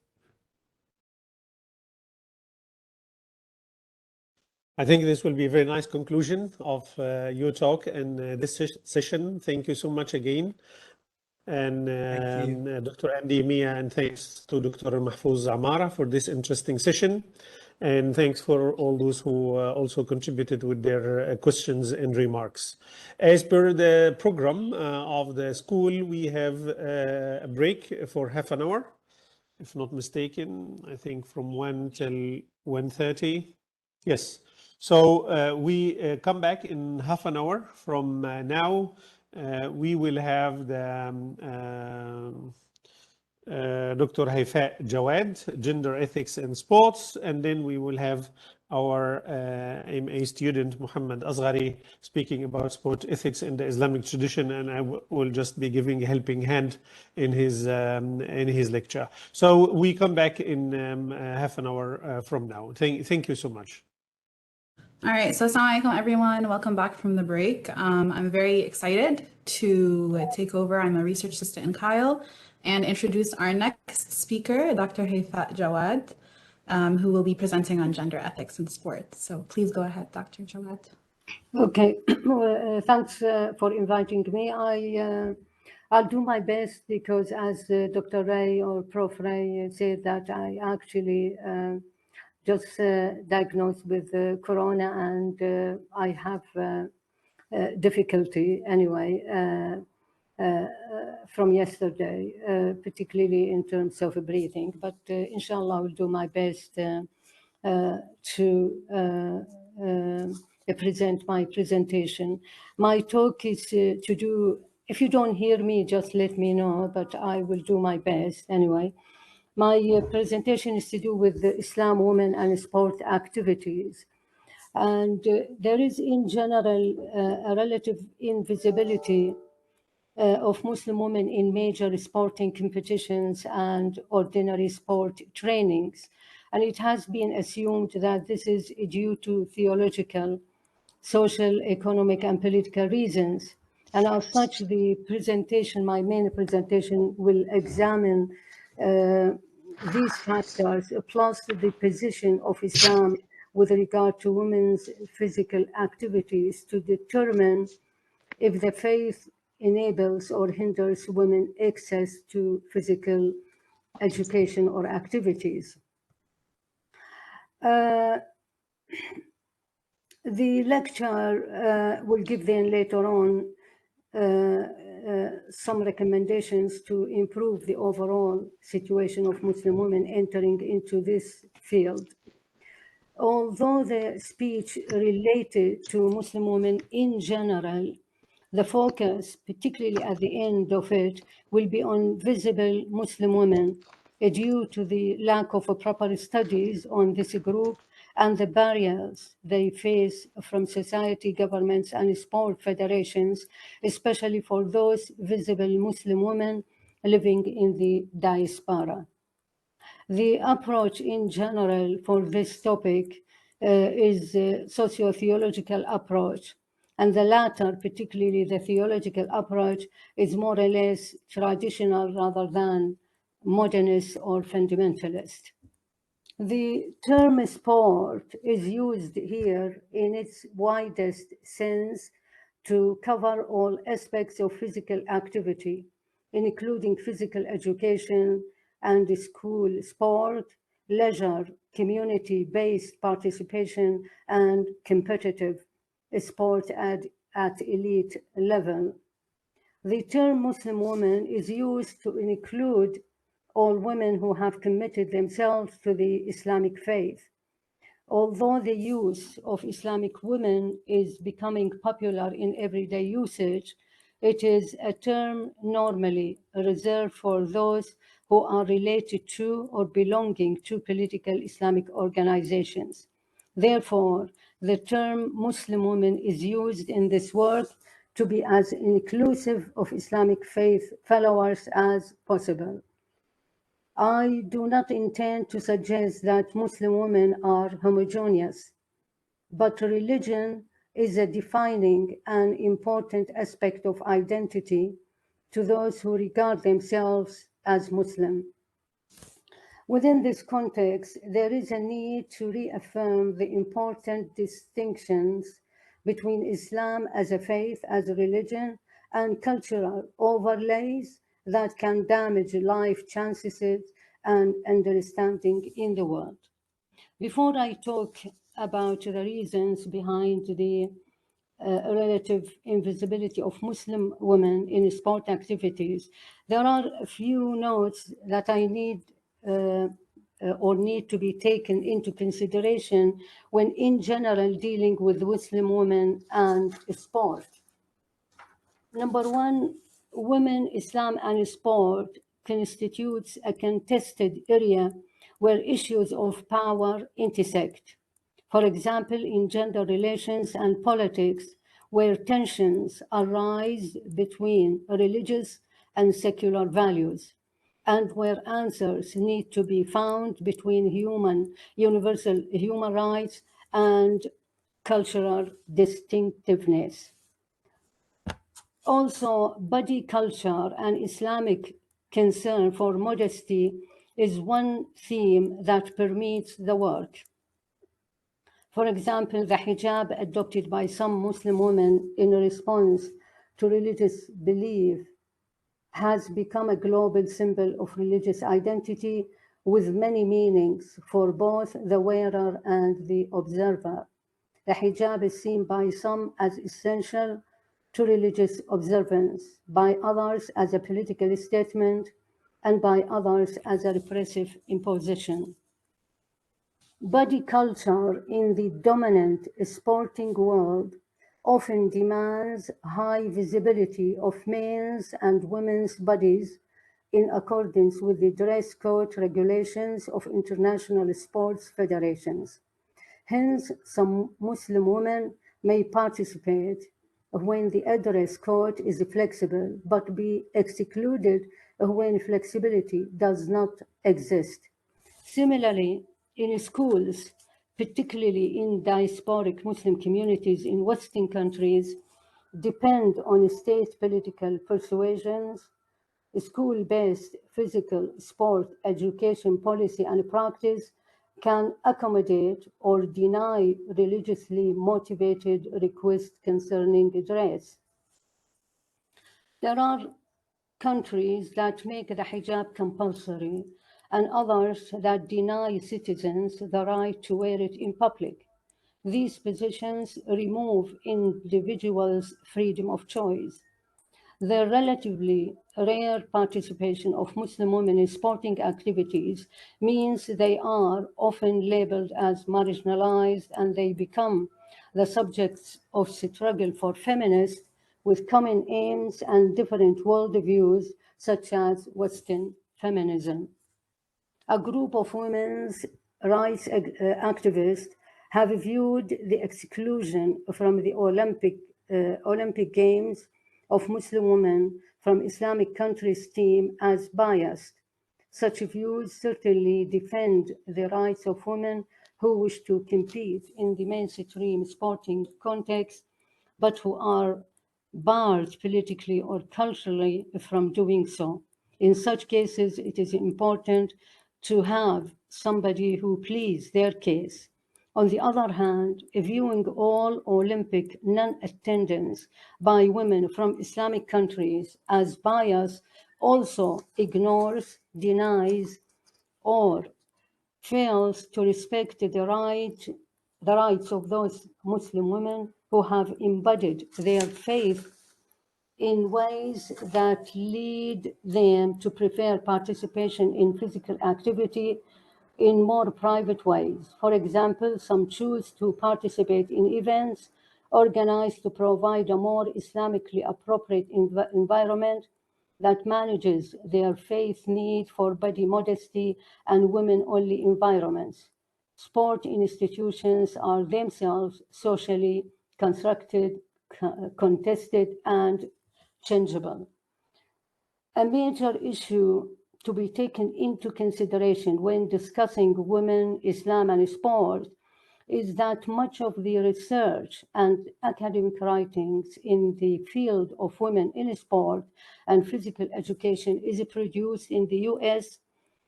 I think this will be a very nice conclusion of your talk and this session. Thank you so much again. And Dr. Andy, Mia, and thanks to Dr. Mahfouz Amara for this interesting session. And thanks for all those who also contributed with their questions and remarks. As per the program of the school, we have a break for half an hour, if not mistaken, I think from 1 till 1:30. Yes. So we come back in half an hour from now. We will have the Dr. Haifa Jawad, Gender Ethics and Sports, and then we will have our MA student, Muhammad Asghari, speaking about sport ethics in the Islamic tradition, and I will just be giving a helping hand in his lecture. So we come back in half an hour from now. Thank you so much. All right, so assalamu alaikum everyone. Welcome back from the break. I'm very excited to take over. I'm a research assistant in CILE, and introduce our next speaker, Dr. Haifa Jawad, who will be presenting on gender ethics in sports. So please go ahead, Dr. Jawad. Okay, thanks for inviting me. I'll do my best, because as Dr. Ray or Prof. Ray said, that I actually just diagnosed with corona, and I have difficulty anyway from yesterday, particularly in terms of breathing. But inshallah, I will do my best to present my presentation. My talk is to do, if you don't hear me, just let me know, but I will do my best anyway. My presentation is to do with the Islam, women and sport activities. And there is in general a relative invisibility of Muslim women in major sporting competitions and ordinary sport trainings. And it has been assumed that this is due to theological, social, economic, and political reasons. And as such, the presentation, my main presentation, will examine these factors, plus the position of Islam with regard to women's physical activities to determine if the faith enables or hinders women access to physical education or activities. The lecture will give then later on some recommendations to improve the overall situation of Muslim women entering into this field. Although the speech related to Muslim women in general, the focus, particularly at the end of it, will be on visible Muslim women due to the lack of proper studies on this group and the barriers they face from society, governments, and sport federations, especially for those visible Muslim women living in the diaspora. The approach in general for this topic is a socio-theological approach, and the latter, particularly the theological approach, is more or less traditional rather than modernist or fundamentalist. The term sport is used here in its widest sense to cover all aspects of physical activity, including physical education and school sport, leisure, community-based participation, and competitive sport at elite level. The term Muslim woman is used to include all women who have committed themselves to the Islamic faith. Although the use of Islamic women is becoming popular in everyday usage, it is a term normally reserved for those who are related to or belonging to political Islamic organizations. Therefore, the term Muslim woman is used in this work to be as inclusive of Islamic faith followers as possible. I do not intend to suggest that Muslim women are homogeneous, but religion is a defining and important aspect of identity to those who regard themselves as Muslim. Within this context, there is a need to reaffirm the important distinctions between Islam as a faith, as a religion, and cultural overlays that can damage life chances and understanding in the world. Before I talk about the reasons behind the relative invisibility of Muslim women in sport activities, there are a few notes that I need or need to be taken into consideration when in general dealing with Muslim women and sport. Number one, women, Islam and sport constitutes a contested area where issues of power intersect. For example, in gender relations and politics, where tensions arise between religious and secular values, and where answers need to be found between universal human rights and cultural distinctiveness. Also, body culture and Islamic concern for modesty is one theme that permeates the work. For example, the hijab adopted by some Muslim women in response to religious belief has become a global symbol of religious identity with many meanings for both the wearer and the observer. The hijab is seen by some as essential to religious observance, by others as a political statement, and by others as a repressive imposition. Body culture in the dominant sporting world often demands high visibility of men's and women's bodies in accordance with the dress code regulations of international sports federations. Hence, some Muslim women may participate when the dress code is flexible, but be excluded when flexibility does not exist. Similarly, in schools, particularly in diasporic Muslim communities in Western countries, depend on state political persuasions, school-based physical sport education policy and practice can accommodate or deny religiously motivated requests concerning dress. There are countries that make the hijab compulsory and others that deny citizens the right to wear it in public. These positions remove individuals' freedom of choice. The relatively rare participation of Muslim women in sporting activities means they are often labeled as marginalized and they become the subjects of struggle for feminists with common aims and different worldviews, such as Western feminism. A group of women's rights activists have viewed the exclusion from the Olympic Games of Muslim women from Islamic countries' team as biased. Such views certainly defend the rights of women who wish to compete in the mainstream sporting context, but who are barred politically or culturally from doing so. In such cases, it is important to have somebody who pleads their case. On the other hand, viewing all Olympic non-attendance by women from Islamic countries as bias also ignores, denies, or fails to respect the rights of those Muslim women who have embodied their faith in ways that lead them to prefer participation in physical activity in more private ways. For example, some choose to participate in events organized to provide a more Islamically appropriate environment that manages their faith need for body modesty and women-only environments. Sport institutions are themselves socially constructed, contested, and changeable. A major issue to be taken into consideration when discussing women, Islam, and sport is that much of the research and academic writings in the field of women in sport and physical education is produced in the US,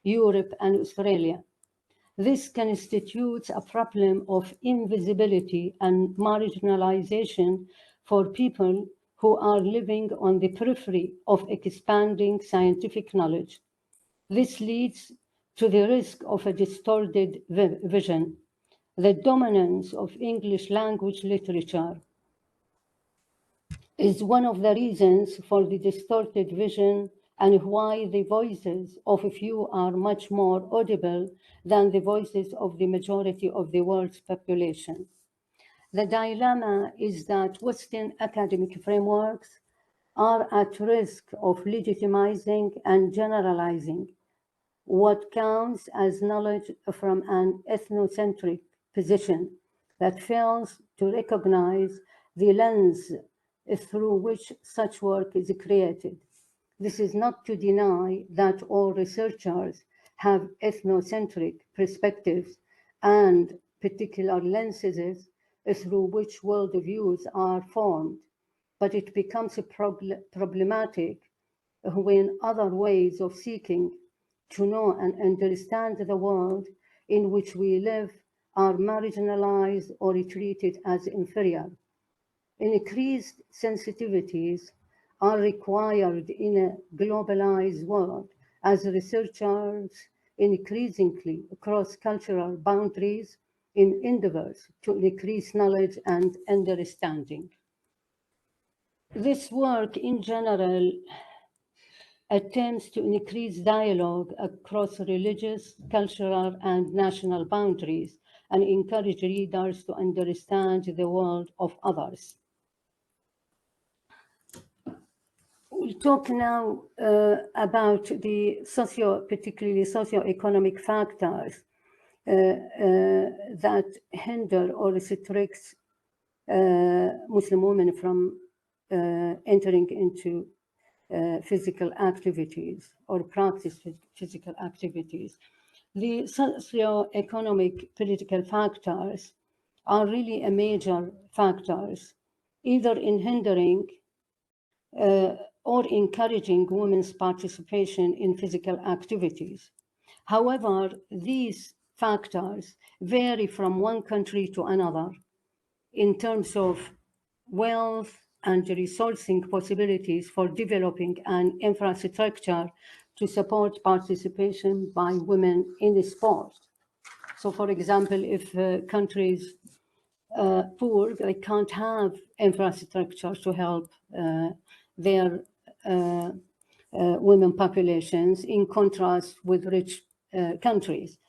Europe, and Australia. This constitutes a problem of invisibility and marginalization for people who are living on the periphery of expanding scientific knowledge. This leads to the risk of a distorted vision. The dominance of English language literature is one of the reasons for the distorted vision and why the voices of a few are much more audible than the voices of the majority of the world's population. The dilemma is that Western academic frameworks are at risk of legitimizing and generalizing what counts as knowledge from an ethnocentric position that fails to recognize the lens through which such work is created. This is not to deny that all researchers have ethnocentric perspectives and particular lenses through which worldviews are formed, but it becomes problematic when other ways of seeking to know and understand the world in which we live are marginalized or treated as inferior. Increased sensitivities are required in a globalized world as researchers increasingly cross cultural boundaries in endeavors to increase knowledge and understanding. This work in general attempts to increase dialogue across religious, cultural, and national boundaries and encourage readers to understand the world of others. We'll talk now about the particularly socio-economic factors that hinder or restricts Muslim women from entering into physical activities or practice physical activities. The socio-economic political factors are really a major factors, either in hindering or encouraging women's participation in physical activities. However, these factors vary from one country to another in terms of wealth and resourcing possibilities for developing an infrastructure to support participation by women in sport. So, for example, if countries poor, they can't have infrastructure to help their women populations, in contrast with rich countries.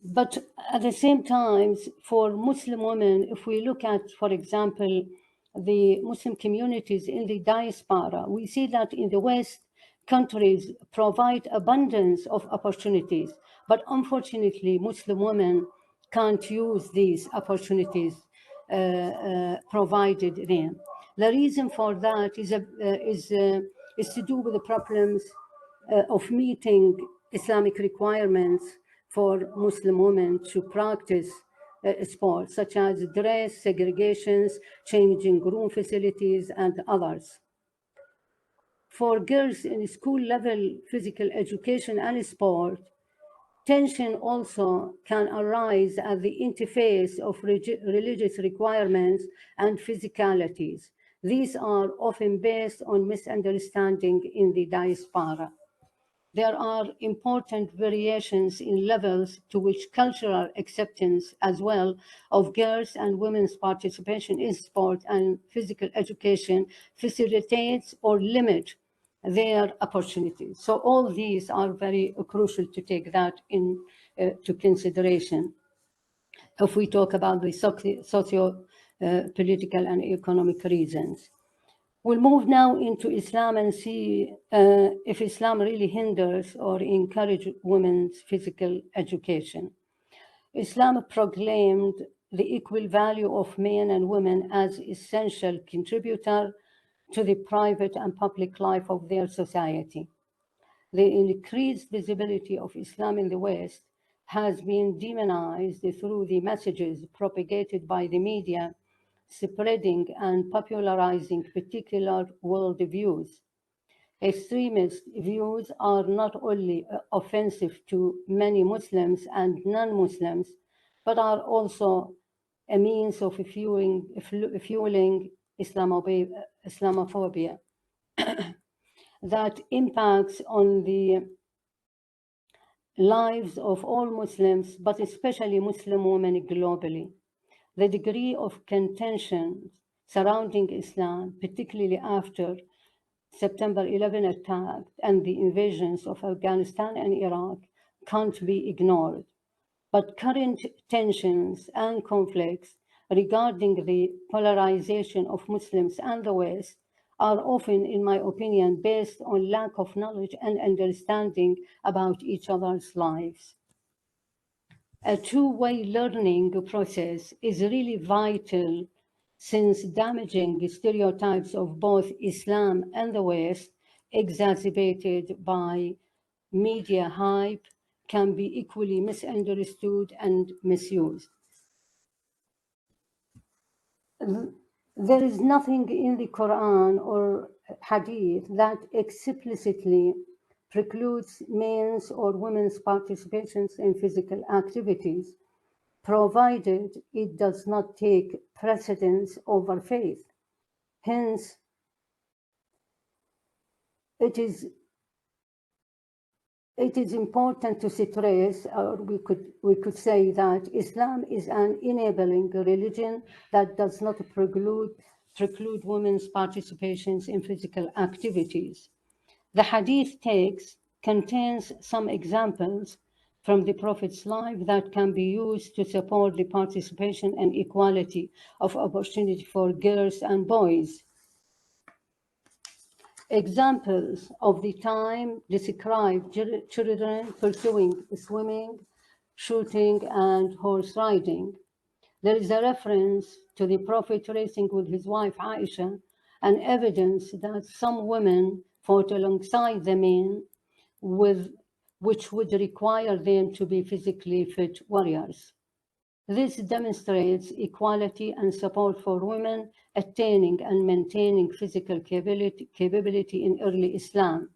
But at the same time, for Muslim women, if we look at, for example, the Muslim communities in the diaspora, we see that in the West, countries provide abundance of opportunities, but unfortunately, Muslim women can't use these opportunities provided them. The reason for that is to do with the problems of meeting Islamic requirements for Muslim women to practice sports, such as dress, segregations, changing room facilities, and others. For girls in school-level physical education and sport, tension also can arise at the interface of religious requirements and physicalities. These are often based on misunderstanding in the diaspora. There are important variations in levels to which cultural acceptance as well of girls' and women's participation in sport and physical education facilitates or limits their opportunities. So all these are very crucial to take that into consideration if we talk about the socio-political and economic reasons. We'll move now into Islam and see if Islam really hinders or encourages women's physical education. Islam proclaimed the equal value of men and women as essential contributor to the private and public life of their society. The increased visibility of Islam in the West has been demonized through the messages propagated by the media, spreading and popularizing particular worldviews. Extremist views are not only offensive to many Muslims and non-Muslims, but are also a means of fueling Islamophobia that impacts on the lives of all Muslims, but especially Muslim women globally. The degree of contention surrounding Islam, particularly after September 11 attack and the invasions of Afghanistan and Iraq, can't be ignored. But current tensions and conflicts regarding the polarization of Muslims and the West are often, in my opinion, based on lack of knowledge and understanding about each other's lives. A two-way learning process is really vital, since damaging stereotypes of both Islam and the West, exacerbated by media hype, can be equally misunderstood and misused. There is nothing in the Quran or Hadith that explicitly precludes men's or women's participations in physical activities, provided it does not take precedence over faith. Hence, it is important to stress, or we could say that Islam is an enabling religion that does not preclude women's participations in physical activities. The Hadith text contains some examples from the Prophet's life that can be used to support the participation and equality of opportunity for girls and boys. Examples of the time describe children pursuing swimming, shooting, and horse riding. There is a reference to the Prophet racing with his wife Aisha, and evidence that some women fought alongside the men, which would require them to be physically fit warriors. This demonstrates equality and support for women attaining and maintaining physical capability in early Islam.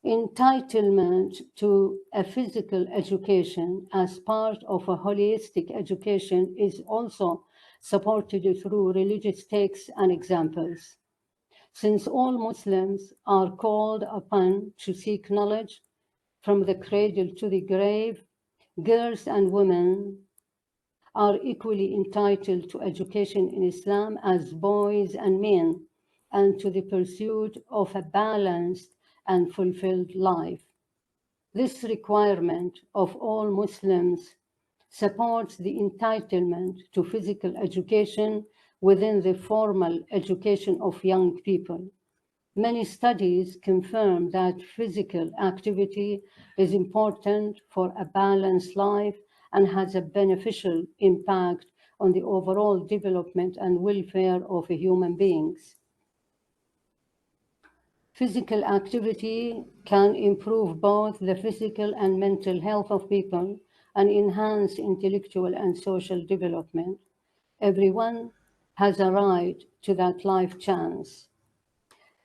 Entitlement to a physical education as part of a holistic education is also supported through religious texts and examples. Since all Muslims are called upon to seek knowledge from the cradle to the grave, girls and women are equally entitled to education in Islam as boys and men, and to the pursuit of a balanced and fulfilled life. This requirement of all Muslims supports the entitlement to physical education within the formal education of young people. Many studies confirm that physical activity is important for a balanced life and has a beneficial impact on the overall development and welfare of human beings. Physical activity can improve both the physical and mental health of people and enhance intellectual and social development. Everyone has a right to that life chance.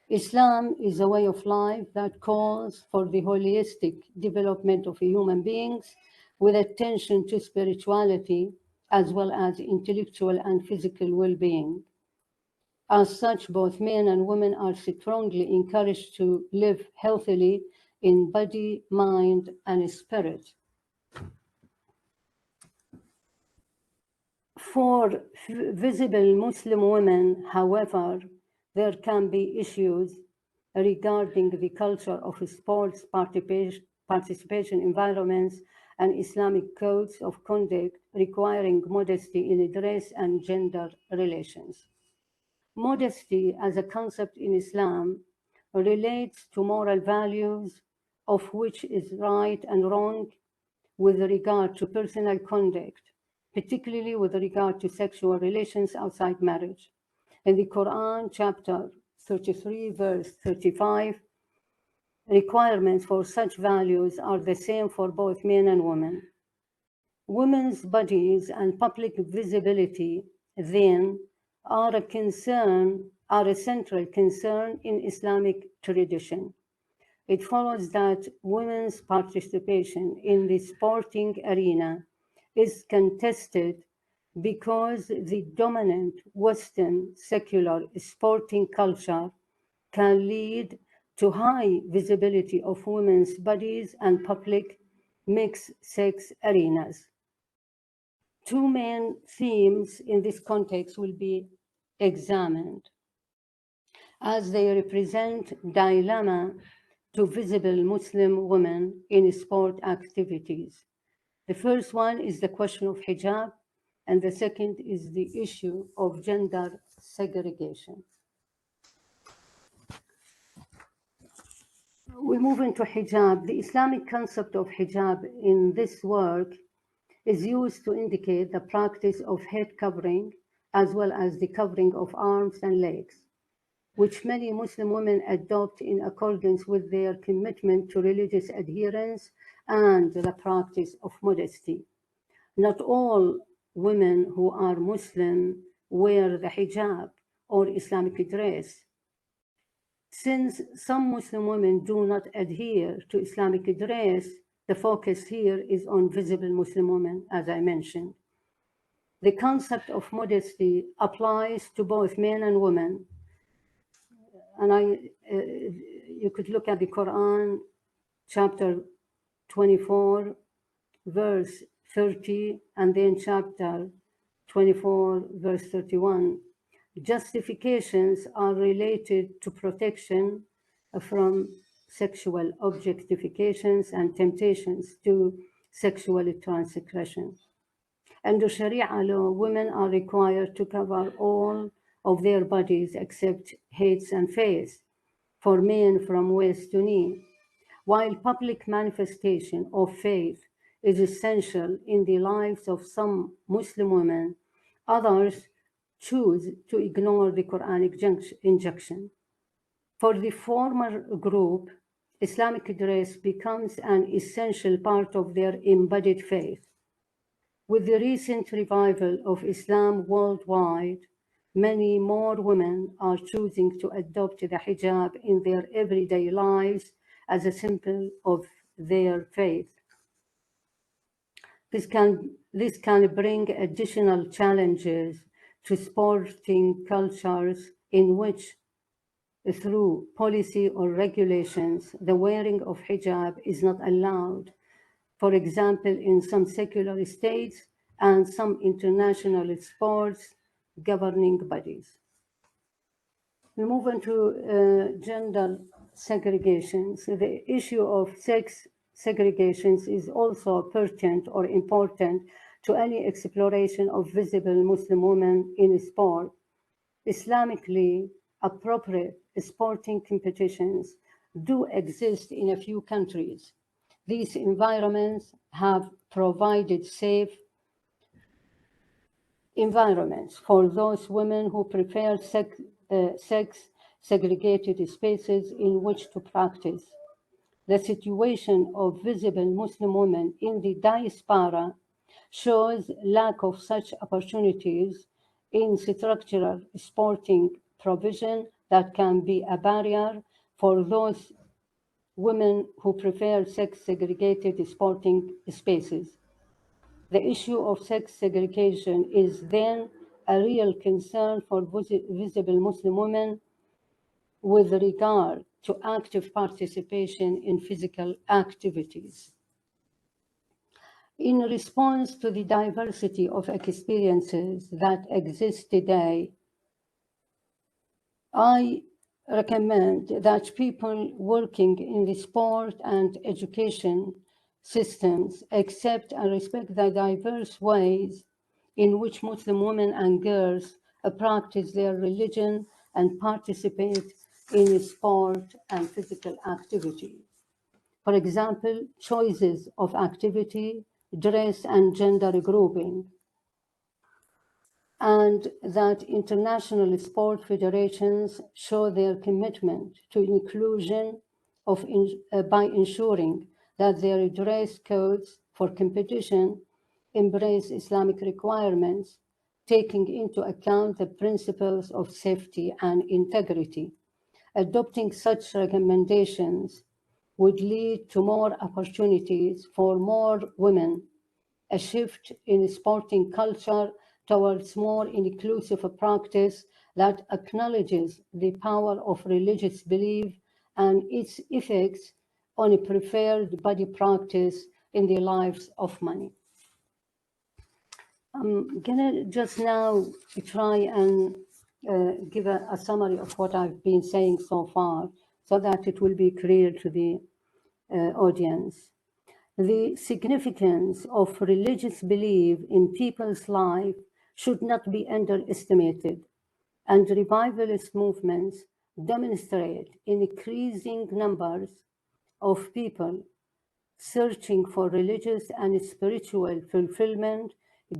Islam is a way of life that calls for the holistic development of human beings with attention to spirituality as well as intellectual and physical well-being. As such, both men and women are strongly encouraged to live healthily in body, mind, and spirit. For visible Muslim women, however, there can be issues regarding the culture of sports participation environments and Islamic codes of conduct requiring modesty in dress and gender relations. Modesty as a concept in Islam relates to moral values of which is right and wrong with regard to personal conduct, particularly with regard to sexual relations outside marriage. In the Quran, chapter 33, verse 35, requirements for such values are the same for both men and women. Women's bodies and public visibility, then, are a central concern in Islamic tradition. It follows that women's participation in the sporting arena is contested because the dominant Western secular sporting culture can lead to high visibility of women's bodies and public mixed-sex arenas. Two main themes in this context will be examined, as they represent dilemma to visible Muslim women in sport activities. The first one is the question of hijab, and the second is the issue of gender segregation. We move into hijab. The Islamic concept of hijab in this work is used to indicate the practice of head covering as well as the covering of arms and legs, which many Muslim women adopt in accordance with their commitment to religious adherence and the practice of modesty. Not all women who are Muslim wear the hijab or Islamic dress. Since some Muslim women do not adhere to Islamic dress, the focus here is on visible Muslim women, as I mentioned. The concept of modesty applies to both men and women. And you could look at the Quran, chapter 24, verse 30, and then chapter 24, verse 31. Justifications are related to protection from sexual objectifications and temptations to sexual transgression. Under Sharia law, women are required to cover all of their bodies except heads and face, for men from waist to knee. While public manifestation of faith is essential in the lives of some Muslim women, others choose to ignore the Quranic injunction. For the former group, Islamic dress becomes an essential part of their embodied faith. With the recent revival of Islam worldwide, many more women are choosing to adopt the hijab in their everyday lives as a symbol of their faith. This can bring additional challenges to sporting cultures in which, through policy or regulations, the wearing of hijab is not allowed. For example, in some secular states and some international sports governing bodies. We move on to gender segregations. The issue of sex segregations is also pertinent or important to any exploration of visible Muslim women in sport. Islamically appropriate sporting competitions do exist in a few countries. These environments have provided safe environments for those women who prefer sex-segregated spaces in which to practice. The situation of visible Muslim women in the diaspora shows lack of such opportunities in structural sporting provision that can be a barrier for those women who prefer sex-segregated sporting spaces. The issue of sex segregation is then a real concern for visible Muslim women with regard to active participation in physical activities. In response to the diversity of experiences that exist today, I recommend that people working in the sport and education systems accept and respect the diverse ways in which Muslim women and girls practice their religion and participate in sport and physical activity. For example, choices of activity, dress, and gender grouping, and that international sport federations show their commitment to inclusion by ensuring that their dress codes for competition embrace Islamic requirements, taking into account the principles of safety and integrity. Adopting such recommendations would lead to more opportunities for more women, a shift in sporting culture towards more inclusive practice that acknowledges the power of religious belief and its effects on a preferred body practice in the lives of many. I'm gonna just now try and give a summary of what I've been saying so far so that it will be clear to the audience. The significance of religious belief in people's life should not be underestimated, and revivalist movements demonstrate increasing numbers of people searching for religious and spiritual fulfillment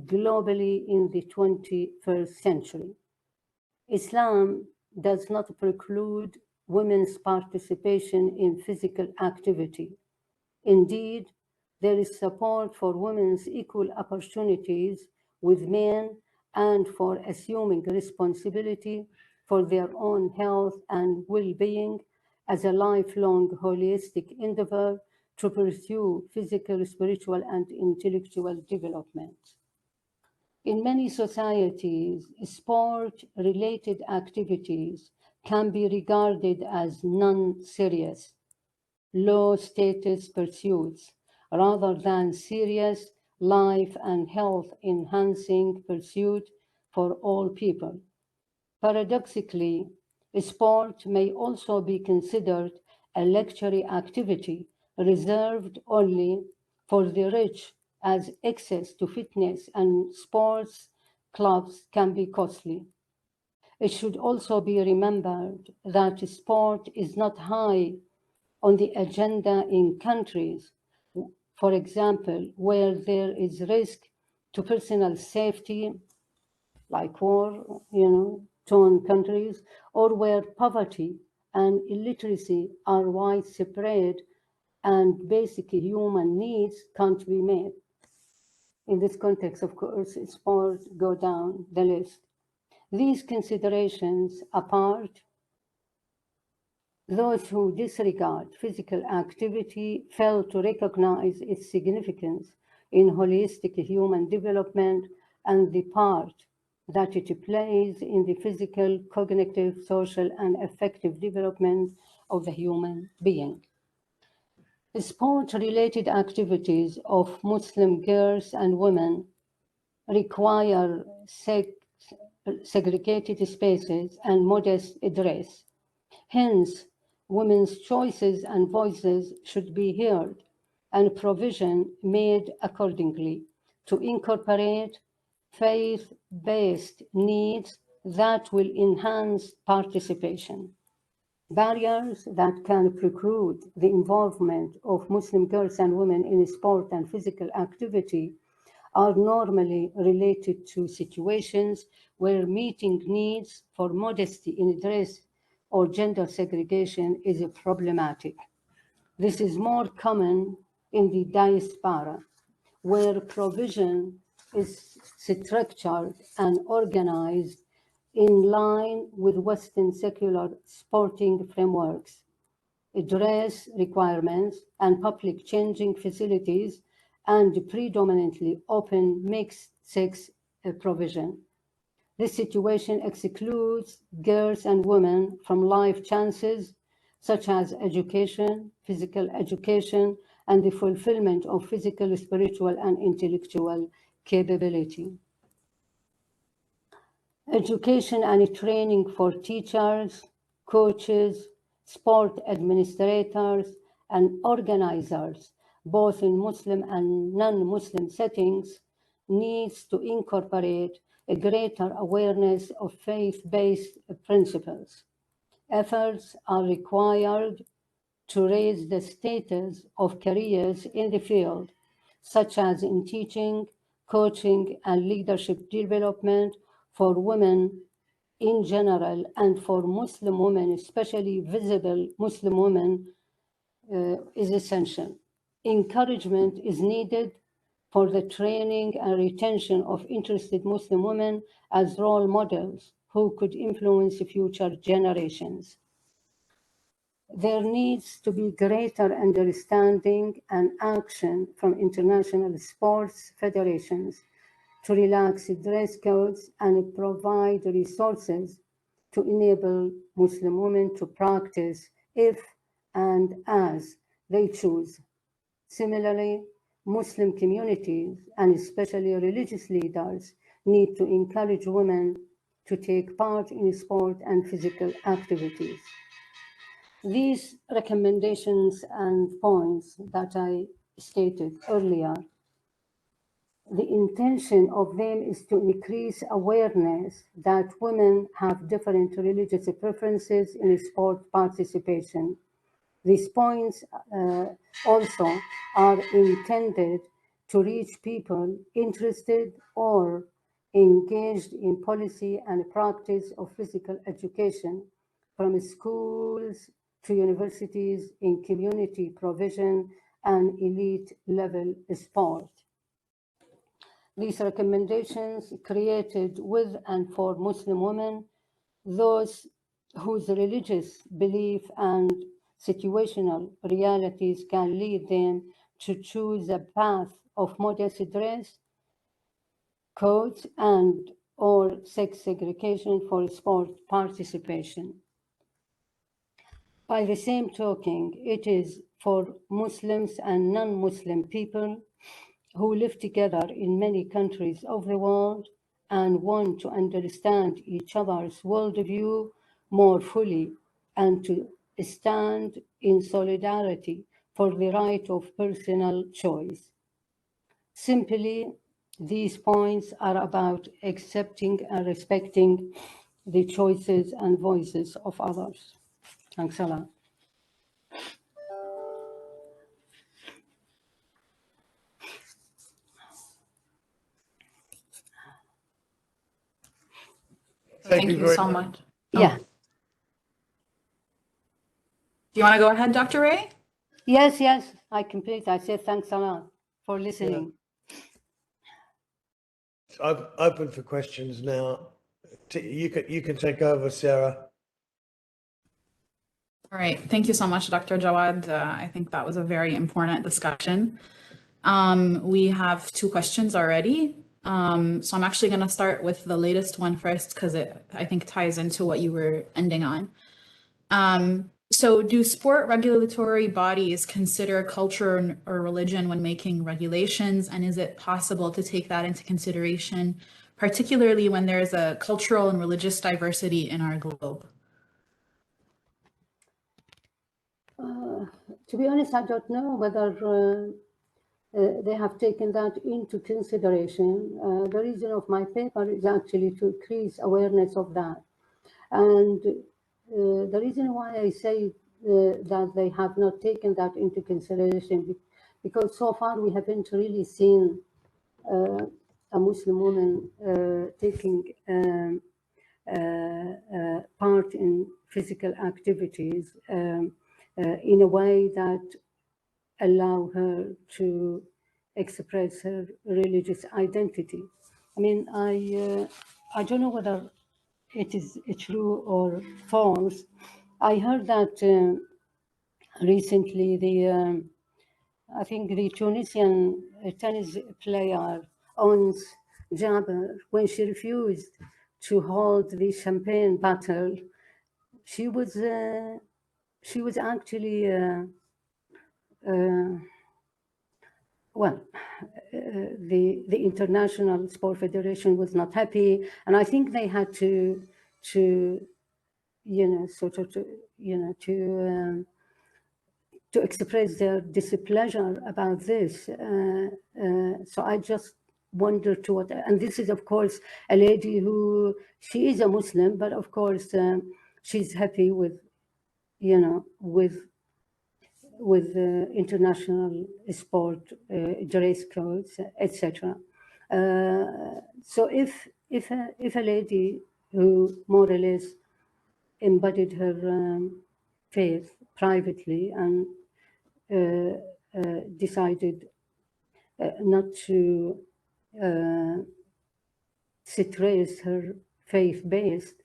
globally in the 21st century. Islam does not preclude women's participation in physical activity. Indeed, there is support for women's equal opportunities with men and for assuming responsibility for their own health and well-being as a lifelong holistic endeavor to pursue physical, spiritual, and intellectual development. In many societies, sport-related activities can be regarded as non-serious, low-status pursuits, rather than serious life and health-enhancing pursuit for all people. Paradoxically, sport may also be considered a luxury activity reserved only for the rich, as access to fitness and sports clubs can be costly. It should also be remembered that sport is not high on the agenda in countries, for example, where there is risk to personal safety, like war, torn countries, or where poverty and illiteracy are widespread and basic human needs can't be met. In this context, of course, sports go down the list. These considerations apart, those who disregard physical activity fail to recognize its significance in holistic human development and the part that it plays in the physical, cognitive, social, and affective development of the human being. Sport-related activities of Muslim girls and women require segregated spaces and modest dress. Hence, women's choices and voices should be heard and provision made accordingly to incorporate faith-based needs that will enhance participation. Barriers that can preclude the involvement of Muslim girls and women in sport and physical activity are normally related to situations where meeting needs for modesty in dress or gender segregation is problematic. This is more common in the diaspora, where provision is structured and organized in line with Western secular sporting frameworks, dress requirements, and public changing facilities, and predominantly open mixed-sex provision. This situation excludes girls and women from life chances such as education, physical education, and the fulfillment of physical, spiritual, and intellectual capability. Education and training for teachers, coaches, sport administrators, and organizers, both in Muslim and non-Muslim settings, needs to incorporate a greater awareness of faith-based principles. Efforts are required to raise the status of careers in the field, such as in teaching, coaching, and leadership development for women in general and for Muslim women, especially visible Muslim women, is essential. Encouragement is needed for the training and retention of interested Muslim women as role models who could influence future generations. There needs to be greater understanding and action from international sports federations to relax dress codes and provide resources to enable Muslim women to practice if and as they choose. Similarly, Muslim communities and especially religious leaders need to encourage women to take part in sport and physical activities. These recommendations and points that I stated earlier, the intention of them is to increase awareness that women have different religious preferences in sport participation. These points also are intended to reach people interested or engaged in policy and practice of physical education, from schools to universities, in community provision and elite level sport. These recommendations created with and for Muslim women, those whose religious belief and situational realities can lead them to choose a path of modest dress, codes, and or sex segregation for sport participation. By the same token, it is for Muslims and non-Muslim people who live together in many countries of the world and want to understand each other's worldview more fully and to stand in solidarity for the right of personal choice. Simply, these points are about accepting and respecting the choices and voices of others. Thanks a lot. Thank you very so much. Yeah. Do you want to go ahead, Dr. Ray? Yes, I complete. I said thanks a lot for listening. I'm open for questions now. You can take over, Sarah. All right. Thank you so much, Dr. Jawad. I think that was a very important discussion. We have 2 questions already. So I'm actually going to start with the latest one first because it, I think, ties into what you were ending on. So do sport regulatory bodies consider culture or religion when making regulations? And is it possible to take that into consideration, particularly when there's a cultural and religious diversity in our globe? To be honest, I don't know whether they have taken that into consideration. The reason of my paper is actually to increase awareness of that. And the reason why I say that they have not taken that into consideration, because so far we haven't really seen a Muslim woman taking part in physical activities in a way that allow her to express her religious identity. I mean, I don't know whether it is true or false. I heard that recently I think the Tunisian tennis player Ons Jabeur, when she refused to hold the champagne battle, she was actually the International Sport Federation was not happy, and I think they had to express their displeasure about this. So I just wonder to what, and this is of course a lady who, she is a Muslim, but of course she's happy with, with international sport dress codes, etc. So if a lady who more or less embodied her faith privately and decided not to suppress her faith-based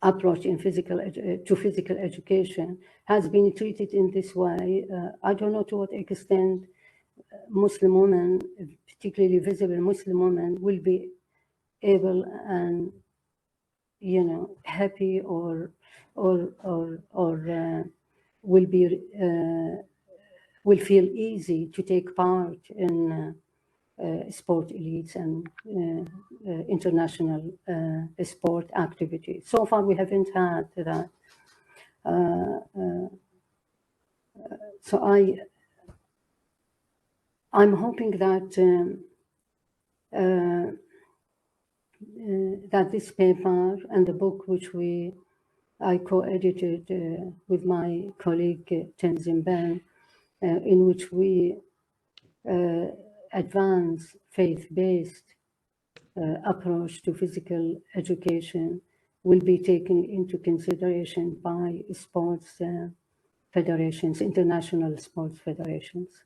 approach in physical education, has been treated in this way. I don't know to what extent Muslim women, particularly visible Muslim women, will be able and happy or will feel easy to take part in sport elites and international sport activities. So far, we haven't had that. So I'm hoping that that this paper and the book which I co-edited with my colleague Tenzin Ben, in which we advance faith-based approach to physical education, will be taken into consideration by sports federations, international sports federations.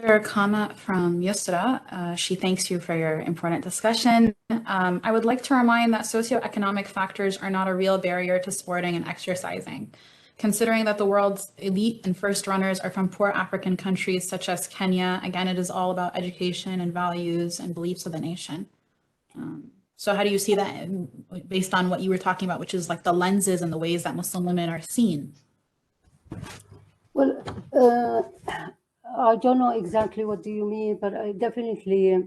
A comment from Yusra. She thanks you for your important discussion. I would like to remind that socioeconomic factors are not a real barrier to sporting and exercising. Considering that the world's elite and first runners are from poor African countries such as Kenya, again, it is all about education and values and beliefs of the nation. So how do you see that based on what you were talking about, which is like the lenses and the ways that Muslim women are seen? Well, I don't know exactly what do you mean, but I definitely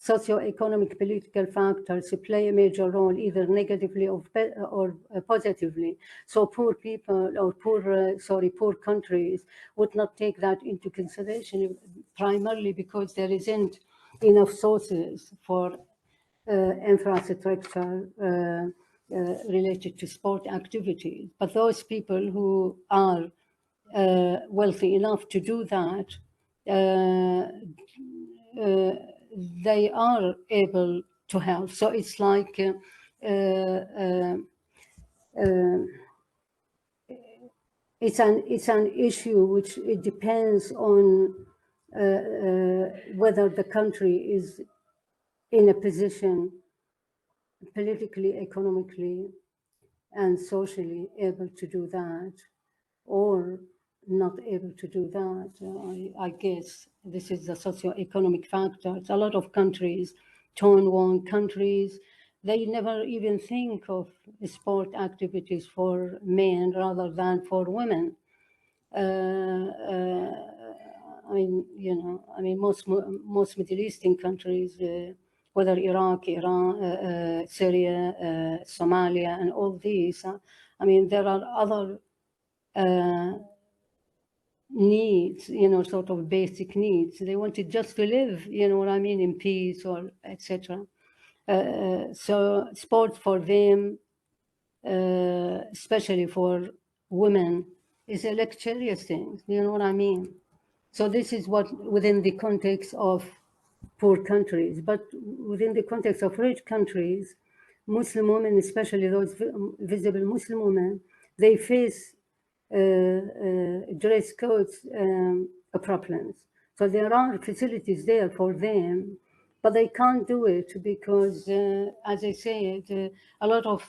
socio-economic political factors play a major role, either negatively or positively. So poor people or poor countries would not take that into consideration, primarily because there isn't enough sources for infrastructure related to sport activities. But those people who are wealthy enough to do that, they are able to help. So it's like it's an issue which it depends on whether the country is in a position politically, economically, and socially able to do that, or not able to do that. I guess this is the socio-economic factors. A lot of countries, tone-worn countries, they never even think of sport activities for men rather than for women. I mean, most Middle Eastern countries, whether Iraq, Iran, Syria, Somalia, and all these, I mean, there are other needs, sort of basic needs. They wanted just to live, what I mean, in peace or etc. So sport for them, especially for women, is a luxurious thing, you know what I mean? So this is what within the context of poor countries, but within the context of rich countries, Muslim women, especially those visible Muslim women, they face dress codes problems. So there are facilities there for them, but they can't do it because, as I said, a lot of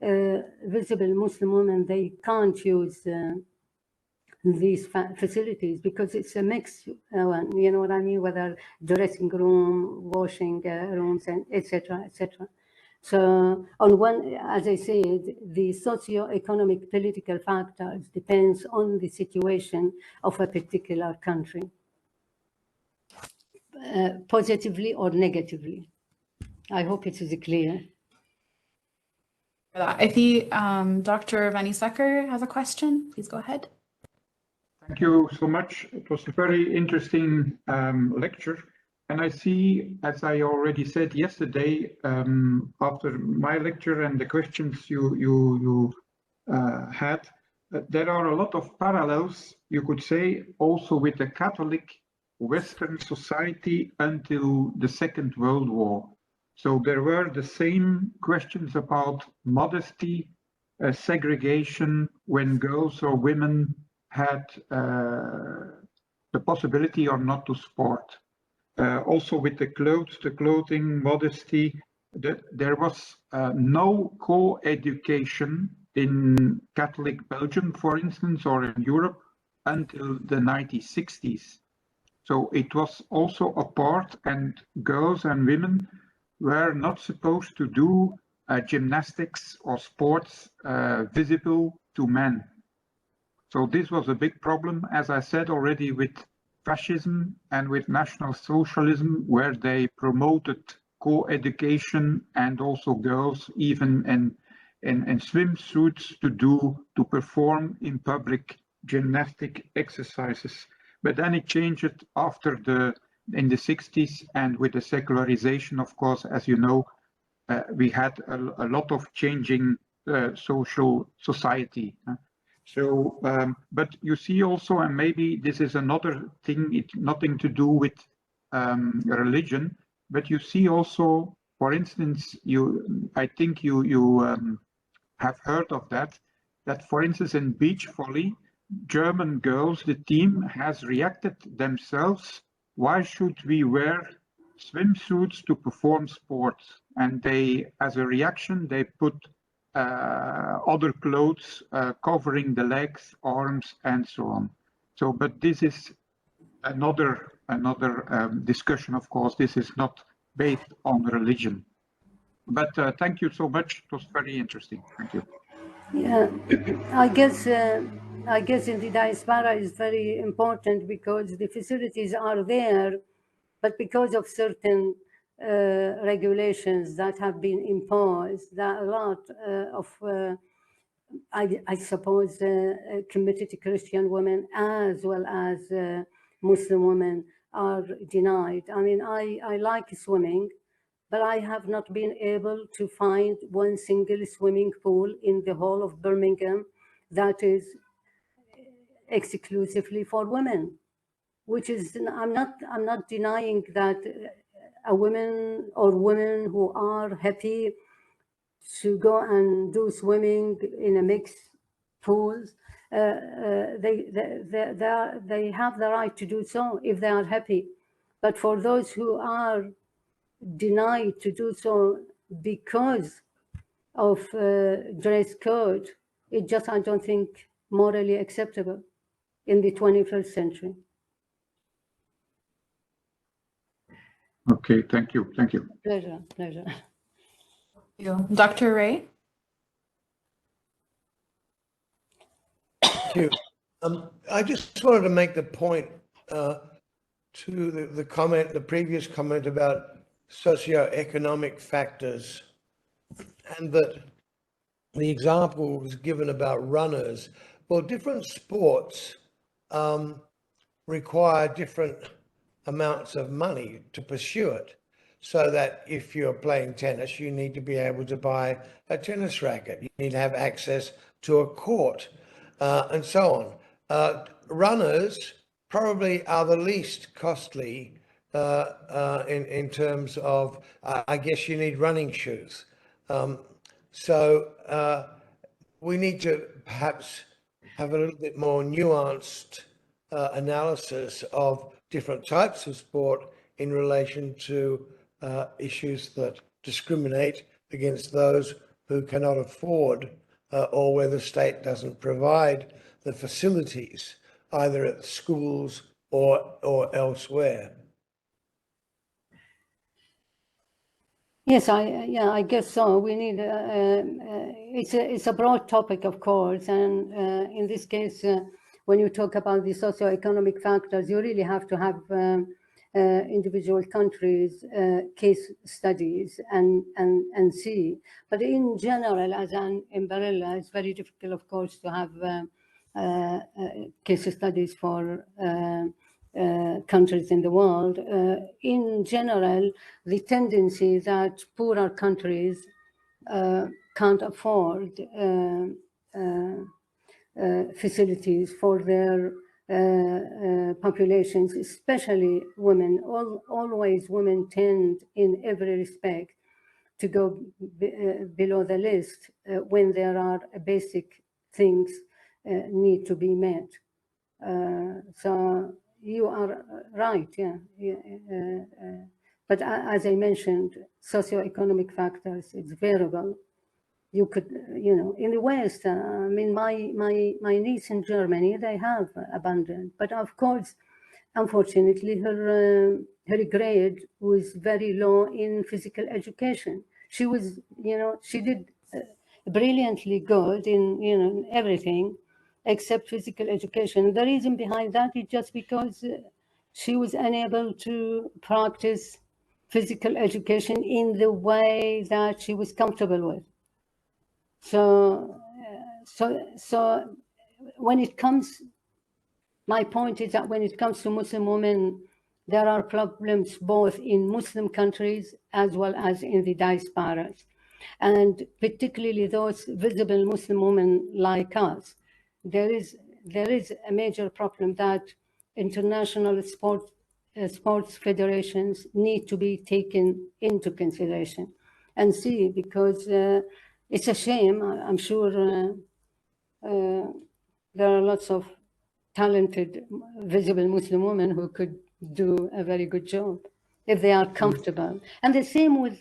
visible Muslim women, they can't use these facilities because it's a mixed one, you know what I mean, whether dressing room, washing rooms, and etc. etc. So on one, as I said, the socio-economic political factors depends on the situation of a particular country, positively or negatively. I hope it is clear. I see Dr. Vanisecker has a question. Please go ahead. Thank you so much. It was a very interesting lecture. And I see, as I already said yesterday, after my lecture and the questions you had, there are a lot of parallels, you could say, also with the Catholic Western society until the Second World War. So there were the same questions about modesty, segregation, when girls or women had the possibility or not to sport. Also with the clothes, the clothing, modesty, there was no co-education in Catholic Belgium, for instance, or in Europe until the 1960s. So it was also apart, and girls and women were not supposed to do gymnastics or sports visible to men. So this was a big problem, as I said already, with fascism and with National Socialism, where they promoted co-education and also girls even in swimsuits to perform in public gymnastic exercises. But then it changed after in the 60s, and with the secularization, of course, as you know, we had a lot of changing social society. So, but you see also, and maybe this is another thing, it's nothing to do with religion, but you see also, for instance, I think you have heard of that for instance in beach volley, German girls, the team has reacted themselves, why should we wear swimsuits to perform sports? And they, as a reaction, they put other clothes covering the legs, arms, and so on. So, but this is another discussion, of course. This is not based on religion. But thank you so much. It was very interesting. Thank you. Yeah, I guess in the diaspora is very important because the facilities are there but because of certain regulations that have been imposed, that a lot of, I suppose, committed Christian women as well as Muslim women are denied. I mean, I like swimming, but I have not been able to find one single swimming pool in the whole of Birmingham that is exclusively for women, which is, I'm not denying that a woman or women who are happy to go and do swimming in a mixed pools, they have the right to do so if they are happy. But for those who are denied to do so because of dress code, it just, I don't think, morally acceptable in the 21st century. Okay, thank you. Thank you. Pleasure, pleasure. You. Dr. Ray? Thank you. I just wanted to make the point to the comment, the previous comment about socio-economic factors, and that the example was given about runners. Well, different sports require different amounts of money to pursue it. So that if you're playing tennis, you need to be able to buy a tennis racket. You need to have access to a court, and so on. Runners probably are the least costly in terms of, I guess you need running shoes. So we need to perhaps have a little bit more nuanced analysis of different types of sport in relation to issues that discriminate against those who cannot afford or where the state doesn't provide the facilities, either at schools or elsewhere. Yes, I guess so. We need, it's a broad topic, of course, and in this case, when you talk about the socio-economic factors, you really have to have individual countries' case studies and see. But in general, as an umbrella, it's very difficult, of course, to have case studies for countries in the world. In general, the tendency that poorer countries can't afford facilities for their populations, especially women. Always women tend in every respect to go below the list when there are basic things need to be met. So you are right, yeah. But as I mentioned, socioeconomic factors, it's variable. You could, in the West, I mean, my niece in Germany, they have abandoned. But of course, unfortunately, her grade was very low in physical education. She was, she did brilliantly good in, everything except physical education. The reason behind that is just because she was unable to practice physical education in the way that she was comfortable with. So when it comes, my point is that when it comes to Muslim women, there are problems both in Muslim countries as well as in the diasporas. And particularly those visible Muslim women like us, there is a major problem that international sports federations need to be taken into consideration and see, because it's a shame. I'm sure there are lots of talented, visible Muslim women who could do a very good job if they are comfortable. And the same with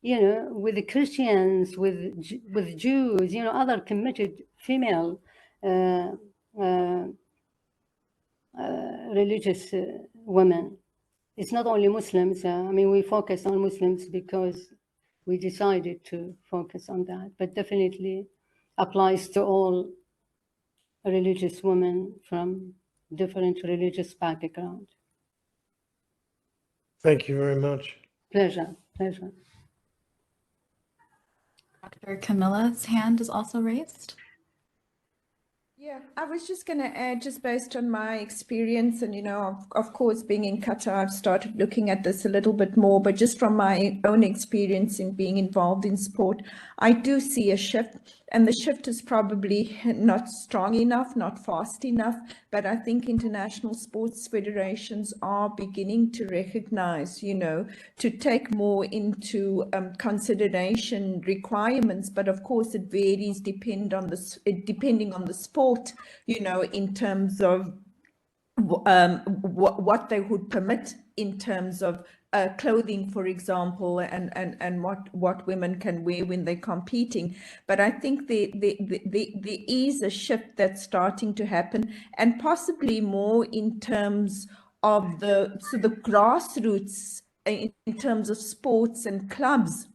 the Christians, with Jews, other committed female religious women. It's not only Muslims. I mean, we focus on Muslims because we decided to focus on that, but definitely applies to all religious women from different religious backgrounds. Thank you very much. Pleasure, pleasure. Dr. Camilla's hand is also raised. Yeah, I was just going to add, just based on my experience, and of course, being in Qatar, I've started looking at this a little bit more, but just from my own experience in being involved in sport, I do see a shift, and the shift is probably not strong enough, not fast enough, but I think international sports federations are beginning to recognize, to take more into consideration requirements, but of course it varies depending on the sport, in terms of what they would permit in terms of clothing, for example, and what women can wear when they're competing. But I think there is a shift that's starting to happen, and possibly more in terms of the grassroots, in terms of sports and clubs,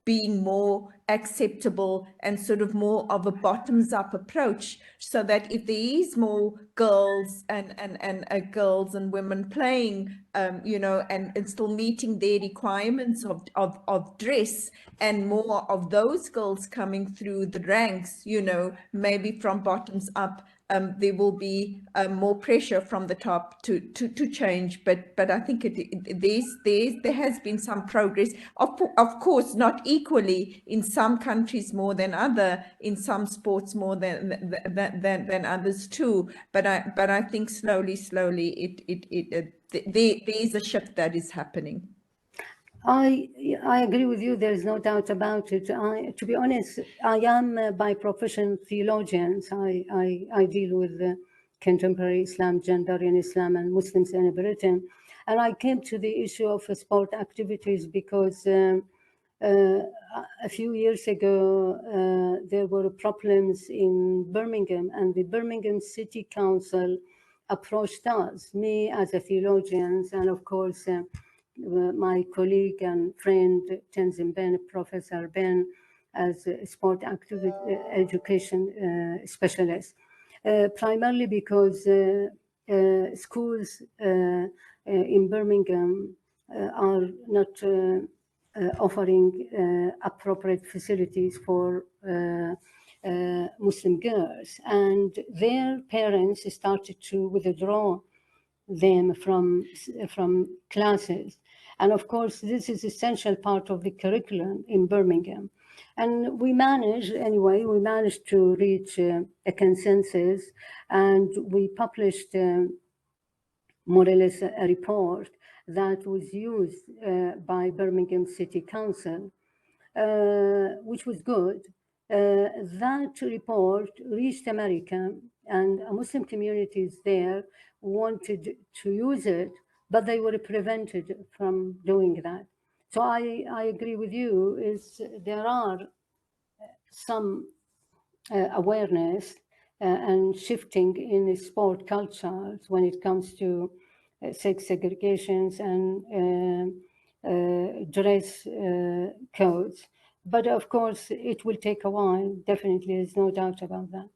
being more acceptable and sort of more of a bottoms-up approach, so that if there is more girls and girls and women playing, and still meeting their requirements of dress, and more of those girls coming through the ranks, maybe from bottoms up, there will be more pressure from the top to change, but I think there has been some progress. Of course, not equally in some countries more than other, in some sports more than others too. But I think slowly there is a shift that is happening. I agree with you. There is no doubt about it. To be honest, I am by profession theologian. I deal with contemporary Islam, gender in Islam, and Muslims in Britain. And I came to the issue of sport activities because a few years ago there were problems in Birmingham, and the Birmingham City Council approached us, me as a theologian, and of course my colleague and friend Tenzin Ben, Professor Ben, as a sport activity education specialist, primarily because schools in Birmingham are not offering appropriate facilities for Muslim girls, and their parents started to withdraw them from classes. And of course, this is essential part of the curriculum in Birmingham. And we managed to reach a consensus, and we published more or less a report that was used by Birmingham City Council, which was good. That report reached America, and Muslim communities there wanted to use it, but they were prevented from doing that. So I agree with you, there are some awareness and shifting in sport cultures when it comes to sex segregations and dress codes. But of course, it will take a while. Definitely, there's no doubt about that.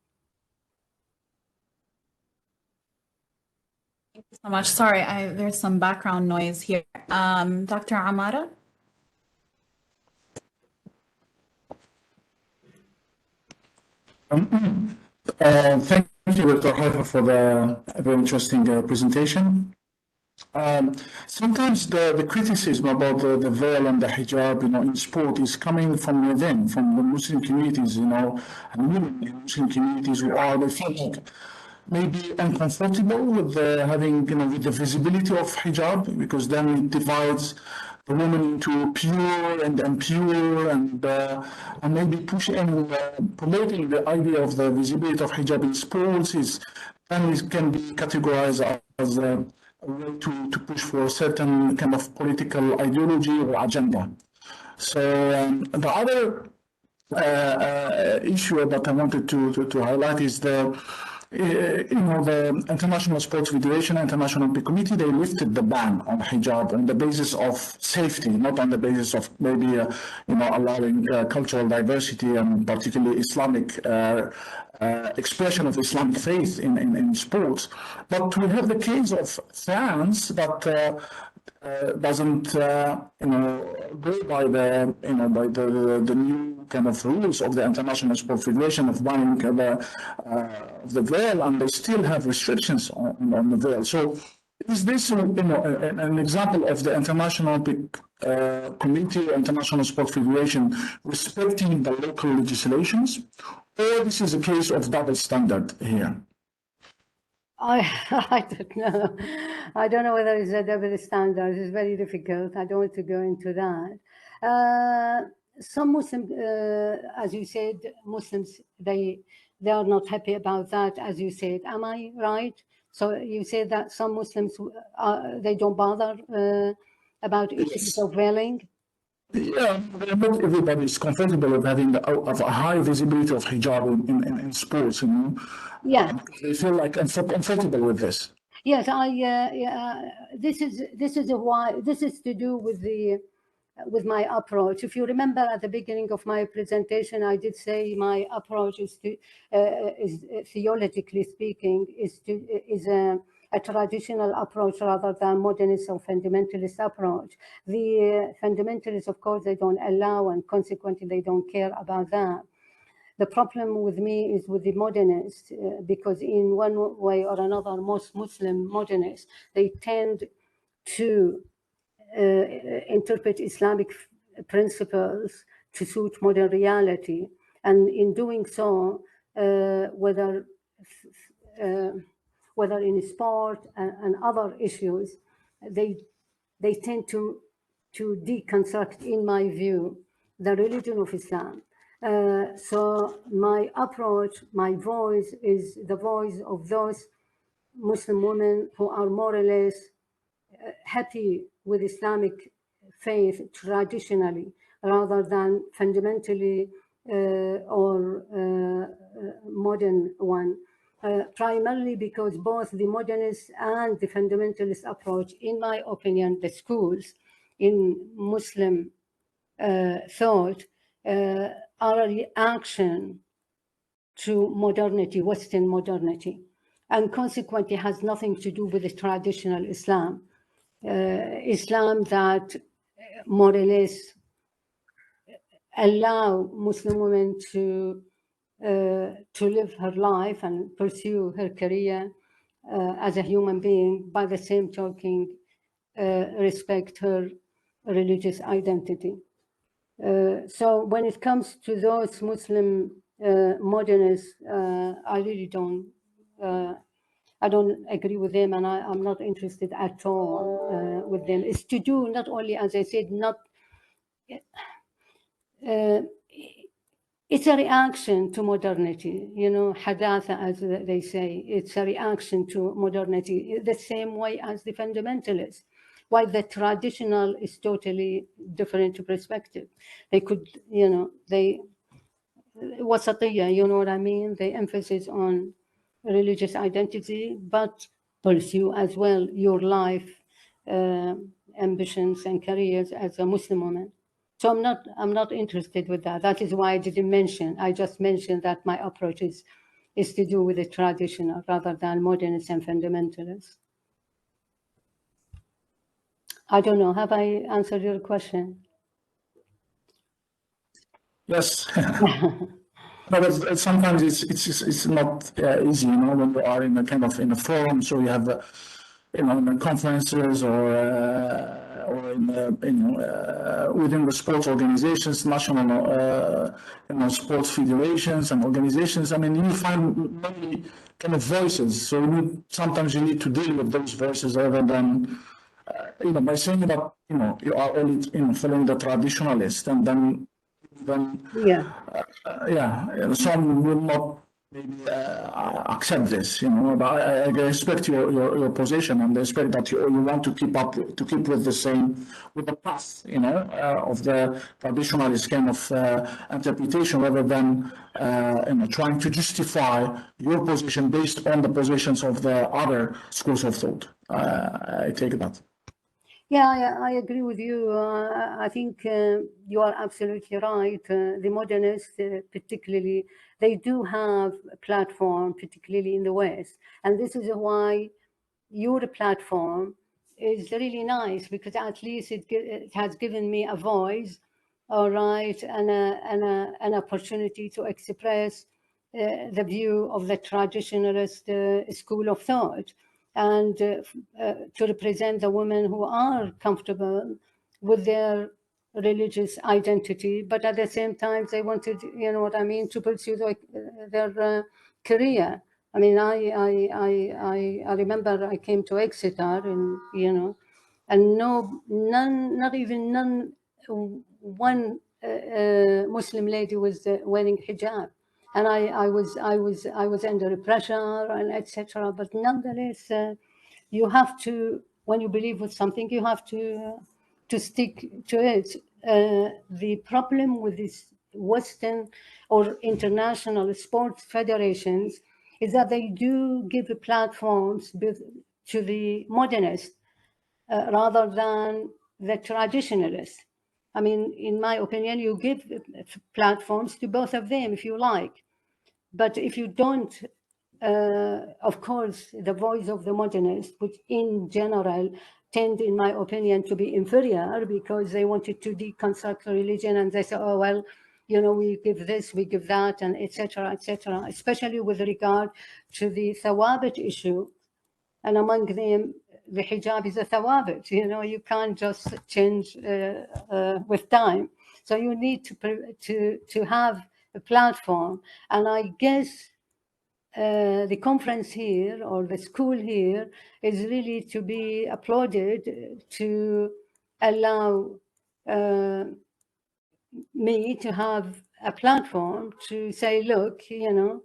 Thank you so much. Sorry, there's some background noise here. Dr. Amara? Thank you, Dr. Haifa, for the very interesting presentation. Sometimes the criticism about the veil and the hijab, in sport is coming from within, from the Muslim communities, and women in Muslim communities who are, they feel like maybe uncomfortable with having, with the visibility of hijab, because then it divides the woman into pure and impure, and maybe pushing, promoting the idea of the visibility of hijab in sports then it can be categorized as a way to push for a certain kind of political ideology or agenda. So the other issue that I wanted to highlight is the International Sports Federation, International Olympic Committee, they lifted the ban on hijab on the basis of safety, not on the basis of maybe, allowing cultural diversity and particularly Islamic expression of Islamic faith in sports. But we have the case of fans that doesn't go by the by the new kind of rules of the International Sport Federation of banning the veil, and they still have restrictions on the veil. So is this an example of the International Olympic Committee, International Sport Federation respecting the local legislations, or this is a case of double standard here? I don't know. I don't know whether it's a double standard. It's very difficult. I don't want to go into that. Some Muslims, as you said, Muslims, they are not happy about that, as you said. Am I right? So you said that some Muslims, they don't bother about issues of veiling? Yeah, not everybody is comfortable with having a high visibility of hijab in sports, Yeah. They feel like comfortable with this. Yes, this is to do with my approach. If you remember at the beginning of my presentation, I did say my approach is theologically speaking, is a traditional approach rather than modernist or fundamentalist approach. The fundamentalists, of course, they don't allow, and consequently they don't care about that. The problem with me is with the modernists, because in one way or another, most Muslim modernists, they tend to interpret Islamic principles to suit modern reality. And in doing so, whether in sport and other issues, they tend to deconstruct, in my view, the religion of Islam. So my approach, my voice is the voice of those Muslim women who are more or less happy with Islamic faith traditionally, rather than fundamentally or modern one. Primarily because both the modernist and the fundamentalist approach, in my opinion, the schools in Muslim thought are a reaction to modernity, Western modernity, and consequently has nothing to do with the traditional Islam. Islam that more or less allow Muslim women to live her life and pursue her career as a human being, by the same token respect her religious identity. So when it comes to those Muslim modernists, I really don't agree with them, and I'm not interested at all with them. It's to do not only, as I said, it's a reaction to modernity, hadatha, as they say. It's a reaction to modernity, the same way as the fundamentalists. While the traditional is totally different perspective. They could, wasatiyya, you know what I mean? The emphasis on religious identity, but pursue as well your life ambitions and careers as a Muslim woman. So I'm not interested with that. That is why I didn't mention. I just mentioned that my approach is to do with the traditional rather than modernist and fundamentalist. I don't know. Have I answered your question? Yes. No, but sometimes it's not easy, when you are in a kind of in a forum. So you have, in conferences or within the sports organizations, national, sports federations and organizations. I mean, you find many kind of voices. So sometimes you need to deal with those voices rather than, by saying that, you are only, following the traditionalist, and then some will not maybe accept this, but I respect your position, and I respect that you want to keep with the path, of the traditionalist kind of interpretation, rather than trying to justify your position based on the positions of the other schools of thought. I take that. Yeah, I agree with you. I think you are absolutely right. The modernists, particularly, they do have a platform, particularly in the West. And this is why your platform is really nice because at least it has given me a voice, all right, and an opportunity to express the view of the traditionalist school of thought, and to represent the women who are comfortable with their religious identity, but at the same time they wanted, you know what I mean, to pursue their career. I mean, I remember I came to Exeter, and you know, and not even one Muslim lady was wearing hijab, and I was under pressure and etc. But nonetheless, you have to, when you believe with something, you have to stick to it. The problem with these Western or international sports federations is that they do give platforms to the modernists rather than the traditionalists. I mean, in my opinion, you give platforms to both of them if you like. But if you don't, of course, the voice of the modernists, which in general tend, in my opinion, to be inferior because they wanted to deconstruct religion, and they say, oh, well, you know, we give this, we give that, and etc., especially with regard to the thawabit issue. And among them, the hijab is a thawabit, you know, you can't just change with time. So you need to have a platform. And I guess the conference here or the school here is really to be applauded to allow me to have a platform to say, look, you know,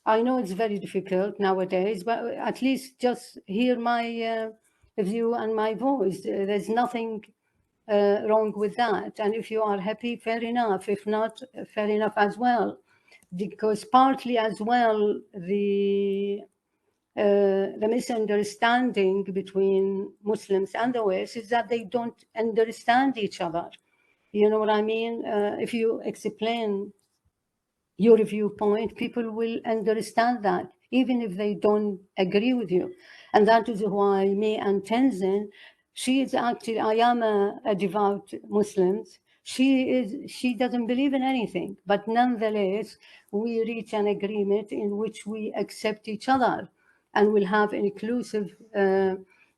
I know it's very difficult nowadays, but at least just hear my view and my voice. There's nothing wrong with that. And if you are happy, fair enough. If not, fair enough as well. Because partly as well, the misunderstanding between Muslims and the West is that they don't understand each other. You know what I mean? If you explain your viewpoint, people will understand that, even if they don't agree with you. And that is why me and Tenzin, she is actually, I am a devout Muslim. She doesn't believe in anything, but nonetheless, we reach an agreement in which we accept each other and will have an inclusive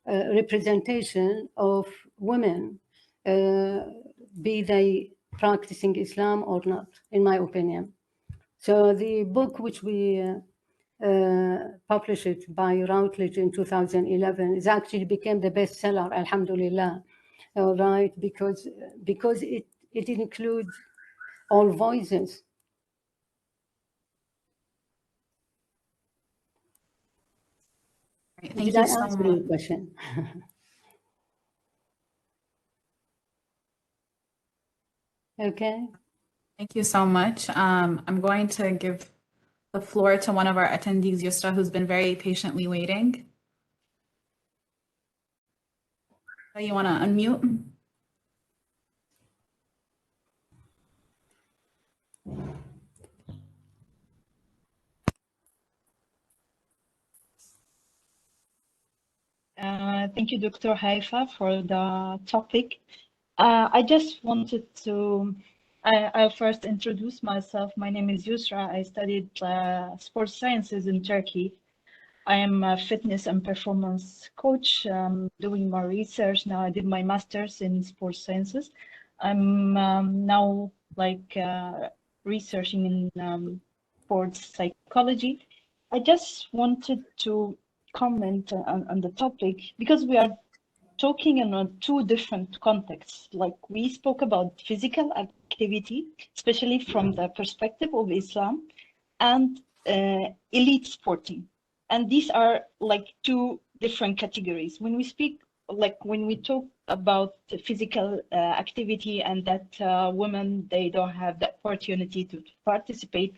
representation of women, be they practicing Islam or not, in my opinion. So the book which we published by Routledge in 2011 is actually became the bestseller, alhamdulillah, all right, because it includes all voices. Thank Did you I so answer much. your question? Okay. Thank you so much. I'm going to give the floor to one of our attendees, Yusra, who's been very patiently waiting. You want to unmute? Thank you, Dr. Haifa, for the topic. I just wanted to, I'll first introduce myself. My name is Yusra. I studied sports sciences in Turkey. I am a fitness and performance coach, doing more research now. I did my master's in sports sciences. I'm now researching in sports psychology. I just wanted to comment on the topic because we are talking in two different contexts. Like we spoke about physical activity, especially from the perspective of Islam, and elite sporting. And these are like two different categories. When we speak, like when we talk about physical activity and that women, they don't have the opportunity to participate,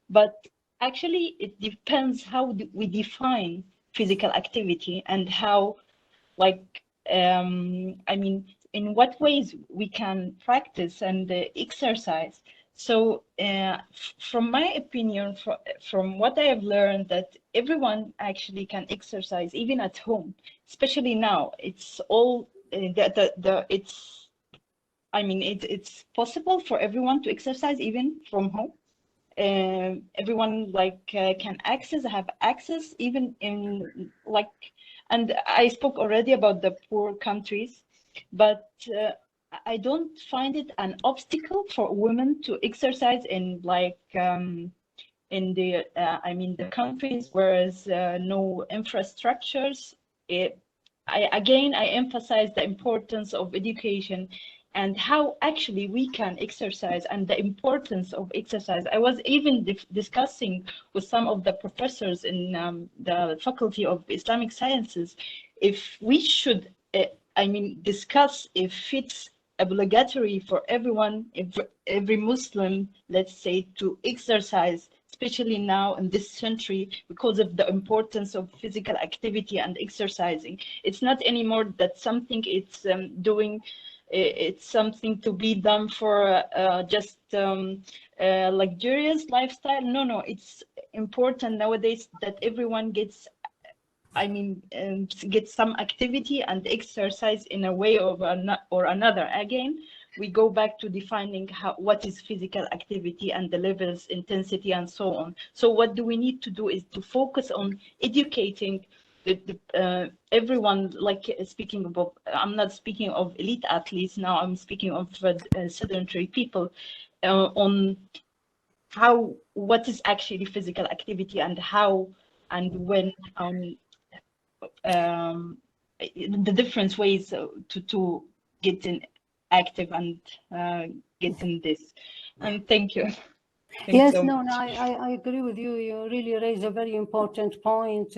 but actually it depends how we define physical activity and how, like, I mean, in what ways we can practice and exercise. So from my opinion, from what I have learned, that everyone actually can exercise even at home, especially now. It's all it's, I mean, it's possible for everyone to exercise even from home. Everyone can have access even in and I spoke already about the poor countries, but I don't find it an obstacle for women to exercise in in the the countries whereas no infrastructures. I emphasize the importance of education and how actually we can exercise and the importance of exercise. I was even discussing with some of the professors in the Faculty of Islamic Sciences if we should, discuss if it's obligatory for everyone, every Muslim, let's say, to exercise, especially now in this century, because of the importance of physical activity and exercising. It's not anymore that something it's doing. It's something to be done for just luxurious lifestyle. No, it's important nowadays that everyone gets, get some activity and exercise in a way or another. Again, we go back to defining what is physical activity and the levels, intensity, and so on. So what do we need to do is to focus on educating everyone, speaking about, I'm not speaking of elite athletes now, I'm speaking of sedentary people, on what is actually physical activity and how and when, the different ways to get in active and get in this. And thank you. Yes, no, I agree with you. You really raise a very important point.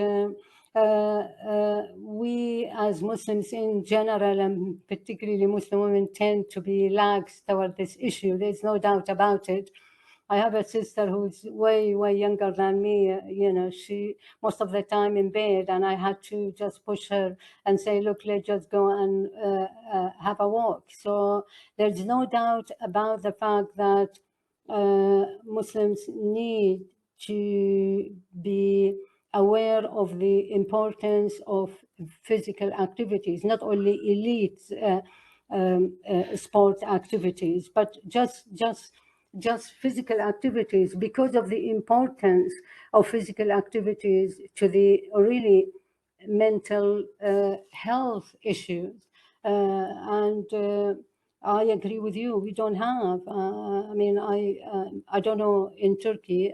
We as Muslims in general, and particularly Muslim women, tend to be lax toward this issue. There's no doubt about it. I have a sister who's way younger than me. She most of the time in bed, and I had to just push her and say, look, let's just go and have a walk. So there's no doubt about the fact that Muslims need to be aware of the importance of physical activities, not only elite sport activities, but just physical activities, because of the importance of physical activities to the really mental health issues. I agree with you. We don't have. I don't know in Turkey,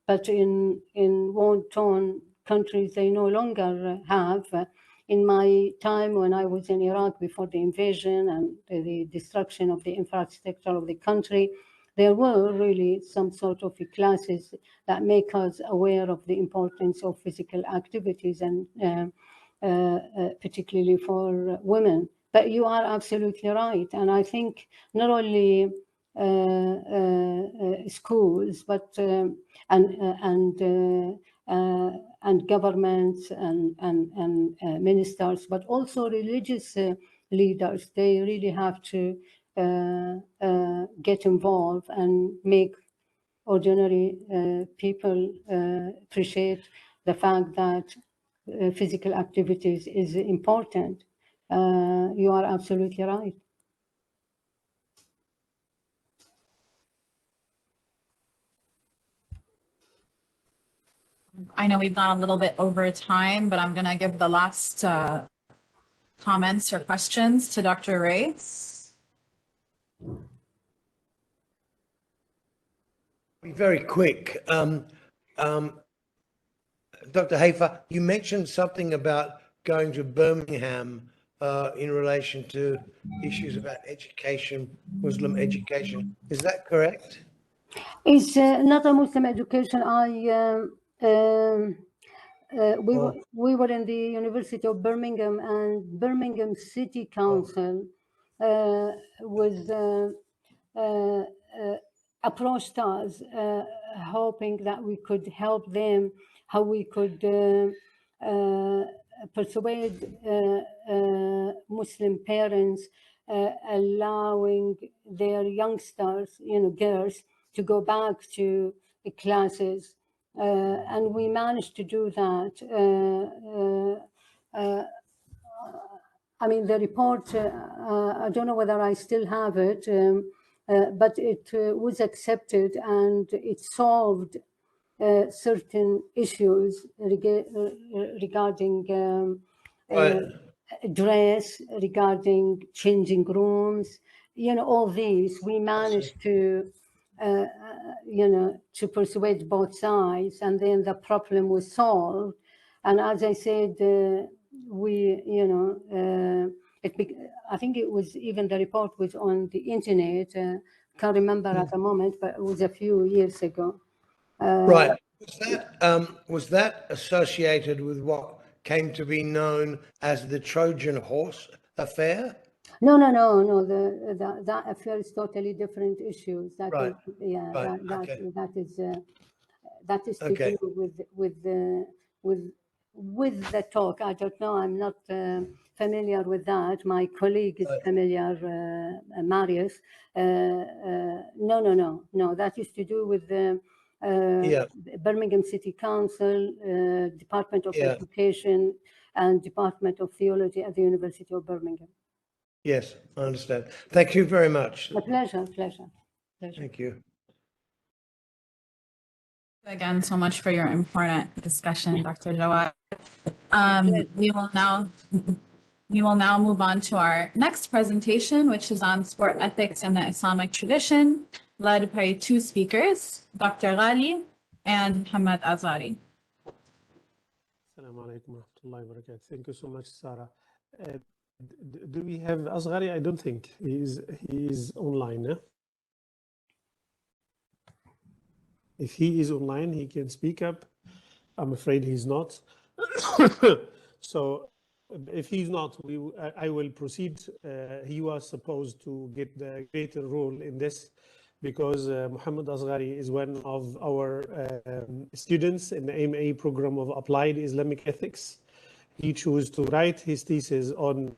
but in war-torn countries, they no longer have. In my time when I was in Iraq before the invasion and the destruction of the infrastructure of the country, there were really some sort of classes that make us aware of the importance of physical activities, and particularly for women. But you are absolutely right. And I think not only schools, but and governments and ministers, but also religious leaders, they really have to get involved and make ordinary people appreciate the fact that physical activities is important. You are absolutely right. I know we've gone a little bit over time, but I'm going to give the last comments or questions to Dr. Ray. Be very quick. Dr. Hafer, you mentioned something about going to Birmingham in relation to issues about education, Muslim education. Is that correct? It's not a Muslim education. We were in the University of Birmingham, and Birmingham City Council approached us, hoping that we could help them, how we could persuade Muslim parents allowing their youngsters, girls, to go back to the classes. And we managed to do that. I mean, the report, I don't know whether I still have it, but it was accepted and it solved certain issues regarding dress, regarding changing rooms, all these. We managed to, to persuade both sides, and then the problem was solved. And as I said, I think it was even the report was on the internet. Can't remember at the moment, but it was a few years ago. Right. Was that associated with what came to be known as the Trojan Horse affair? No. That affair is totally different issues. That Right. is, yeah, Right. that is to Okay. do with the talk. I don't know. I'm not familiar with that. My colleague is familiar, Marius. No. That is to do with the Birmingham City Council, Department of Education, and Department of Theology at the University of Birmingham. Yes, I understand. Thank you very much. A pleasure. Thank you. Again, so much for your important discussion, Dr. Jawad. We will now move on to our next presentation, which is on sport ethics and the Islamic tradition, led by two speakers, Dr. Ghali and Muhammad Azari. Assalamu alaikum wa rahmatullahi wa barakatuh. Thank you so much, Sarah. Do we have Azghari? I don't think he is online. Eh? If he is online, he can speak up. I'm afraid he's not. So if he's not, I will proceed. He was supposed to get the greater role in this because Muhammad Azghari is one of our students in the MA program of Applied Islamic Ethics. He chose to write his thesis on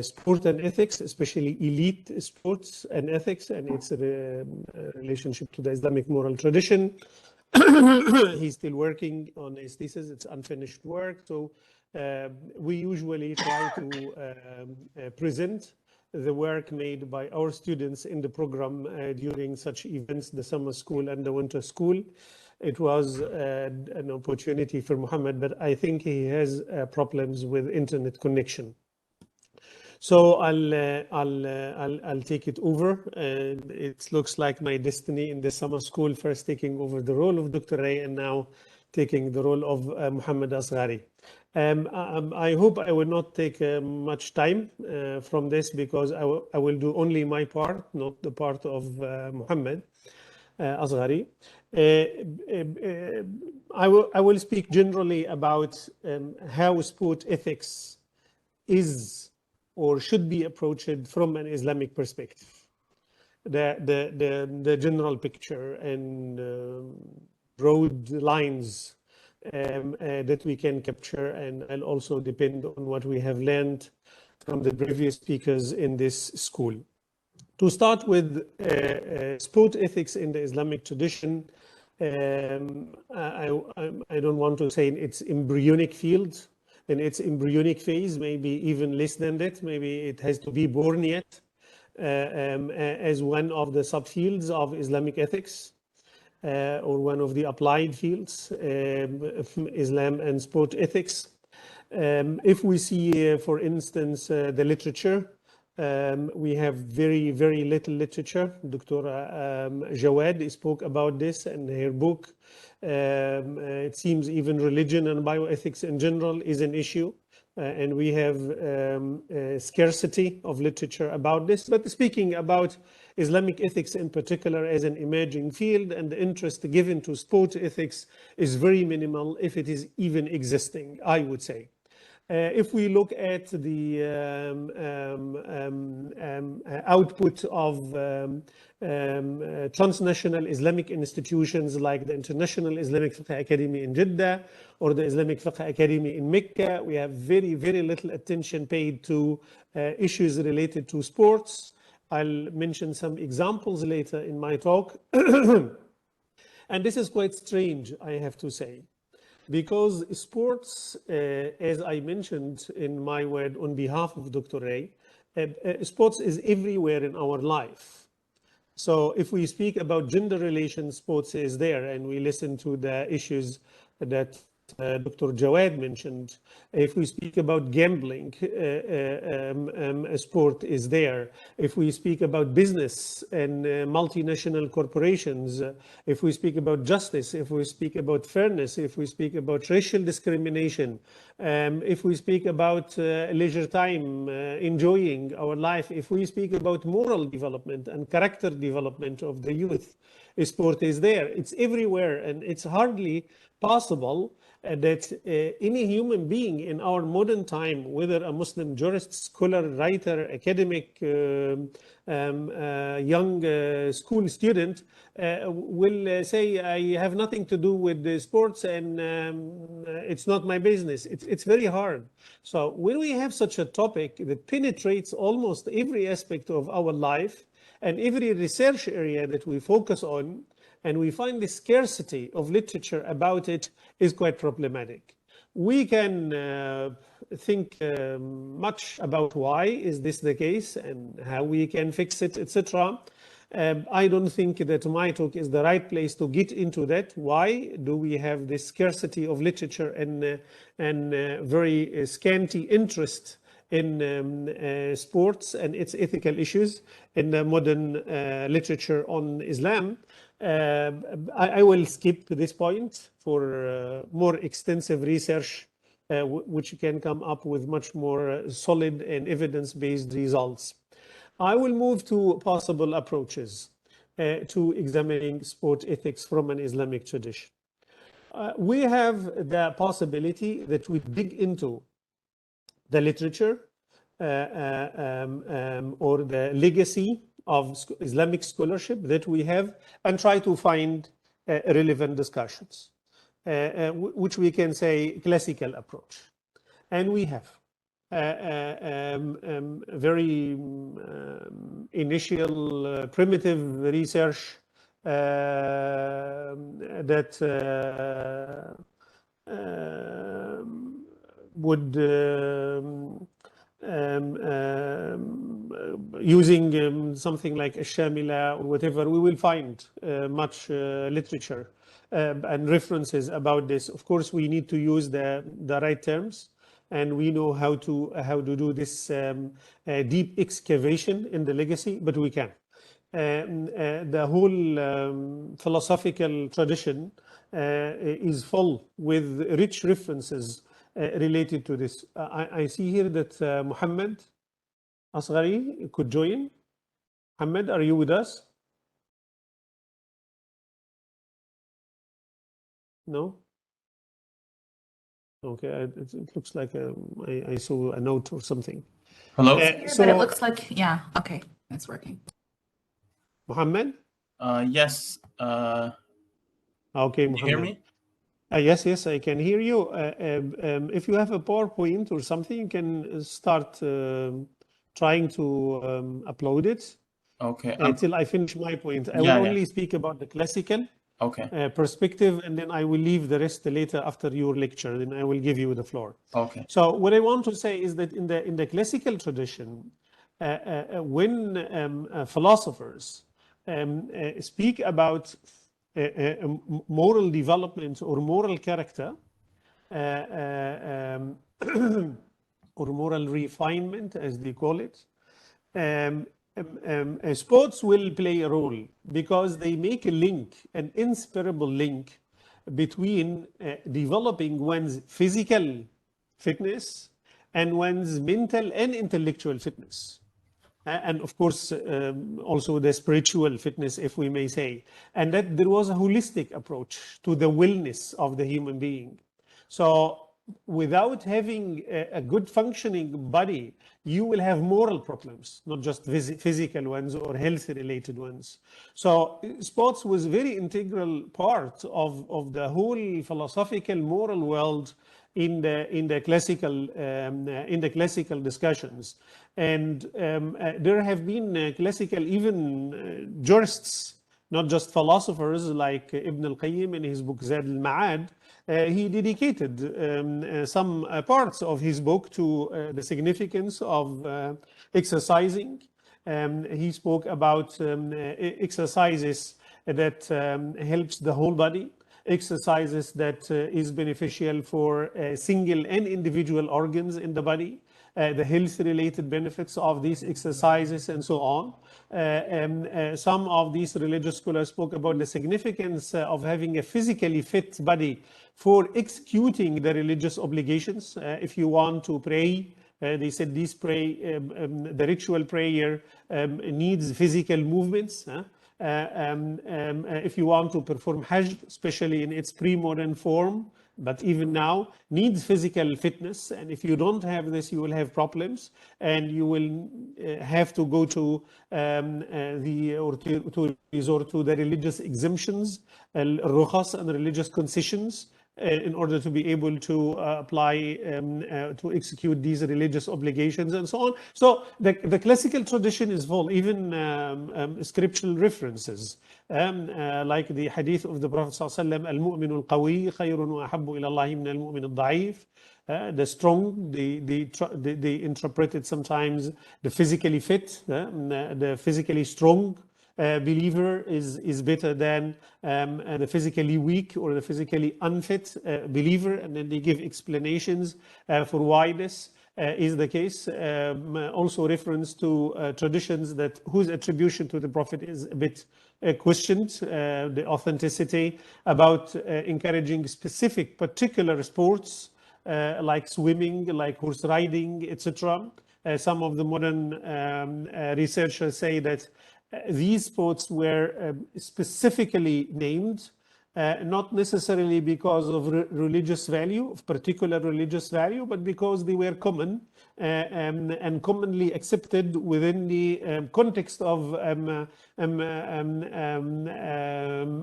sport and ethics, especially elite sports and ethics, and its relationship to the Islamic moral tradition. He's still working on his thesis. It's unfinished work. So we usually try to present the work made by our students in the program during such events, the summer school and the winter school. It was an opportunity for Muhammad, but I think he has problems with internet connection. So I'll take it over. It looks like my destiny in the summer school, first taking over the role of Dr. Ray and now taking the role of Muhammad Azghari. I hope I will not take much time from this because I will do only my part, not the part of Muhammad Azghari. I will speak generally about how sport ethics is or should be approached from an Islamic perspective. The general picture and broad lines that we can capture, and I'll also depend on what we have learned from the previous speakers in this school. To start with sport ethics in the Islamic tradition, I don't want to say in its embryonic field, in its embryonic phase, maybe even less than that, maybe it has to be born yet as one of the subfields of Islamic ethics or one of the applied fields, Islam and sport ethics. If we see, for instance, the literature, we have very, very little literature. Dr. Jawad spoke about this in her book. It seems even religion and bioethics in general is an issue. And we have scarcity of literature about this. But speaking about Islamic ethics in particular as an emerging field, and the interest given to sport ethics is very minimal, if it is even existing, I would say. If we look at the output of transnational Islamic institutions like the International Islamic Fiqh Academy in Jeddah or the Islamic Fiqh Academy in Mecca, we have very, very little attention paid to issues related to sports. I'll mention some examples later in my talk. And this is quite strange, I have to say, because sports, as I mentioned in my word on behalf of Dr. Ray, sports is everywhere in our life. So if we speak about gender relations, sports is there, and we listen to the issues that Dr. Jawad mentioned. If we speak about gambling, sport is there. If we speak about business and multinational corporations, if we speak about justice, if we speak about fairness, if we speak about racial discrimination, if we speak about leisure time, enjoying our life, if we speak about moral development and character development of the youth, sport is there. It's everywhere, and it's hardly possible that any human being in our modern time, whether a Muslim jurist, scholar, writer, academic, young school student, will say, I have nothing to do with the sports and it's not my business. It's very hard. So when we have such a topic that penetrates almost every aspect of our life and every research area that we focus on, and we find the scarcity of literature about it is quite problematic. We can think much about why is this the case and how we can fix it, etc. I don't think that my talk is the right place to get into that. Why do we have this scarcity of literature and very scanty interest in sports and its ethical issues in the modern literature on Islam? I will skip this point for more extensive research, which can come up with much more solid and evidence-based results. I will move to possible approaches to examining sport ethics from an Islamic tradition. We have the possibility that we dig into the literature or the legacy of Islamic scholarship that we have and try to find relevant discussions, which we can say classical approach. And we have very initial primitive research that would using something like a Shamila or whatever, we will find much literature and references about this. Of course, we need to use the right terms, and we know how to do this deep excavation in the legacy, but we can. The whole philosophical tradition is full with rich references related to this. I see here that Muhammad Asghari could join. Muhammad, are you with us? No? Okay, it looks like I saw a note or something. Hello? But it looks like, yeah, okay, it's working. Muhammad? Yes. Okay, Muhammad. Can you hear me? Yes, I can hear you. If you have a PowerPoint or something, you can start trying to upload it. Okay. Until I finish my point. I will only speak about the classical perspective, and then I will leave the rest later after your lecture. Then I will give you the floor. Okay. So what I want to say is that in the classical tradition, when philosophers speak about moral development or moral character or moral refinement, as they call it, sports will play a role because they make a link, an inseparable link between developing one's physical fitness and one's mental and intellectual fitness. And of course, also the spiritual fitness, if we may say, and that there was a holistic approach to the wellness of the human being. So without having a good functioning body, you will have moral problems, not just physical ones or health related ones. So sports was very integral part of the whole philosophical moral world in the classical discussions. And there have been classical even jurists, not just philosophers like Ibn al-Qayyim in his book Zad al-Ma'ad. He dedicated some parts of his book to the significance of exercising. He spoke about exercises that helps the whole body, exercises that is beneficial for single and individual organs in the body, the health-related benefits of these exercises, and so on. Some of these religious scholars spoke about the significance of having a physically fit body for executing the religious obligations. If you want to pray, they said the ritual prayer needs physical movements. If you want to perform Hajj, especially in its pre-modern form, but even now, needs physical fitness. And if you don't have this, you will have problems, and you will have to go to to resort to the religious exemptions, rukhas, and religious concessions, in order to be able to apply to execute these religious obligations and so on. So the classical tradition is full, even scriptural references, like the hadith of the Prophet ﷺ, al-mu'minu al-qawi khayrun wa ahabbu ila Allahi min al-mu'min al-da'if. The strong, they interpret it sometimes the physically fit, the physically strong believer is better than the physically weak or the physically unfit believer, and then they give explanations for why this is the case. Also reference to traditions that whose attribution to the Prophet is a bit questioned, the authenticity, about encouraging specific particular sports like swimming, like horse riding, etc. Some of the modern researchers say that these sports were specifically named, not necessarily because of religious value, of particular religious value, but because they were common and commonly accepted within the context of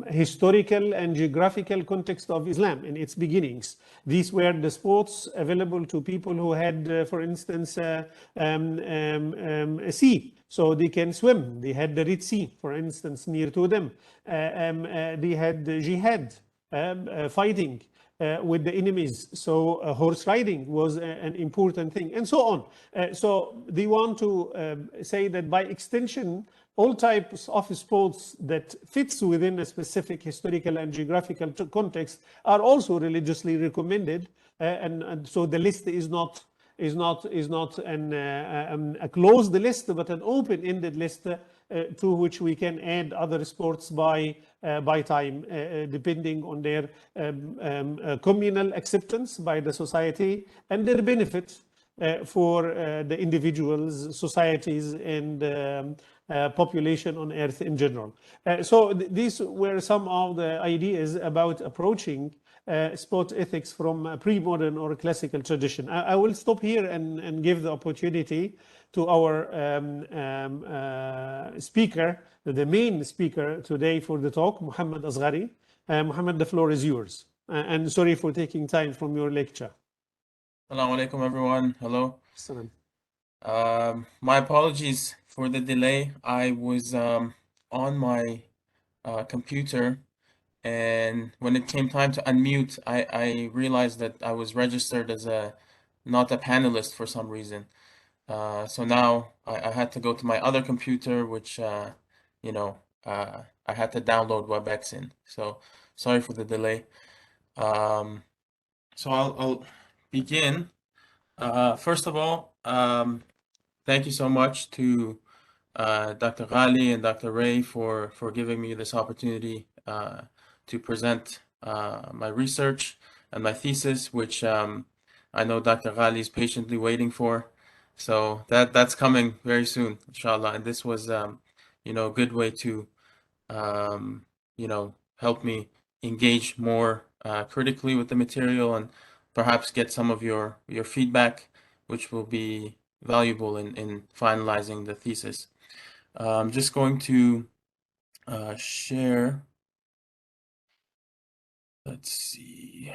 historical and geographical context of Islam in its beginnings. These were the sports available to people who had, for instance, a sea, so they can swim. They had the Red Sea, for instance, near to them. They had jihad, fighting with the enemies. So horse riding was an important thing, and so on. So they want to say that by extension, all types of sports that fits within a specific historical and geographical context are also religiously recommended. And so the list is not a closed list, but an open-ended list to which we can add other sports by time, depending on their communal acceptance by the society and their benefit for the individuals, societies, and population on Earth in general. So these were some of the ideas about approaching sport ethics from a pre-modern or classical tradition. I will stop here and give the opportunity to our speaker, the main speaker today for the talk, Muhammad Asghari. Muhammad, the floor is yours. And sorry for taking time from your lecture. Assalamu alaikum, everyone. Hello. Salam. My apologies for the delay. I was on my computer, and when it came time to unmute, I realized that I was registered as not a panelist for some reason. So now I had to go to my other computer, which I had to download WebEx in. So sorry for the delay. So I'll begin. First of all, thank you so much to Dr. Ghali and Dr. Ray for giving me this opportunity to present my research and my thesis, which I know Dr. Ghali is patiently waiting for. So that's coming very soon, inshallah. And this was, a good way to, help me engage more critically with the material and perhaps get some of your feedback, which will be valuable in finalizing the thesis. I'm just going to share. Let's see.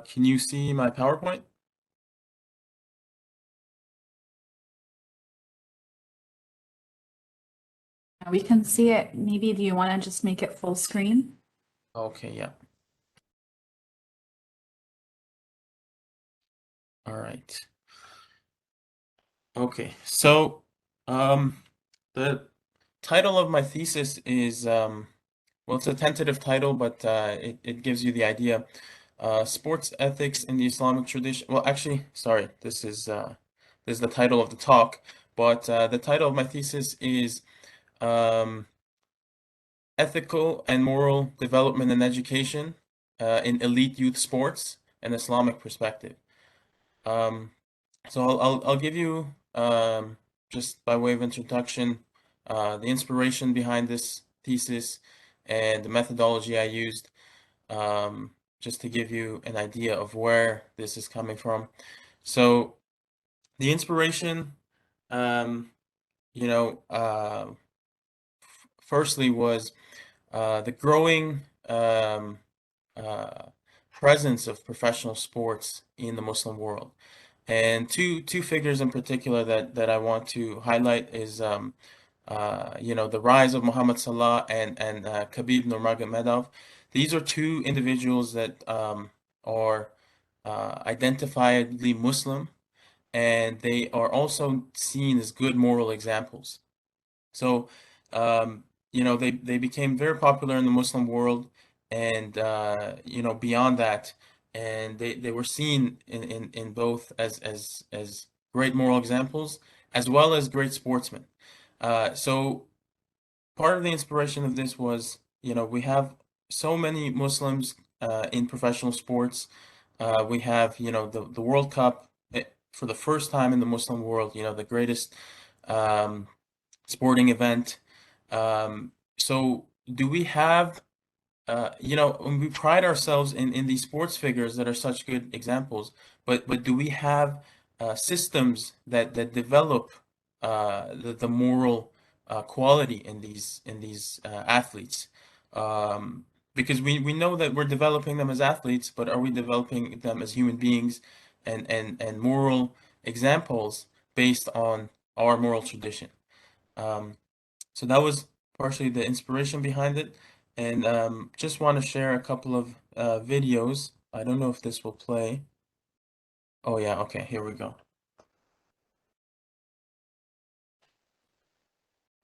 Can you see my PowerPoint? We can see it. Maybe do you want to just make it full screen? Okay, yeah. All right. Okay, so the title of my thesis is well, it's a tentative title, but it gives you the idea. Sports ethics in the Islamic tradition. Well, actually, sorry, this is the title of the talk, but the title of my thesis is Ethical and Moral Development and Education in Elite Youth Sports, an Islamic Perspective. So I'll give you just by way of introduction the inspiration behind this thesis and the methodology I used, just to give you an idea of where this is coming from. So the inspiration, you know, firstly was the growing presence of professional sports in the Muslim world. And two figures in particular that I want to highlight is you know, the rise of Muhammad Salah and Khabib Nurmagomedov. These are two individuals that are identifiably Muslim, and they are also seen as good moral examples. So you know, they became very popular in the Muslim world, and you know, beyond that, and they were seen in both as great moral examples as well as great sportsmen. So part of the inspiration of this was, you know, we have so many Muslims in professional sports. We have, you know, the World Cup for the first time in the Muslim world, you know, the greatest sporting event. So do we have, you know, when we pride ourselves in these sports figures that are such good examples, but do we have systems that develop the moral quality in these athletes? Because we know that we're developing them as athletes, but are we developing them as human beings and moral examples based on our moral tradition? So that was partially the inspiration behind it, and just want to share a couple of videos. I don't know if this will play. Oh yeah, okay, here we go.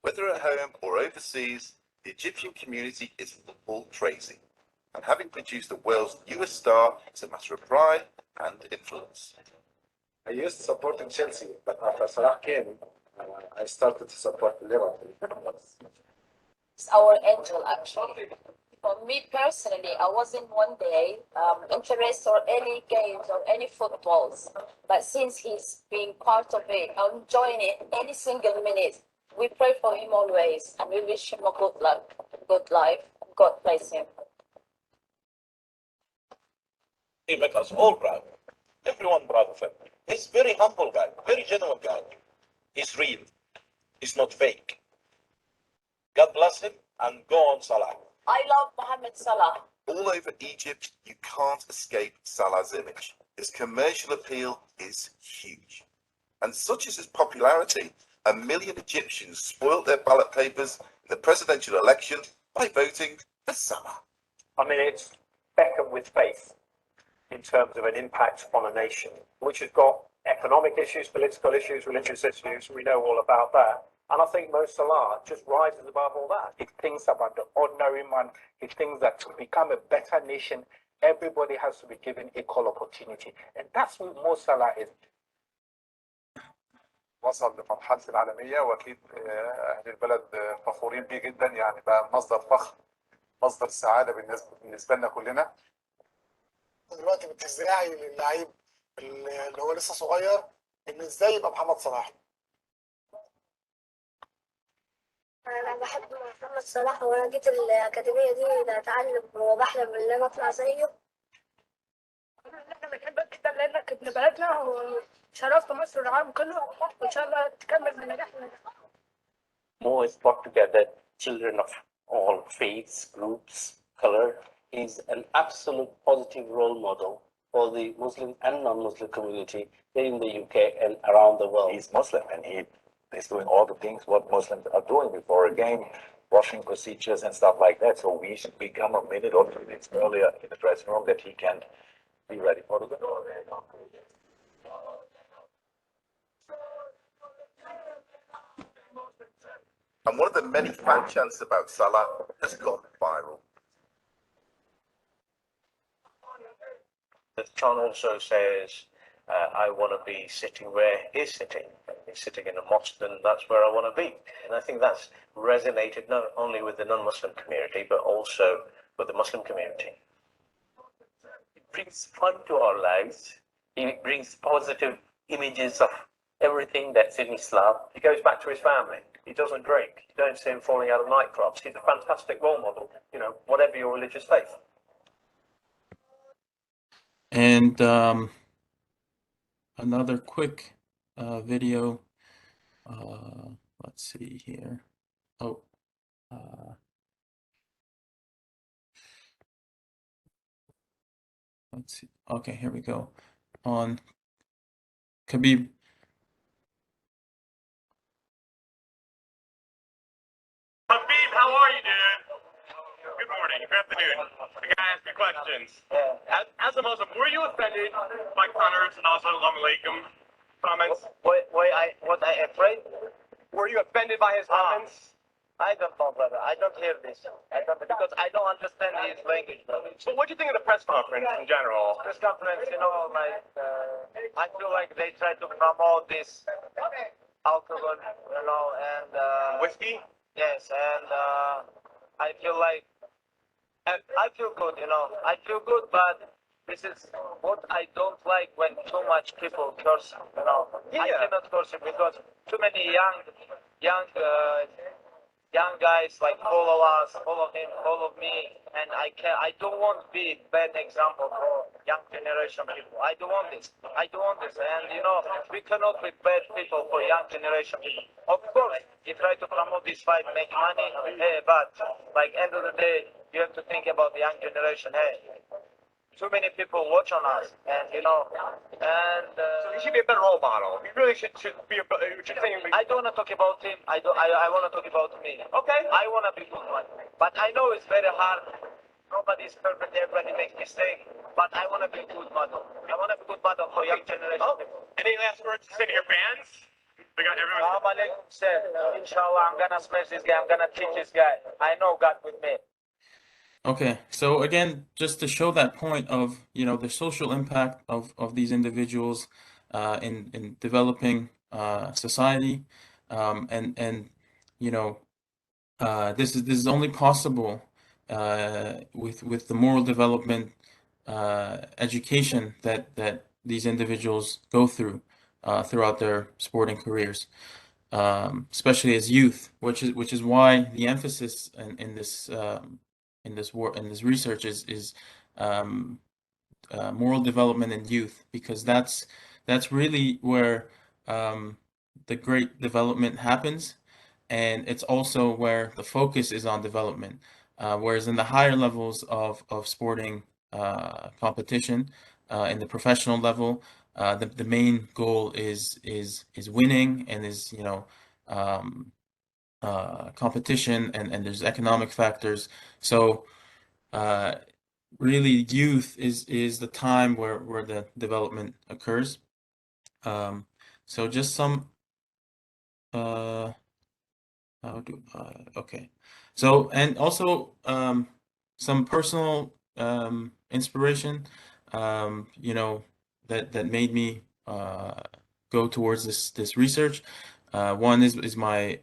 Whether at home or overseas, the Egyptian community is football crazy, and having produced the world's newest star is a matter of pride and influence. I used to support Chelsea, but after Salah came, I started to support Liverpool. It's our angel, actually. For me personally, I wasn't one day interested or any games or any footballs, but since he's being part of it, I'm enjoying it any single minute. We pray for him always, and we wish him a good luck, good life. God bless him. He makes us all proud. Everyone proud of him. He's a very humble guy, very genuine guy. He's real. He's not fake. God bless him, and go on, Salah. I love Mohamed Salah. All over Egypt, you can't escape Salah's image. His commercial appeal is huge. And such is his popularity, 1 million Egyptians spoiled their ballot papers in the presidential election by voting for Salah. I mean, it's Beckham with faith in terms of an impact on a nation, which has got economic issues, political issues, religious issues. We know all about that. And I think Mo Salah just rises above all that. He thinks about the ordinary man. He thinks that to become a better nation, everybody has to be given equal opportunity. And that's what Mo Salah is. وصل لمرحلة العالمية، وأكيد أهل البلد فخورين بيه جدا، يعني بقى مصدر فخر، مصدر سعادة بالنسبة لنا كلنا. دلوقتي بتزرعي للعيب اللي هو لسه صغير إن إزاي يبقى محمد صلاح. أنا بحب محمد صلاح وأنا جيت الأكاديمية دي أتعلم وبحلم إن أنا أطلع زيه. إحنا بنحبك جدا لأنك ابن بلدنا وشرفت مصر والعالم كله، وإن شاء الله تكمل بنجاحنا. More is brought together children of all faiths, groups, color. He's an absolute positive role model for the Muslim and non-Muslim community here in the UK and around the world. He's Muslim and he is doing all the things what Muslims are doing before a game, washing procedures and stuff like that. So we should become a minute or 2 minutes earlier in the dressing room that he can be ready for the goal. And one of the many fan chants about Salah has gone viral. The chant also says, I want to be sitting where he's sitting. He's sitting in a mosque, and that's where I want to be. And I think that's resonated not only with the non-Muslim community, but also with the Muslim community. It brings fun to our lives. It brings positive images of everything that's in Islam. He goes back to his family. He doesn't drink. You don't see him falling out of nightclubs. He's a fantastic role model, you know, whatever your religious faith. And another quick video. Let's see here. Oh, let's see. Okay, here we go. On Khabib. Habib, how are you, dude? Good morning, good afternoon. I gotta ask you questions. As a Muslim, were you offended by Connor's and also Assalamu alaikum comments? What I afraid? Were you offended by his comments? I don't know, brother. I don't hear this. I don't, because I don't understand his language, brother. So what do you think of the press conference in general? Press conference, you know, like, I feel like they try to promote this alcohol, you know, and... whiskey? Yes, and I feel like, I feel good, you know. I feel good, but this is what I don't like when too much people curse, you know. Yeah. I cannot curse it because too many young guys like follow us, follow him, follow me, and I don't want to be bad example for young generation people. I don't want this. And you know, we cannot be bad people for young generation people. Of course, you try to promote this fight, make money, but like end of the day, you have to think about the young generation. Too many people watch on us, and you know, and so he should be a better role model. He really should be. I don't want to talk about him. I want to talk about me. Okay. I want to be good one, but I know it's very hard. Nobody's perfect. Everybody makes mistakes. But I want to be a good model. I want to be a good model for young generation. Any last words to say to your fans? We got everyone. Assalamu alaikum said, inshallah, I'm gonna smash this guy. I'm gonna teach this guy. I know God with me. Okay, so again, just to show that point of, you know, the social impact of these individuals in developing society, and you know, this is only possible with the moral development education that these individuals go through throughout their sporting careers, especially as youth, which is why the emphasis in this research is moral development in youth, because that's really where the great development happens, and it's also where the focus is on development. Whereas in the higher levels of sporting competition, in the professional level, the main goal is winning, and is, you know, competition, and there's economic factors. So really youth is the time where the development occurs. So just some okay, so, and also some personal inspiration, you know, that made me go towards this research. One is my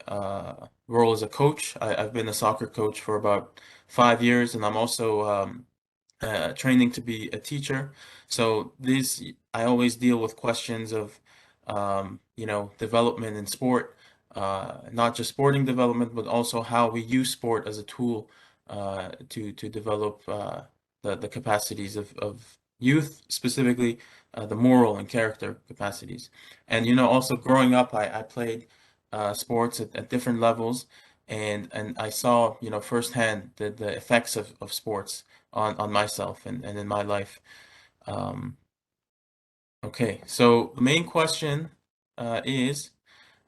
role as a coach. I've been a soccer coach for about 5 years, and I'm also training to be a teacher. So I always deal with questions of development in sport, not just sporting development, but also how we use sport as a tool to develop the capacities of youth, specifically the moral and character capacities. And also growing up, I played sports at different levels, and I saw firsthand the effects of sports on myself and in my life. Okay, so the main question is,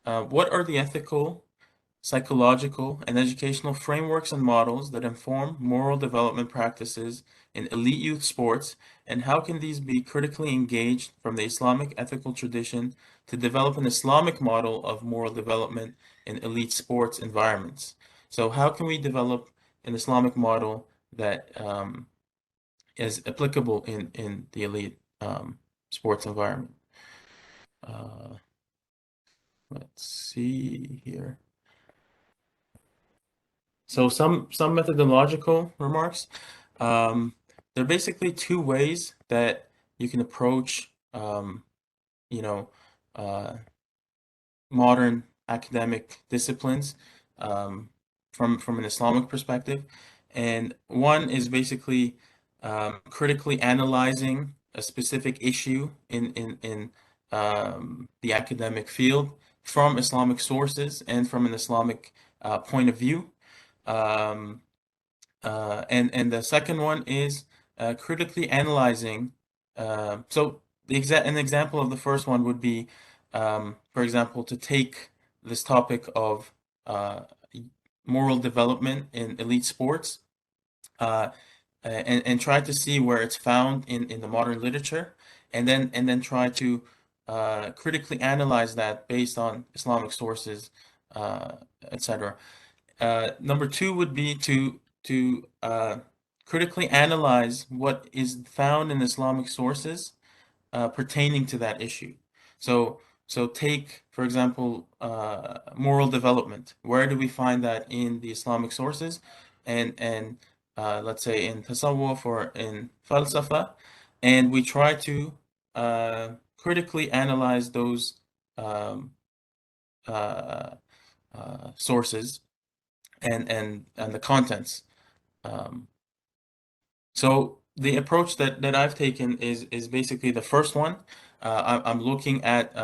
what are the ethical, psychological, and educational frameworks and models that inform moral development practices in elite youth sports, and how can these be critically engaged from the Islamic ethical tradition to develop an Islamic model of moral development in elite sports environments? So how can we develop an Islamic model that is applicable in the elite sports environment? Let's see here. So some methodological remarks. There are basically two ways that you can approach, modern academic disciplines from an Islamic perspective. And one is basically critically analyzing a specific issue in the academic field from Islamic sources and from an Islamic point of view. And the second one is critically analyzing. So an example of the first one would be, for example, to take this topic of moral development in elite sports and try to see where it's found in the modern literature, and then try to critically analyze that based on Islamic sources, etc. Number two would be to critically analyze what is found in Islamic sources pertaining to that issue. So take, for example, moral development. Where do we find that in the Islamic sources? And let's say in tasawwuf or in falsafa, and we try to critically analyze those sources and the contents. So the approach that I've taken is basically the first one. I'm looking at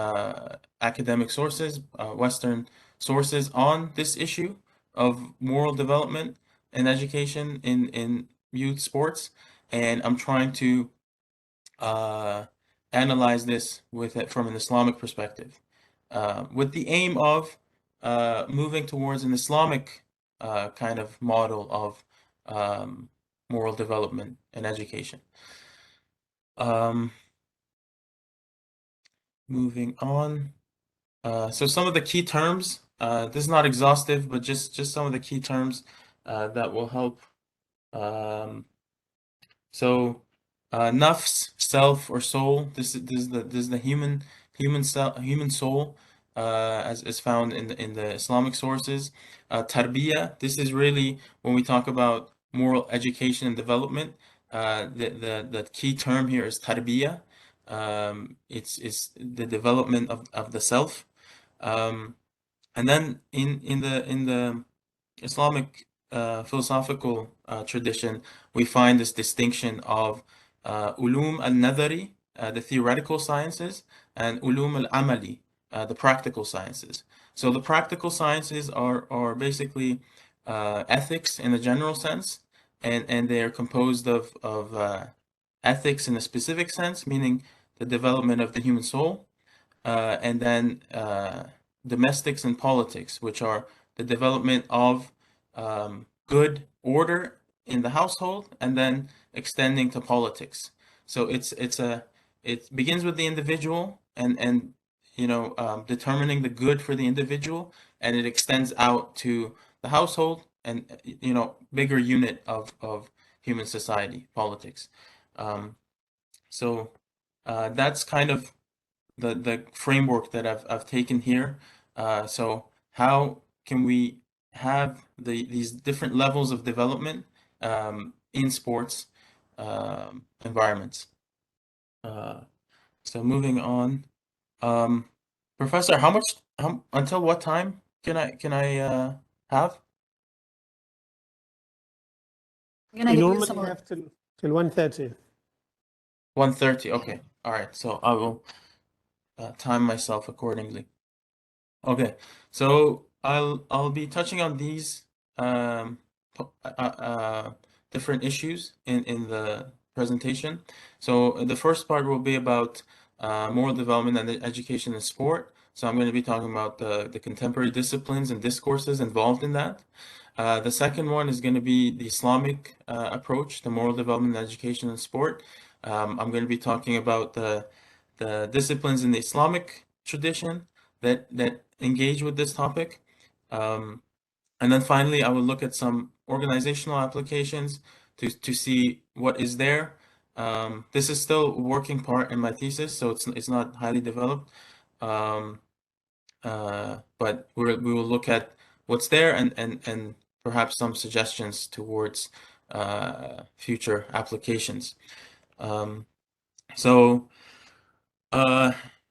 academic sources, Western sources on this issue of moral development and education in youth sports, and I'm trying to analyze this from an Islamic perspective, with the aim of moving towards an Islamic kind of model of moral development and education. Moving on. So some of the key terms, this is not exhaustive, but just some of the key terms that will help. So nafs, self or soul, this is the human soul, as is found in the Islamic sources. Tarbiyah, this is really when we talk about moral education and development. The key term here is tarbiyah. It's the development of the self. And then in the Islamic philosophical tradition, we find this distinction of ulum al-nadhari, the theoretical sciences, and ulum al-amali, the practical sciences. So the practical sciences are basically ethics in a general sense, and they are composed of ethics in a specific sense, meaning the development of the human soul, and then domestics and politics, which are the development of good order in the household, and then extending to politics. So it begins with the individual and determining the good for the individual, and it extends out to the household and bigger unit of human society, politics. So that's kind of the framework that I've taken here. So how can we have these different levels of development in sports environments? So moving on, Professor, until what time can I have? I'm gonna We give you normally some. have till 1:30. 1:30. Okay. All right. So I will time myself accordingly. Okay. So I'll be touching on these different issues in the presentation. So the first part will be about moral development and education in sport. So I'm going to be talking about the contemporary disciplines and discourses involved in that. The second one is going to be the Islamic approach to moral development and education in sport. I'm going to be talking about the disciplines in the Islamic tradition that engage with this topic. And then finally, I will look at some organizational applications to see what is there. This is still a working part in my thesis, so it's not highly developed. But we will look at what's there and perhaps some suggestions towards future applications. So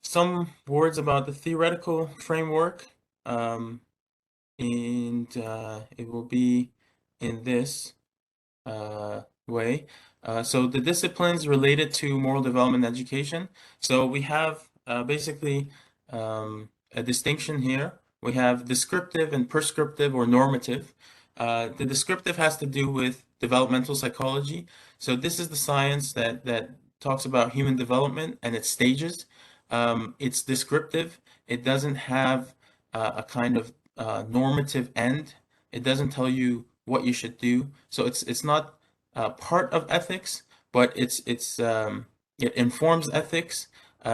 some words about the theoretical framework, and it will be in this way. So the disciplines related to moral development and education. So we have basically a distinction here. We have descriptive and prescriptive or normative. The descriptive has to do with developmental psychology. So this is the science that talks about human development and its stages. It's descriptive. It doesn't have a kind of normative end. It doesn't tell you what you should do. So it's not part of ethics, but it informs ethics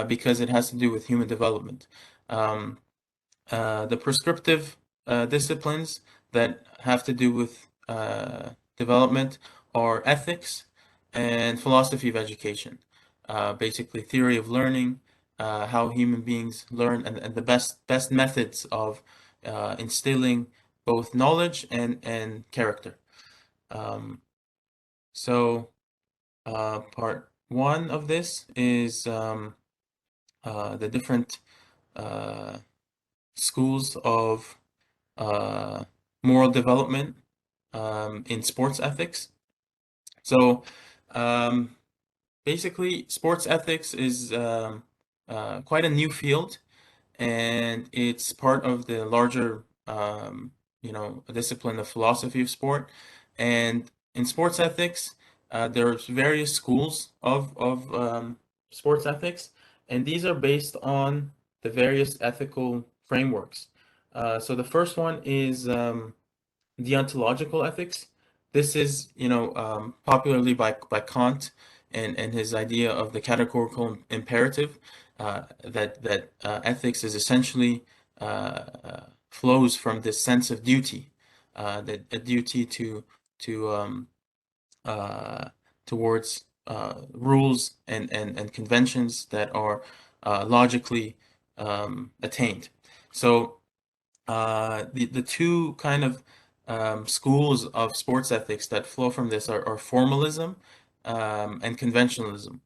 because it has to do with human development. The prescriptive disciplines that have to do with development are ethics and philosophy of education. Basically, theory of learning, how human beings learn, and the best methods of instilling both knowledge and character. So part one of this is the different schools of moral development in sports ethics. So basically, sports ethics is quite a new field, and it's part of the larger, discipline of philosophy of sport. And in sports ethics, there's various schools of sports ethics, and these are based on the various ethical frameworks. So the first one is deontological ethics. This is, popularly by Kant and his idea of the categorical imperative, that ethics is essentially flows from this sense of duty, that a duty towards rules and conventions that are logically attained. So the two kind of schools of sports ethics that flow from this are formalism and conventionalism.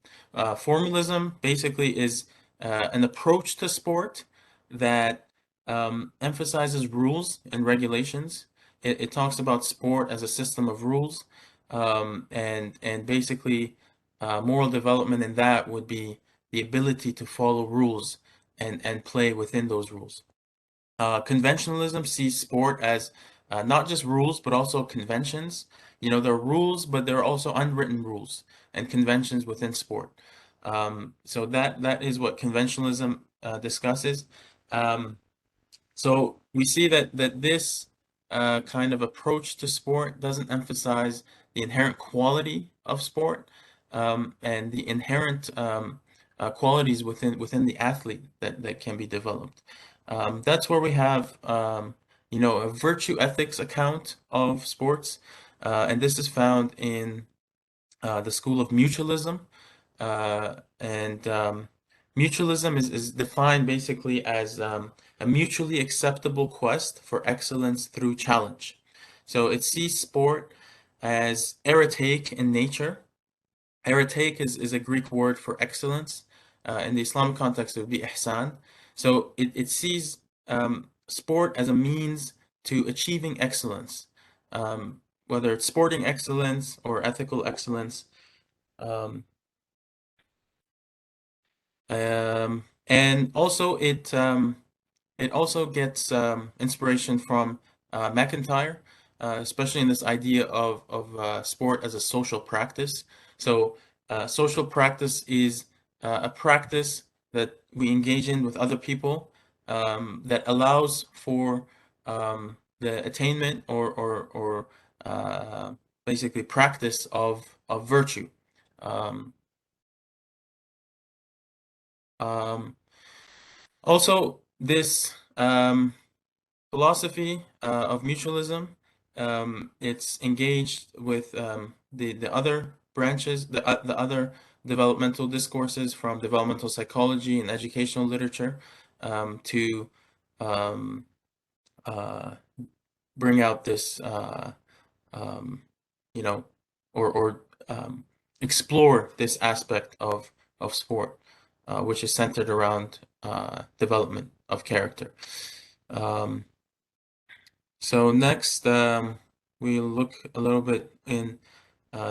Formalism basically is an approach to sport that emphasizes rules and regulations. It talks about sport as a system of rules, and basically moral development in that would be the ability to follow rules and play within those rules. Conventionalism sees sport as not just rules, but also conventions. There are rules, but there are also unwritten rules and conventions within sport. So that is what conventionalism discusses. So we see that this kind of approach to sport doesn't emphasize the inherent quality of sport and the inherent qualities within the athlete that can be developed. That's where we have, a virtue ethics account of sports, and this is found in the school of mutualism, and mutualism is defined basically as a mutually acceptable quest for excellence through challenge. So it sees sport as eretaic in nature. Eretaic is a Greek word for excellence. In the Islamic context, it would be ihsan. So it sees sport as a means to achieving excellence, whether it's sporting excellence or ethical excellence. And also it also gets inspiration from McIntyre, especially in this idea of sport as a social practice. So social practice is a practice that we engage in with other people that allows for the attainment or basically practice of virtue. Also, this philosophy of mutualism, it's engaged with the other branches, the other developmental discourses from developmental psychology and educational literature to bring out this, you know, or explore this aspect of sport, which is centered around development of character. So next, we'll look a little bit in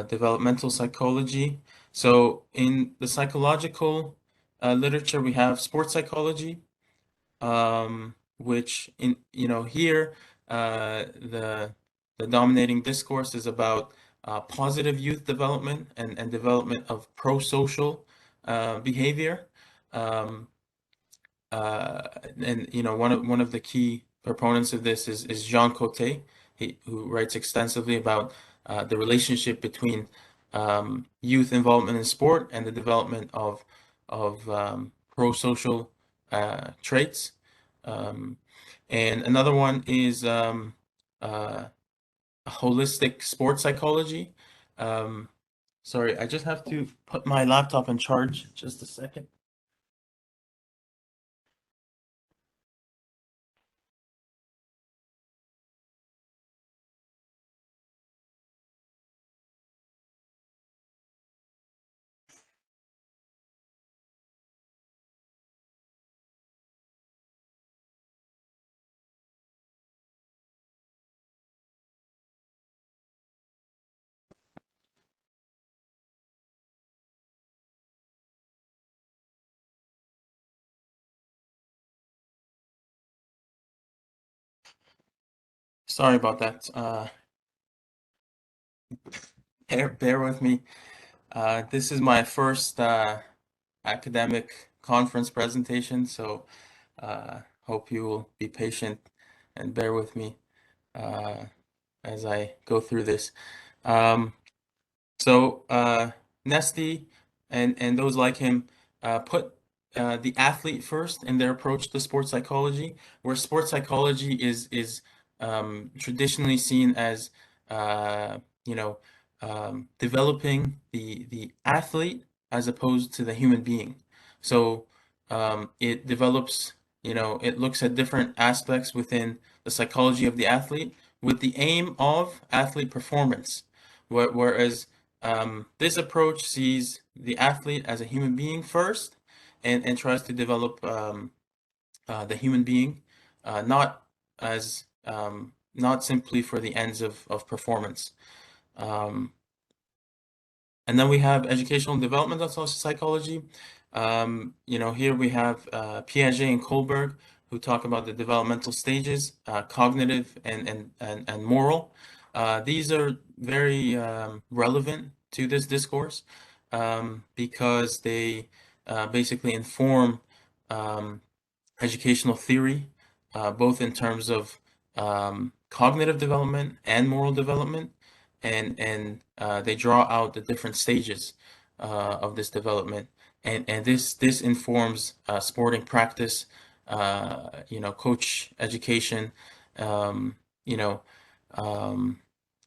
developmental psychology. So in the psychological literature, we have sports psychology, which here the dominating discourse is about positive youth development and development of pro-social behavior. And one of the key proponents of this is Jean Coté, who writes extensively about the relationship between youth involvement in sport and the development of pro-social traits. And another one is holistic sports psychology. Sorry, I just have to put my laptop in charge just a second. Sorry about that. Bear with me. This is my first academic conference presentation, so hope you will be patient and bear with me as I go through this. So Nesty and those like him put the athlete first in their approach to sports psychology, where sports psychology is traditionally seen as developing the athlete as opposed to the human being. So it develops, it looks at different aspects within the psychology of the athlete with the aim of athlete performance. Whereas this approach sees the athlete as a human being first and tries to develop the human being, not simply for the ends of performance. And then we have educational and developmental social psychology. Here we have Piaget and Kohlberg, who talk about the developmental stages, cognitive and moral. These are very relevant to this discourse because they basically inform educational theory, both in terms of cognitive development and moral development, and they draw out the different stages of this development, and this informs sporting practice, coach education, and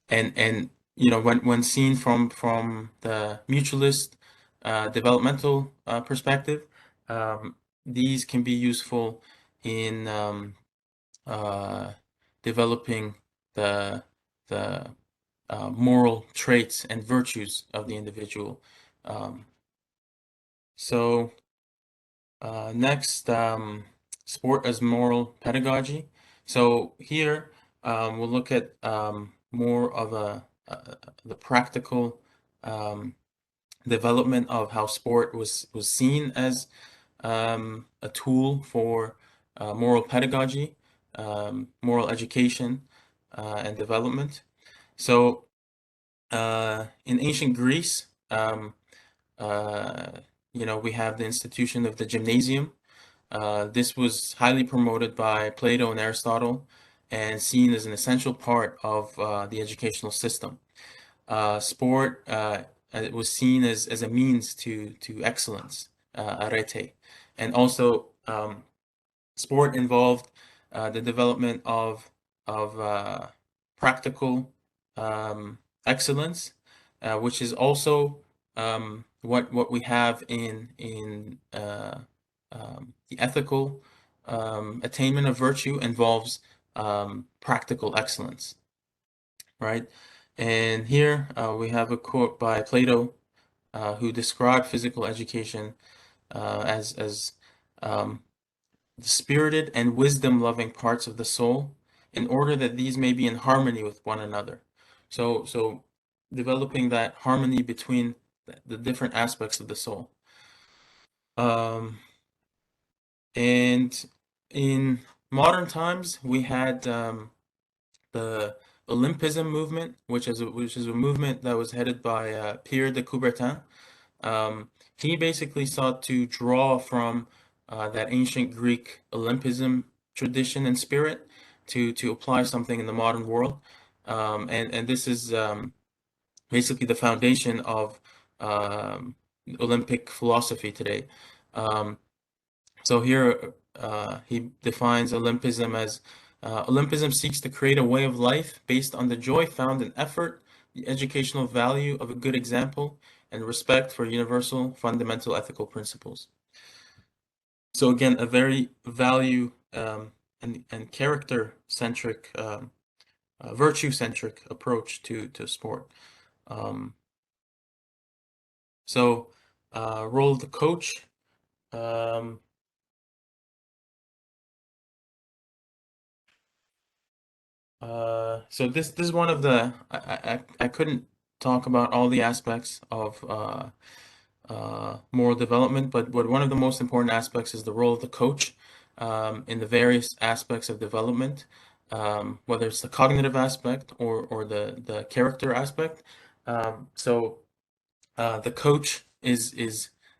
when seen from the mutualist developmental perspective, these can be useful in developing the moral traits and virtues of the individual. Next, sport as moral pedagogy. So here we'll look at more of the practical development of how sport was seen as a tool for moral pedagogy, moral education, and development. So in ancient Greece, we have the institution of the gymnasium. This was highly promoted by Plato and Aristotle and seen as an essential part of the educational system. Sport it was seen as a means to excellence, arete, and also sport involved the development of practical excellence, which is also what we have in the ethical attainment of virtue involves practical excellence, right? And here we have a quote by Plato who described physical education as the spirited and wisdom-loving parts of the soul, in order that these may be in harmony with one another. So developing that harmony between the different aspects of the soul. And in modern times, we had the Olympism movement, which is a movement that was headed by Pierre de Coubertin. He basically sought to draw from that ancient Greek Olympism tradition and spirit to apply something in the modern world, and this is basically the foundation of Olympic philosophy today. So here he defines Olympism as Olympism seeks to create a way of life based on the joy found in effort, the educational value of a good example, and respect for universal fundamental ethical principles. So again, a very value and character-centric, virtue-centric approach to sport. Role of the coach. So this is one of the I couldn't talk about all the aspects of moral development, but one of the most important aspects is the role of the coach in the various aspects of development, whether it's the cognitive aspect or the character aspect. The coach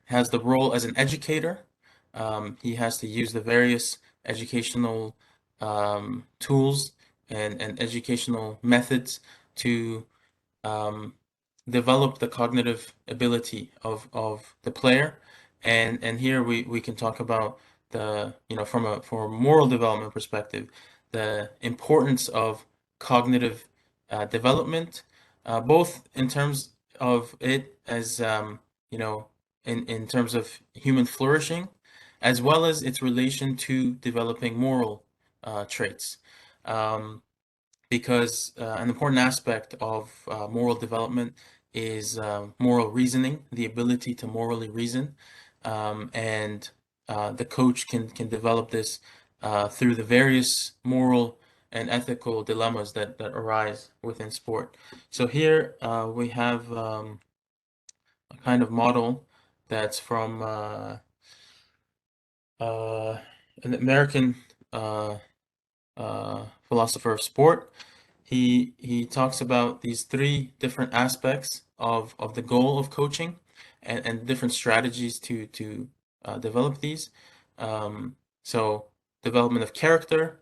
has the role as an educator. He has to use the various educational tools and educational methods to develop the cognitive ability of the player. And here we can talk about from a moral development perspective, the importance of cognitive development, both in terms of it as in terms of human flourishing, as well as its relation to developing moral traits. Because an important aspect of moral development is moral reasoning, the ability to morally reason, and the coach can develop this through the various moral and ethical dilemmas that arise within sport. So here we have a kind of model that's from an American philosopher of sport. He talks about these three different aspects of the goal of coaching and different strategies to develop these. So development of character,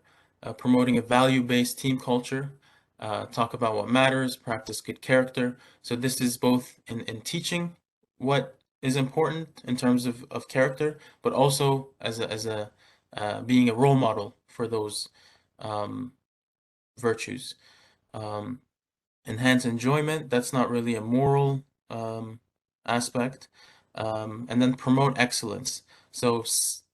promoting a value-based team culture, talk about what matters, practice good character. So this is both in teaching what is important in terms of character, but also as a being a role model for those virtues. Enhance enjoyment, that's not really a moral aspect. And then promote excellence. So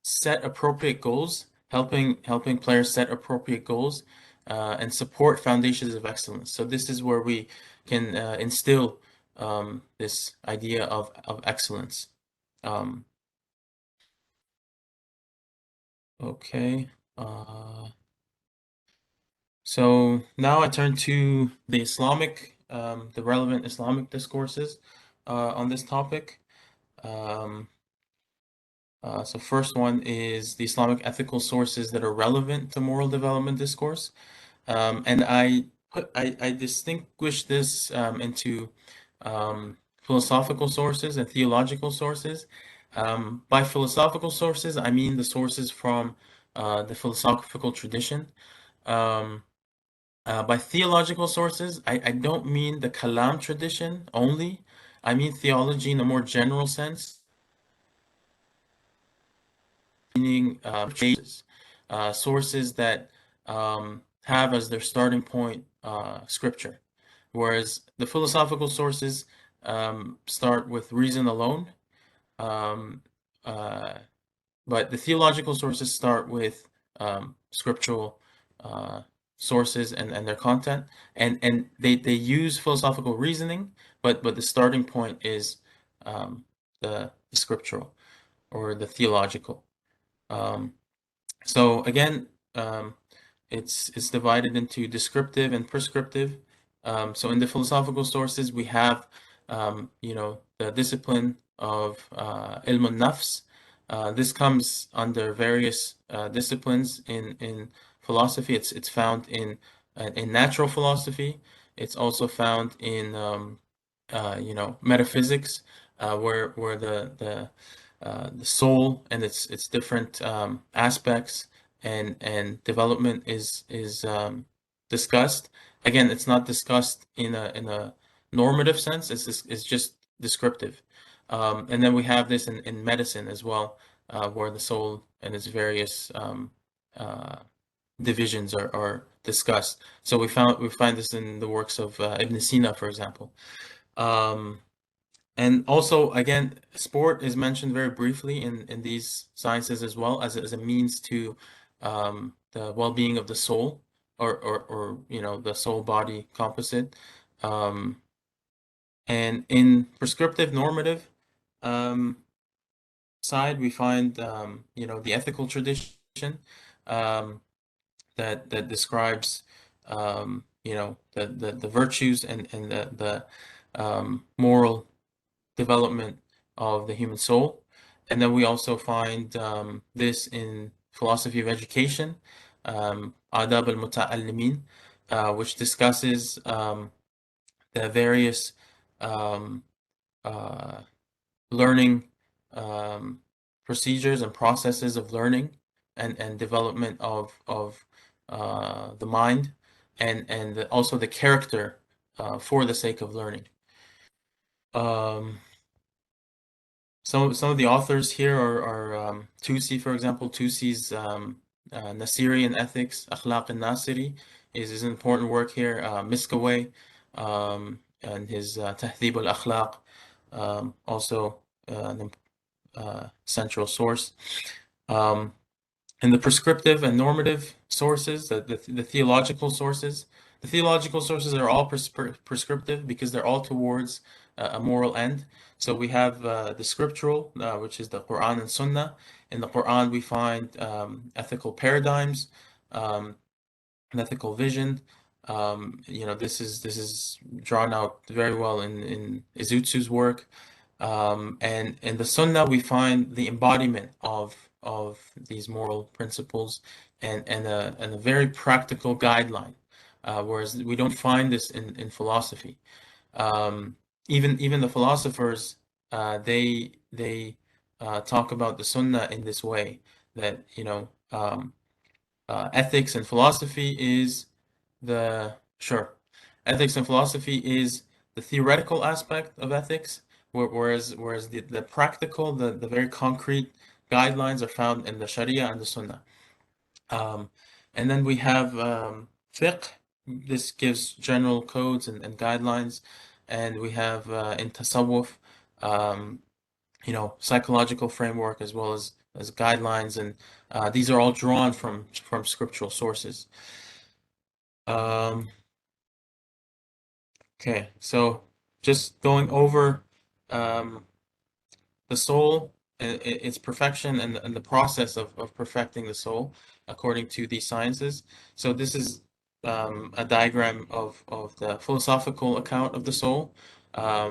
set appropriate goals, helping players set appropriate goals, and support foundations of excellence. So this is where we can instill this idea of excellence. Okay. So now I turn to the the relevant Islamic discourses on this topic. So first one is the Islamic ethical sources that are relevant to moral development discourse. And I distinguish this into philosophical sources and theological sources. By philosophical sources, I mean the sources from the philosophical tradition. By theological sources, I don't mean the Kalam tradition only. I mean theology in a more general sense, meaning sources that have as their starting point scripture, whereas the philosophical sources start with reason alone, but the theological sources start with scriptural sources and their content, and they use philosophical reasoning, but the starting point is the scriptural or the theological. So again, it's divided into descriptive and prescriptive. So in the philosophical sources, we have the discipline of ilm al-nafs. This comes under various disciplines in philosophy. It's found in natural philosophy. It's also found in metaphysics, where the soul and its different aspects and development is discussed. Again, it's not discussed in a normative sense. It's just descriptive. And then we have this in medicine as well, where the soul and its various divisions are discussed. So we find this in the works of Ibn Sina, for example. And also, again, sport is mentioned very briefly in these sciences as well as a means to the well-being of the soul, or the soul-body composite. And in prescriptive normative side, we find the ethical tradition that describes the virtues and the moral development of the human soul. And then we also find this in philosophy of education, Adab al-Muta'allimin, which discusses the various learning procedures and processes of learning and development of the mind, and also the character for the sake of learning. Some of the authors here are Tusi, for example. Tusi's Nasirian Ethics, Akhlaq al-Nasiri, is an important work here. Miskawayh and his Tahdhib al-Akhlaq, also an central source. And the prescriptive and normative sources, the theological sources. The theological sources are all prescriptive because they're all towards a moral end. So we have the scriptural, which is the Quran and Sunnah. In the Quran, we find ethical paradigms, an ethical vision. This is drawn out very well in Izutsu's work. And in the Sunnah, we find the embodiment of these moral principles and a very practical guideline, whereas we don't find this in philosophy. Even the philosophers, they talk about the Sunnah in this way, that ethics and philosophy is ethics and philosophy is the theoretical aspect of ethics, whereas the practical, the very concrete guidelines are found in the Sharia and the Sunnah. And then we have fiqh. This gives general codes and guidelines. And we have in tasawwuf, psychological framework, as well as as guidelines, and these are all drawn from scriptural sources. Okay, so just going over the soul, its perfection, and the process of perfecting the soul according to these sciences. So this is a diagram of the philosophical account of the soul.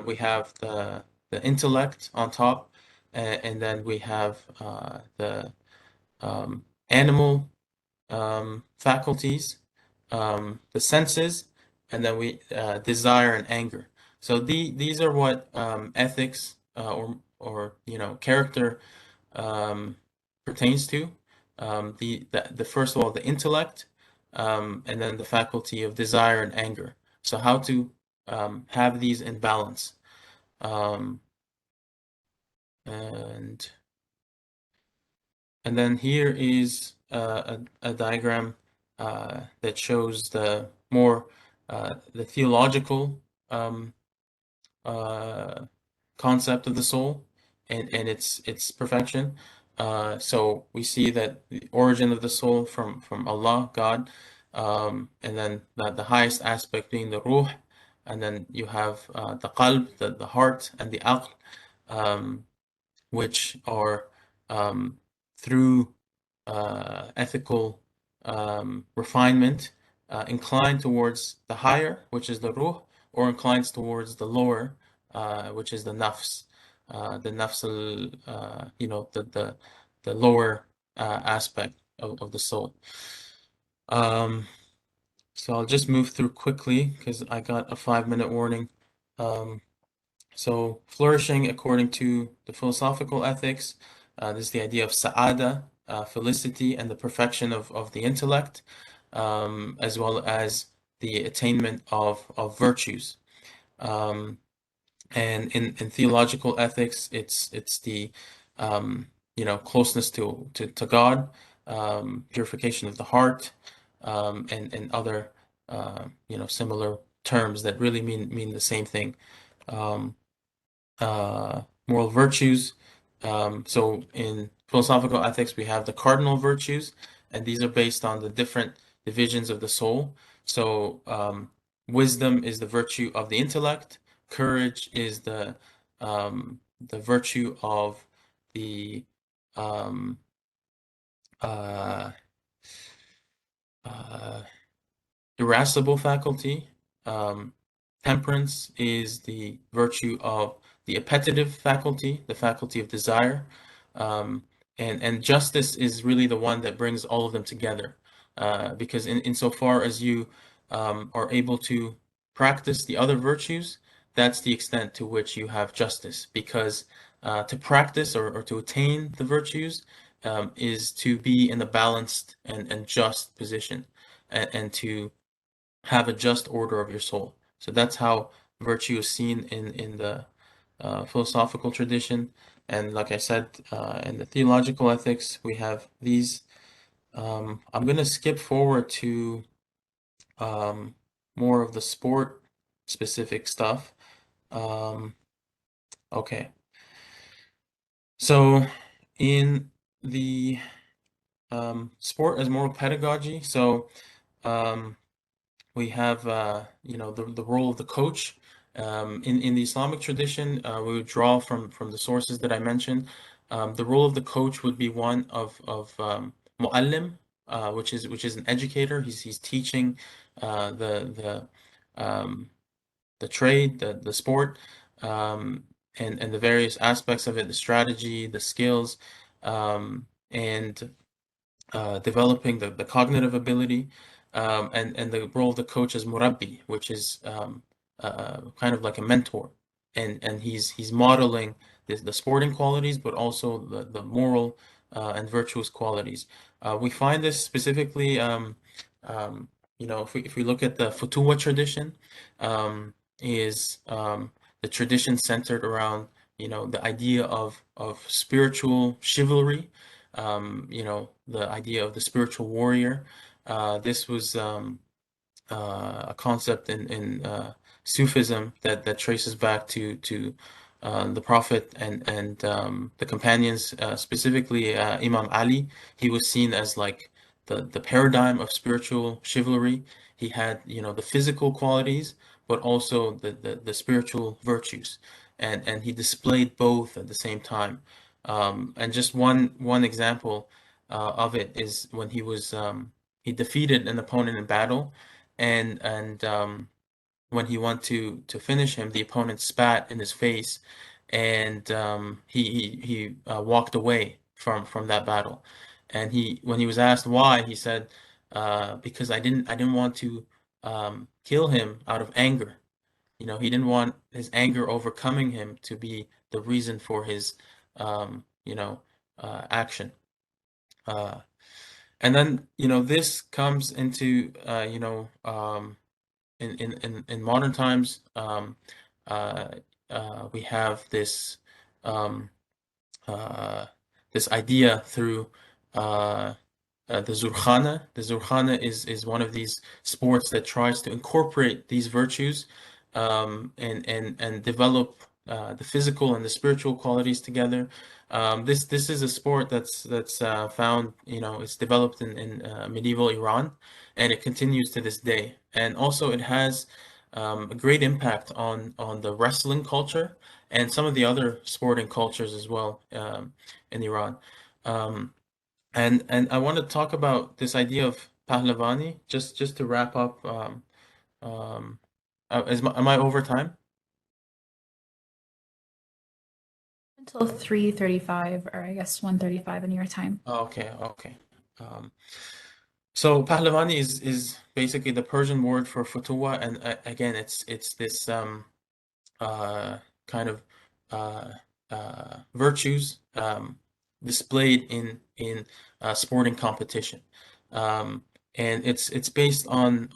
We have the intellect on top, and then we have the animal faculties, the senses, and then we desire and anger. So these are what ethics or character pertains to. The first of all, the intellect, and then the faculty of desire and anger. So how to have these in balance. And then here is a diagram that shows the more the theological concept of the soul and its perfection. So we see that the origin of the soul from Allah, God, and then the highest aspect being the ruh, and then you have the qalb, the heart, and the aql, which are through ethical refinement inclined towards the higher, which is the ruh, or inclines towards the lower, which is the nafs, the lower aspect of the soul. So I'll just move through quickly because I got a 5-minute warning. So flourishing according to the philosophical ethics, this is the idea of sa'ada, felicity, and the perfection of the intellect, as well as the attainment of virtues. And in theological ethics, it's the closeness to God, purification of the heart, and other similar terms that really mean the same thing. Moral virtues. So in philosophical ethics, we have the cardinal virtues, and these are based on the different divisions of the soul. So wisdom is the virtue of the intellect. Courage is the virtue of the irascible faculty. Temperance is the virtue of the appetitive faculty, the faculty of desire. And justice is really the one that brings all of them together. Because insofar as you are able to practice the other virtues, that's the extent to which you have justice. Because to practice or to attain the virtues is to be in a balanced and just position, and to have a just order of your soul. So that's how virtue is seen in the philosophical tradition. And like I said, in the theological ethics, we have these. I'm going to skip forward to more of the sport specific stuff. Okay. So in the sport as moral pedagogy, so we have the role of the coach. In the Islamic tradition, we would draw from the sources that I mentioned. The role of the coach would be one of mu'allim, which is an educator. He's teaching the trade, the sport, and the various aspects of it, the strategy, the skills, and developing the cognitive ability, and the role of the coach as murabbi, which is kind of like a mentor, and he's modeling the sporting qualities, but also the moral and virtuous qualities. We find this specifically, if we look at the Futuwa tradition, is the tradition centered around the idea of spiritual chivalry, the idea of the spiritual warrior. This was a concept in Sufism that traces back to the Prophet and the companions, specifically Imam Ali. He was seen as like the paradigm of spiritual chivalry. He had, you know, the physical qualities, but also the spiritual virtues, and he displayed both at the same time. And just one example of it is when he defeated an opponent in battle, and when he went to finish him, the opponent spat in his face, and he walked away from that battle. And when he was asked why, he said, "Because I didn't want to kill him out of anger. You know, he didn't want his anger overcoming him to be the reason for his you know, action." And then, you know, this comes into you know, in modern times, we have this this idea through the Zurkhana. The Zurkhana is one of these sports that tries to incorporate these virtues and develop the physical and the spiritual qualities together. This is a sport that's found, you know, it's developed in medieval Iran, and it continues to this day. And also it has a great impact on the wrestling culture and some of the other sporting cultures as well in Iran. And I want to talk about this idea of Pahlavani just to wrap up. Am I over time? Until 3:35, or I guess 1:35 in your time. Oh, okay, okay. So Pahlavani is basically the Persian word for futuwa, and again, it's this kind of virtues displayed in sporting competition, and it's based on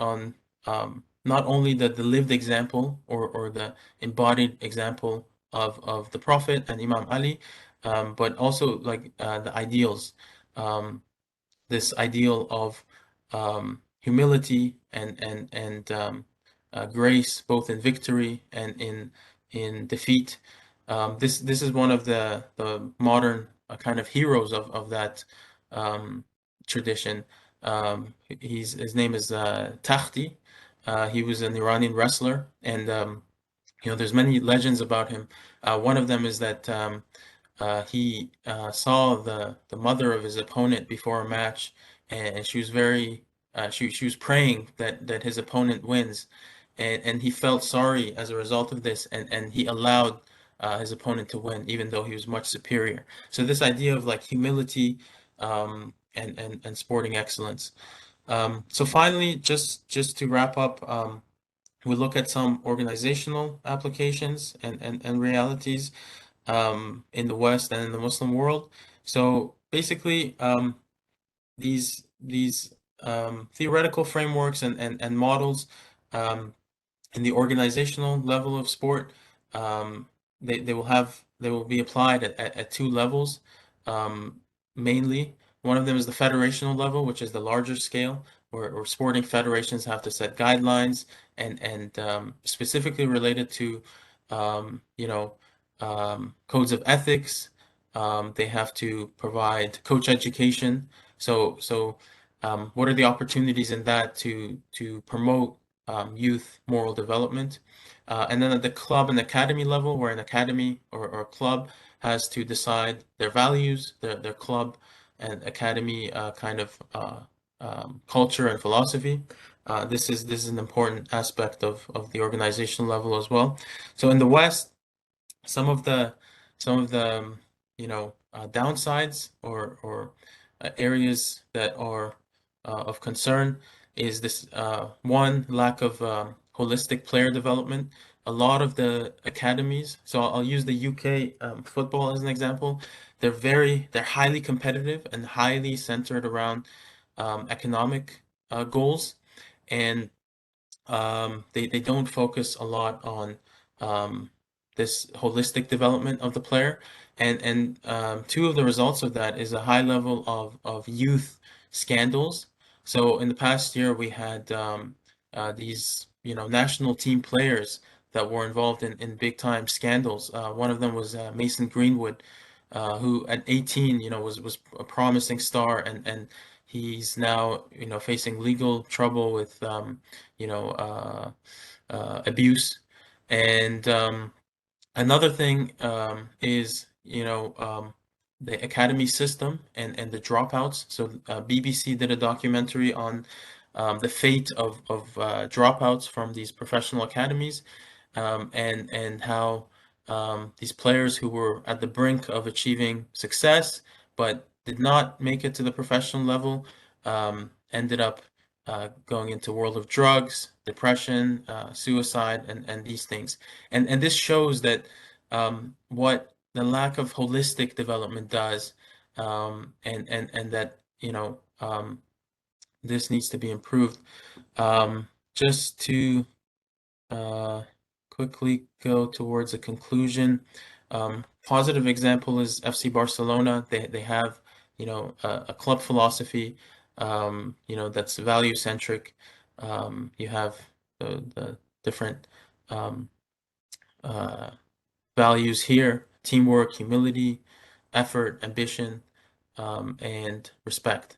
not only the lived example or the embodied example of the Prophet and Imam Ali, but also like the ideals. This ideal of humility and grace, both in victory and in defeat. This is one of the modern kind of heroes of that tradition. His name is Takhti. He was an Iranian wrestler, and you know, there's many legends about him. One of them is that he saw the mother of his opponent before a match, and she was very she was praying that his opponent wins, and he felt sorry as a result of this, and he allowed his opponent to win even though he was much superior. So this idea of like humility and sporting excellence. So finally, just to wrap up, we look at some organizational applications and realities in the West and in the Muslim world. So basically, these theoretical frameworks and models in the organizational level of sport, they will be applied at two levels, mainly. One of them is the federational level, which is the larger scale, where sporting federations have to set guidelines and specifically related to you know, codes of ethics. They have to provide coach education. So what are the opportunities in that to promote youth moral development? And then at the club and academy level, where an academy or club has to decide their values, their club and academy kind of culture and philosophy. This is an important aspect of the organizational level as well. So in the West, some of the you know, downsides or areas that are of concern is this one, lack of holistic player development. A lot of the academies, so I'll use the UK football as an example. They're highly competitive and highly centered around economic goals, and they don't focus a lot on this holistic development of the player, and two of the results of that is a high level of youth scandals. So in the past year, we had these, you know, national team players that were involved in big time scandals. One of them was Mason Greenwood, who at 18, was a promising star, and he's now, facing legal trouble with, abuse. And another thing is, the academy system and the dropouts. So BBC did a documentary on the fate of dropouts from these professional academies, and how these players who were at the brink of achieving success but did not make it to the professional level ended up going into world of drugs, depression, suicide, and these things. And this shows that what the lack of holistic development does, and that, this needs to be improved. Just to quickly go towards a conclusion. Positive example is FC Barcelona. They have, a club philosophy, that's value centric. You have the different values here: teamwork, humility, effort, ambition, and respect.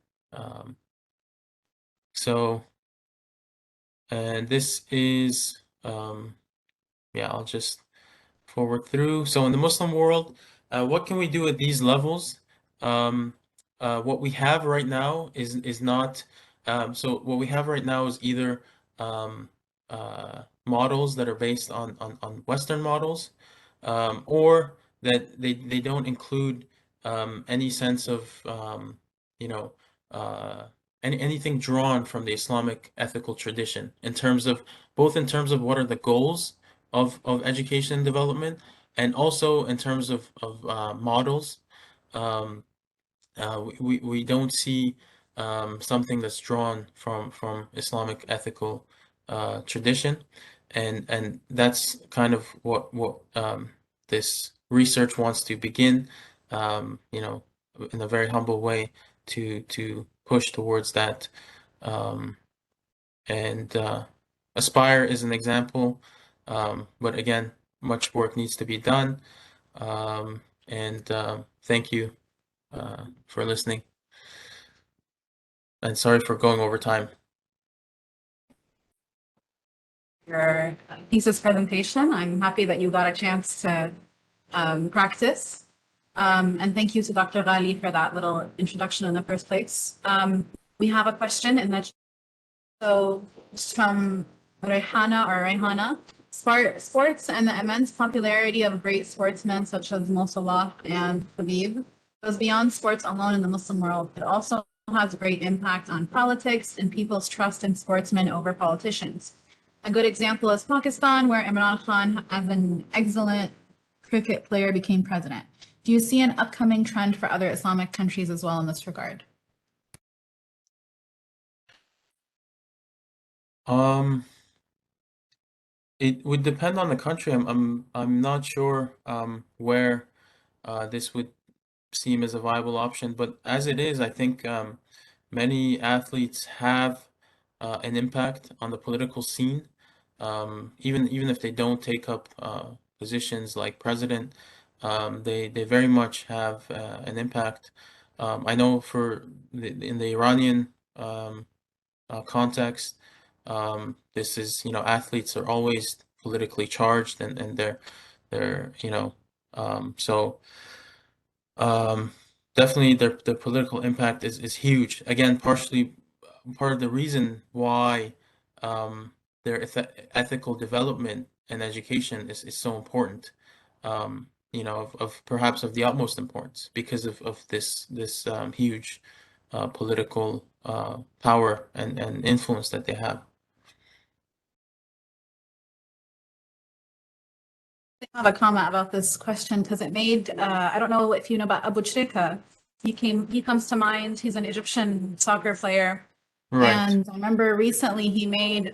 And this is, yeah, I'll just forward through. So in the Muslim world, what can we do at these levels? What we have right now is not, so what we have right now is either models that are based on Western models, or that they don't include any sense of, anything drawn from the Islamic ethical tradition in terms of what are the goals of education and development, and also in terms of models. We don't see something that's drawn from Islamic ethical tradition, and that's kind of what this research wants to begin, in a very humble way to push towards that. And Aspire is an example, but again, much work needs to be done. And thank you for listening. And sorry for going over time. Your thesis presentation. I'm happy that you got a chance to practice. And thank you to Dr. Ghali for that little introduction in the first place. We have a question in the so it's from Rehana. Sports and the immense popularity of great sportsmen such as Mo Salah and Khabib goes beyond sports alone in the Muslim world. It also has great impact on politics and people's trust in sportsmen over politicians. A good example is Pakistan, where Imran Khan, as an excellent cricket player, became president. Do you see an upcoming trend for other Islamic countries as well in this regard? It would depend on the country. I'm not sure where this would seem as a viable option, but as it is, I think many athletes have an impact on the political scene, even if they don't take up positions like president. They very much have an impact. I know in the Iranian context, this is, athletes are always politically charged, and they're so definitely their political impact is huge. Again, partially part of the reason why their ethical development and education is so important, of perhaps of the utmost importance because of this huge political power and influence that they have. I have a comment about this question because it made, I don't know if you know about Abu Trika. He comes to mind. He's an Egyptian soccer player. Right. And I remember recently he made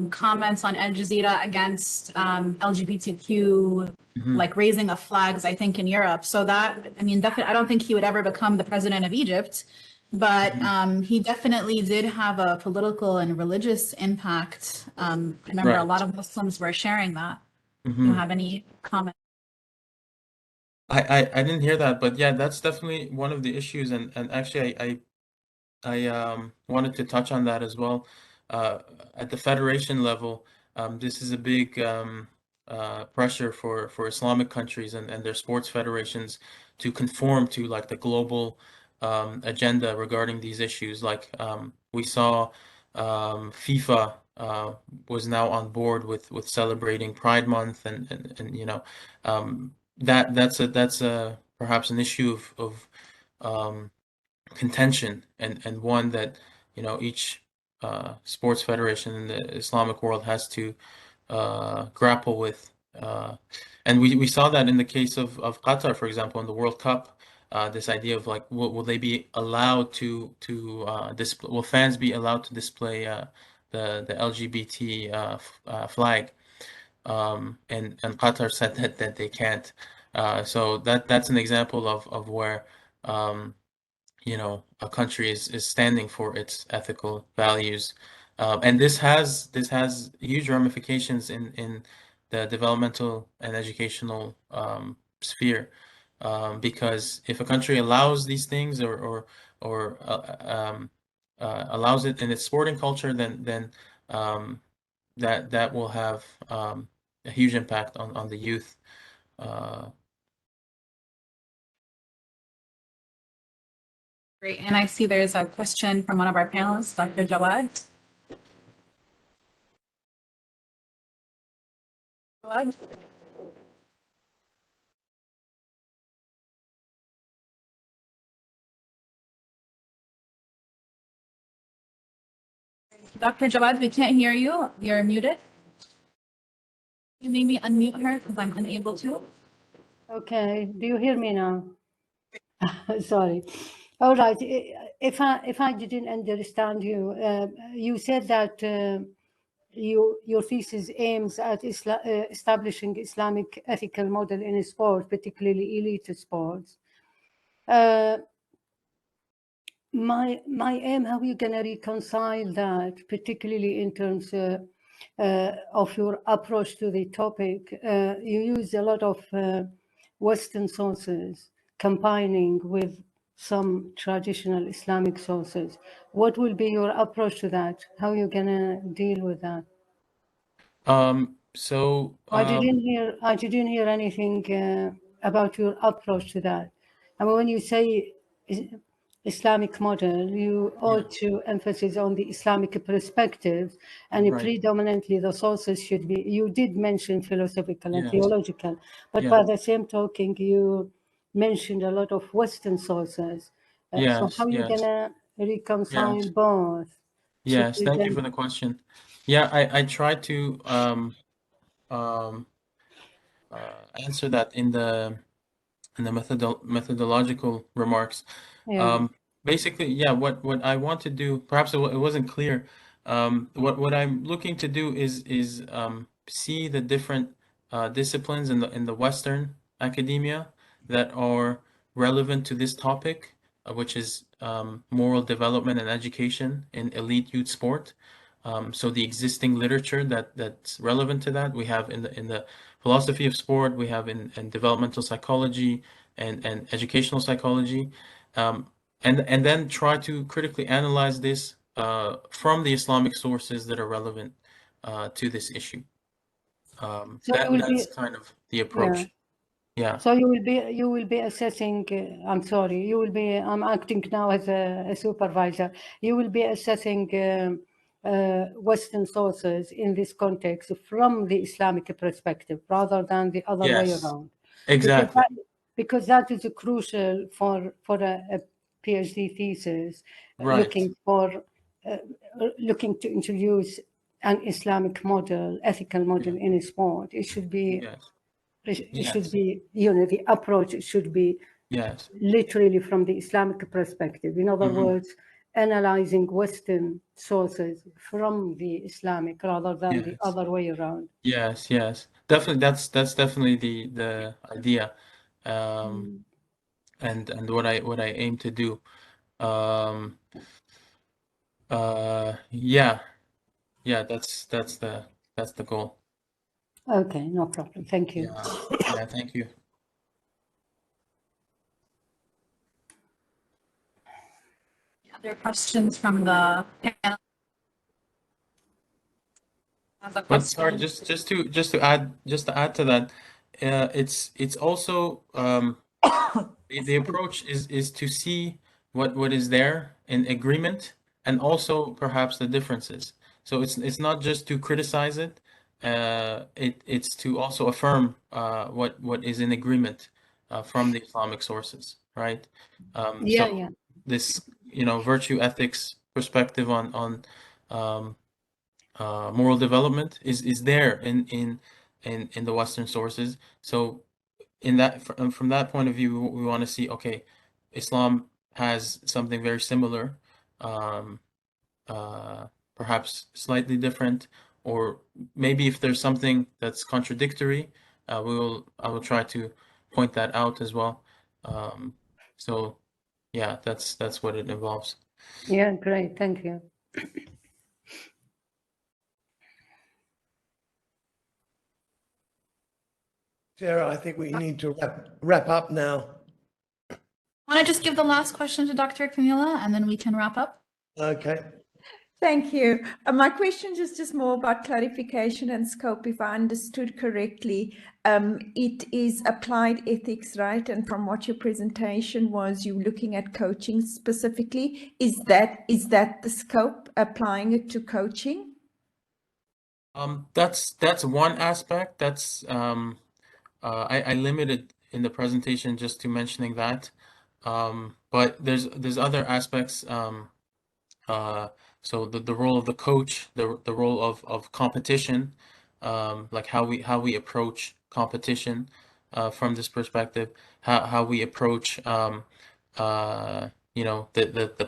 comments on Al Jazeera against LGBTQ, like raising of flags, I think, in Europe. So that, I mean, definitely, I don't think he would ever become the president of Egypt, but he definitely did have a political and religious impact. I remember a lot of Muslims were sharing that. you have any comments? I didn't hear that, but yeah, that's definitely one of the issues, and actually I wanted to touch on that as well. At the federation level, this is a big pressure for Islamic countries and their sports federations to conform to like the global agenda regarding these issues. Like we saw FIFA was now on board with celebrating Pride Month, and you know that's a perhaps an issue of contention, and one that you know each sports federation in the Islamic world has to grapple with. And we saw that in the case of Qatar, for example, in the World Cup. This idea of like, will they be allowed to display? Will fans be allowed to display the LGBT flag? And Qatar said that they can't. So that's an example of where you know a country is standing for its ethical values, and this has huge ramifications in the developmental and educational sphere, because if a country allows these things or allows it in its sporting culture, then that will have a huge impact on the youth. Great, and I see there's a question from one of our panelists, Dr. Jawad. Jawad? Dr. Jawad, we can't hear you. You're muted. You maybe unmute her because I'm unable to. Okay, do you hear me now? Sorry. All right. If I didn't understand you, you said that your thesis aims at establishing Islamic ethical model in sport, particularly elite sports. My aim, how are you going to reconcile that, particularly in terms of your approach to the topic? You use a lot of Western sources combining with some traditional Islamic sources. What will be your approach to that? How are you going to deal with that? I didn't hear anything about your approach to that. I mean, when you say Islamic model, you ought to emphasize on the Islamic perspective, and Right. predominantly the sources should be, you did mention philosophical and Yes. theological, but Yeah. by the same token, you mentioned a lot of Western sources. So Yes, how are you yes. going to reconcile Yes. both? Yes, thank you Present- for the question. Yeah, I try to answer that in the methodological remarks. Yeah. Basically, yeah, what I want to do, perhaps it wasn't clear. What I'm looking to do is see the different disciplines in the Western academia that are relevant to this topic, which is moral development and education in elite youth sport. So the existing literature that's relevant to that, we have in the philosophy of sport, we have in developmental psychology and educational psychology, and then try to critically analyze this from the Islamic sources that are relevant to this issue. So you will That's be, kind of the yeah. approach. Yeah. So you will be assessing. I'm sorry. You will be. I'm acting now as a supervisor. You will be assessing Western sources in this context from the Islamic perspective, rather than the other way Yes. around. Exactly. Because that is crucial for a PhD thesis, Right. looking to introduce an Islamic model, ethical model in sport. It should be. Yes. It should Yes. be, the approach should be Yes. literally from the Islamic perspective. In other Mhm. words, analyzing Western sources from the Islamic rather than the Yes. other way around. Yes, yes. Definitely, that's definitely the idea. And what I aim to do. Um yeah. Yeah, that's the goal. Okay, no problem. Thank you. Yeah, thank you. Other questions from the panel? But sorry, just to add to that, it's also the approach is to see what is there in agreement, and also perhaps the differences. So it's not just to criticize it, it's to also affirm what is in agreement from the Islamic sources, right? So this virtue ethics perspective on moral development is there in the Western sources. So from that point of view, we want to see, okay, Islam has something very similar, perhaps slightly different, or maybe if there's something that's contradictory, I will try to point that out as well. So yeah, that's what it involves. Yeah, great. Thank you. Sarah, I think we need to wrap up now. Want to just give the last question to Dr. Camila, and then we can wrap up? Okay. Thank you. My question is just more about clarification and scope. If I understood correctly, it is applied ethics, right? And from what your presentation was, you looking at coaching specifically. Is that the scope, applying it to coaching? That's one aspect. That's I limited in the presentation just to mentioning that. But there's other aspects. So the role of the coach, the role of competition, like how we approach competition from this perspective, how we approach the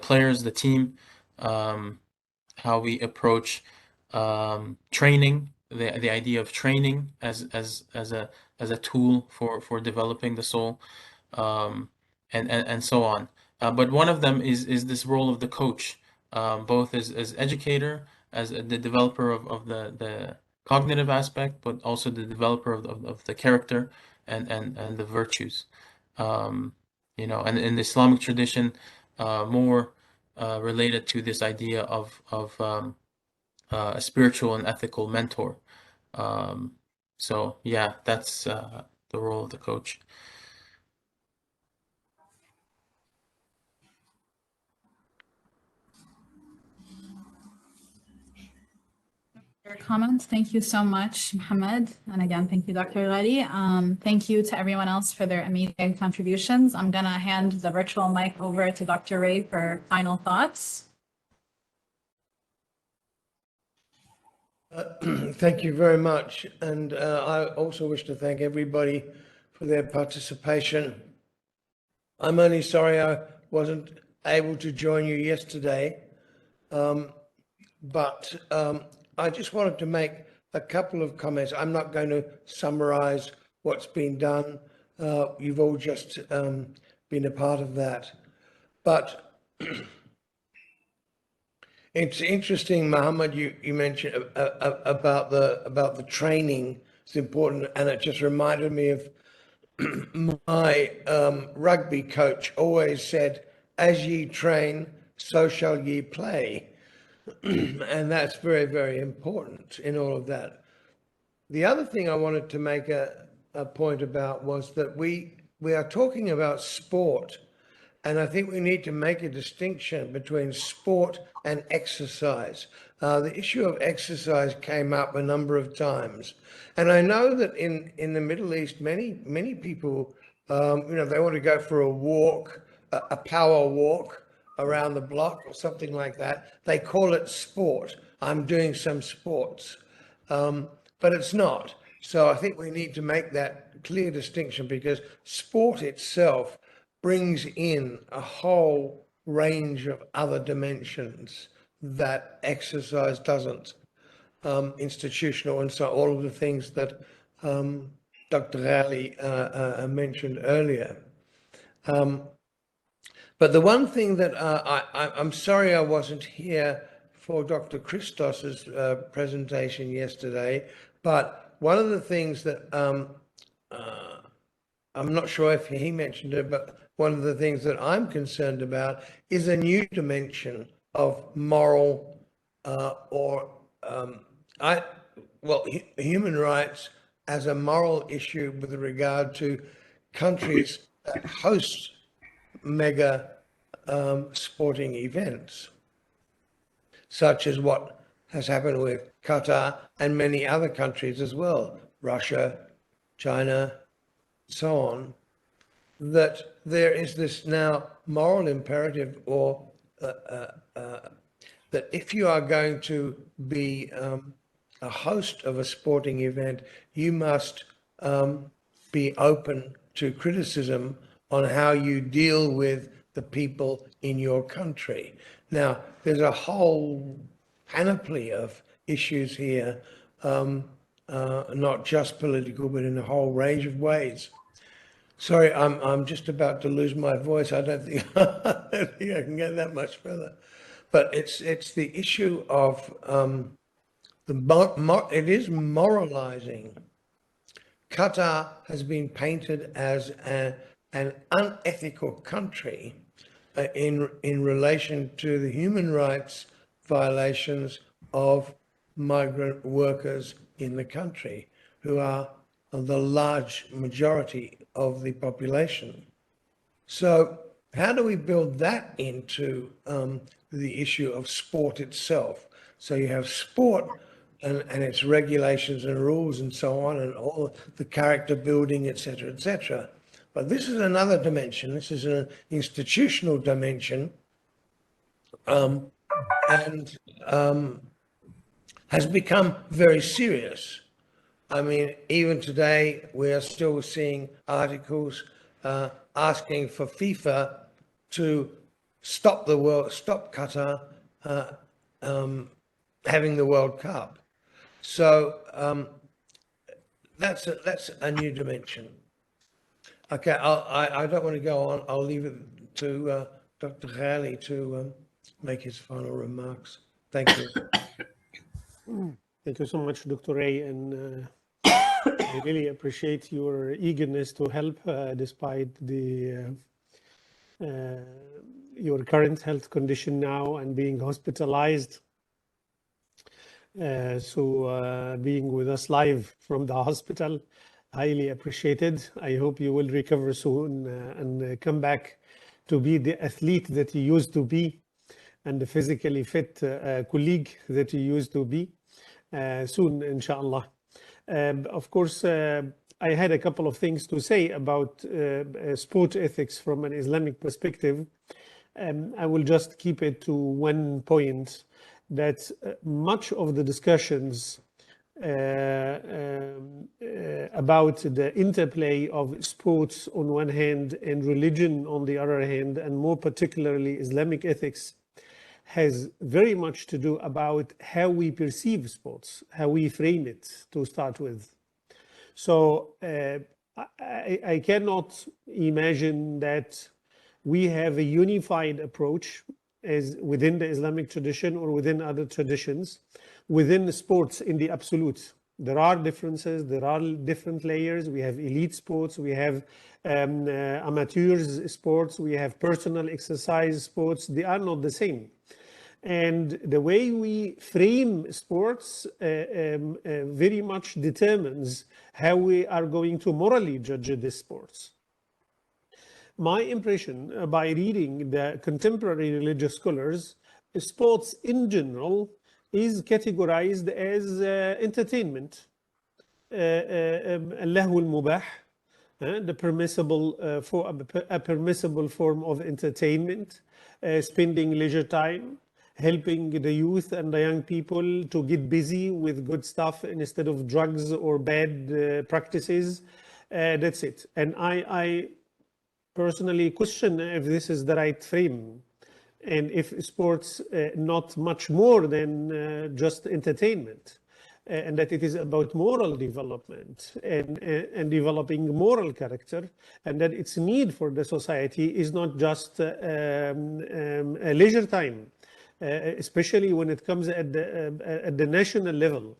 players, the team, how we approach training, the idea of training as a tool for developing the soul, and so on. But one of them is this role of the coach, both as educator, as the developer of the cognitive aspect, but also the developer of the character and the virtues. And in the Islamic tradition, more related to this idea of a spiritual and ethical mentor. So yeah, that's the role of the coach. Your comments. Thank you so much, Mohammed. And again, thank you, Dr. Ghali. Thank you to everyone else for their amazing contributions. I'm going to hand the virtual mic over to Dr. Ray for final thoughts. Thank you very much. And I also wish to thank everybody for their participation. I'm only sorry I wasn't able to join you yesterday, but I just wanted to make a couple of comments. I'm not going to summarize what's been done. You've all just been a part of that. But it's interesting, Mohammed, you mentioned about the training. It's important, and it just reminded me of my rugby coach always said, "As ye train, so shall ye play." And that's very, very important in all of that. The other thing I wanted to make a point about was that we are talking about sport, and I think we need to make a distinction between sport and exercise. The issue of exercise came up a number of times, and I know that in the Middle East, many people, they want to go for a walk, a power walk around the block or something like that. They call it sport. I'm doing some sports, but it's not. So I think we need to make that clear distinction, because sport itself brings in a whole range of other dimensions that exercise doesn't. Institutional, and so all of the things that Dr. Ghali mentioned earlier. But the one thing that I'm sorry I wasn't here for Dr. Christos's presentation yesterday, but one of the things that I'm not sure if he mentioned it, but one of the things that I'm concerned about is a new dimension of moral human rights as a moral issue with regard to countries that host mega sporting events, such as what has happened with Qatar and many other countries as well, Russia, China, so on, that there is this now moral imperative, or that if you are going to be a host of a sporting event, you must be open to criticism on how you deal with the people in your country. Now, there's a whole panoply of issues here, not just political, but in a whole range of ways. Sorry, I'm just about to lose my voice. I don't think I can get that much further. But it's the issue of it is moralizing. Qatar has been painted as an unethical country in relation to the human rights violations of migrant workers in the country, who are the large majority of the population. So how do we build that into the issue of sport itself? So you have sport and its regulations and rules and so on, and all the character building, etc., etc. But this is another dimension. This is an institutional dimension, and has become very serious. I mean, even today, we are still seeing articles asking for FIFA to stop Qatar having the World Cup. So that's a new dimension. Okay, I don't want to go on. I'll leave it to Dr. Ghali to make his final remarks. Thank you. Thank you so much, Dr. Ray, and I really appreciate your eagerness to help despite your current health condition now and being hospitalized. Being with us live from the hospital, highly appreciated. I hope you will recover soon and come back to be the athlete that you used to be and the physically fit colleague that you used to be soon, inshallah. Of course, I had a couple of things to say about sport ethics from an Islamic perspective. I will just keep it to one point, that much of the discussions about the interplay of sports on one hand and religion on the other hand, and more particularly Islamic ethics, has very much to do about how we perceive sports, how we frame it to start with. So I cannot imagine that we have a unified approach as within the Islamic tradition or within other traditions, within sports in the absolute. There are differences, there are different layers. We have elite sports, we have amateurs sports, we have personal exercise sports. They are not the same. And the way we frame sports very much determines how we are going to morally judge these sports. My impression by reading the contemporary religious scholars, sports in general is categorized as entertainment, اللهو المباح, the permissible for a permissible form of entertainment, spending leisure time, helping the youth and the young people to get busy with good stuff instead of drugs or bad practices. That's it. And I personally question if this is the right frame, and if sports not much more than just entertainment, and that it is about moral development and developing moral character, and that its need for the society is not just a leisure time, especially when it comes at the national level.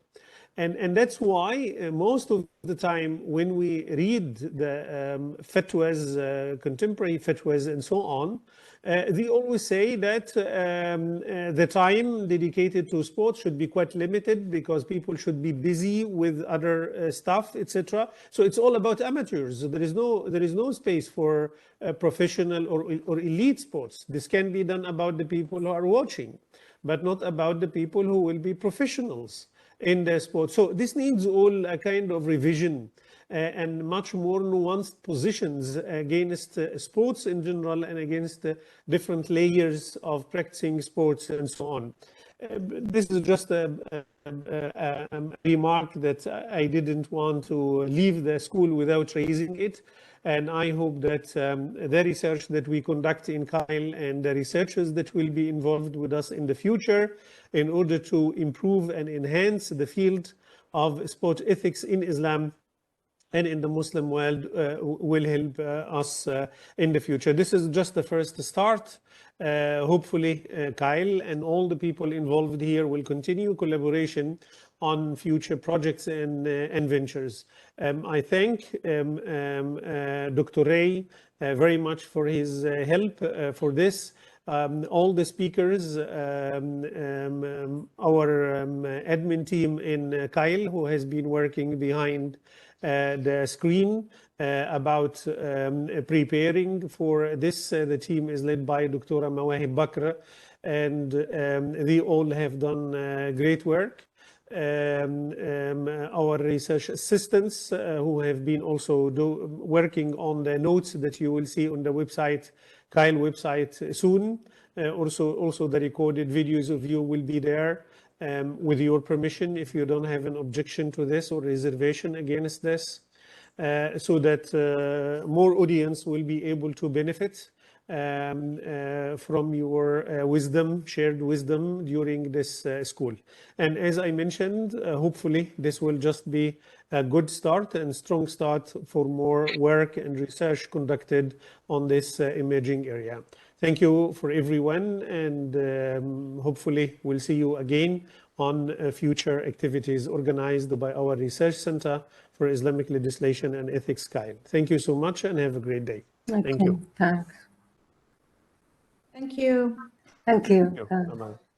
And that's why most of the time when we read the fatwas, contemporary fatwas and so on, they always say that the time dedicated to sports should be quite limited because people should be busy with other stuff, etc. So it's all about amateurs. There is no space for professional or elite sports. This can be done about the people who are watching, but not about the people who will be professionals in the sport. So this needs all a kind of revision and much more nuanced positions against sports in general and against different layers of practicing sports and so on. This is just a remark that I didn't want to leave the school without raising it. And I hope that the research that we conduct in CILE and the researchers that will be involved with us in the future in order to improve and enhance the field of sport ethics in Islam and in the Muslim world will help us in the future. This is just the first start. Hopefully, CILE and all the people involved here will continue collaboration on future projects and ventures. I thank Dr. Ray very much for his help for this. All the speakers, our admin team in CILE, who has been working behind the screen about preparing for this. The team is led by Dr. Mawahib Bakr, and they all have done great work. Our research assistants who have been also working on the notes that you will see on the website, CILE website soon. Also the recorded videos of you will be there. With your permission, if you don't have an objection to this or reservation against this, so that more audience will be able to benefit from your wisdom, shared wisdom during this school. And as I mentioned, hopefully this will just be a good start and strong start for more work and research conducted on this emerging area. Thank you for everyone, and hopefully we'll see you again on future activities organized by our Research Center for Islamic Legislation and Ethics, CILE. Thank you so much and have a great day. Okay, Thank you. thanks. Thank you. Thank you. Bye-bye.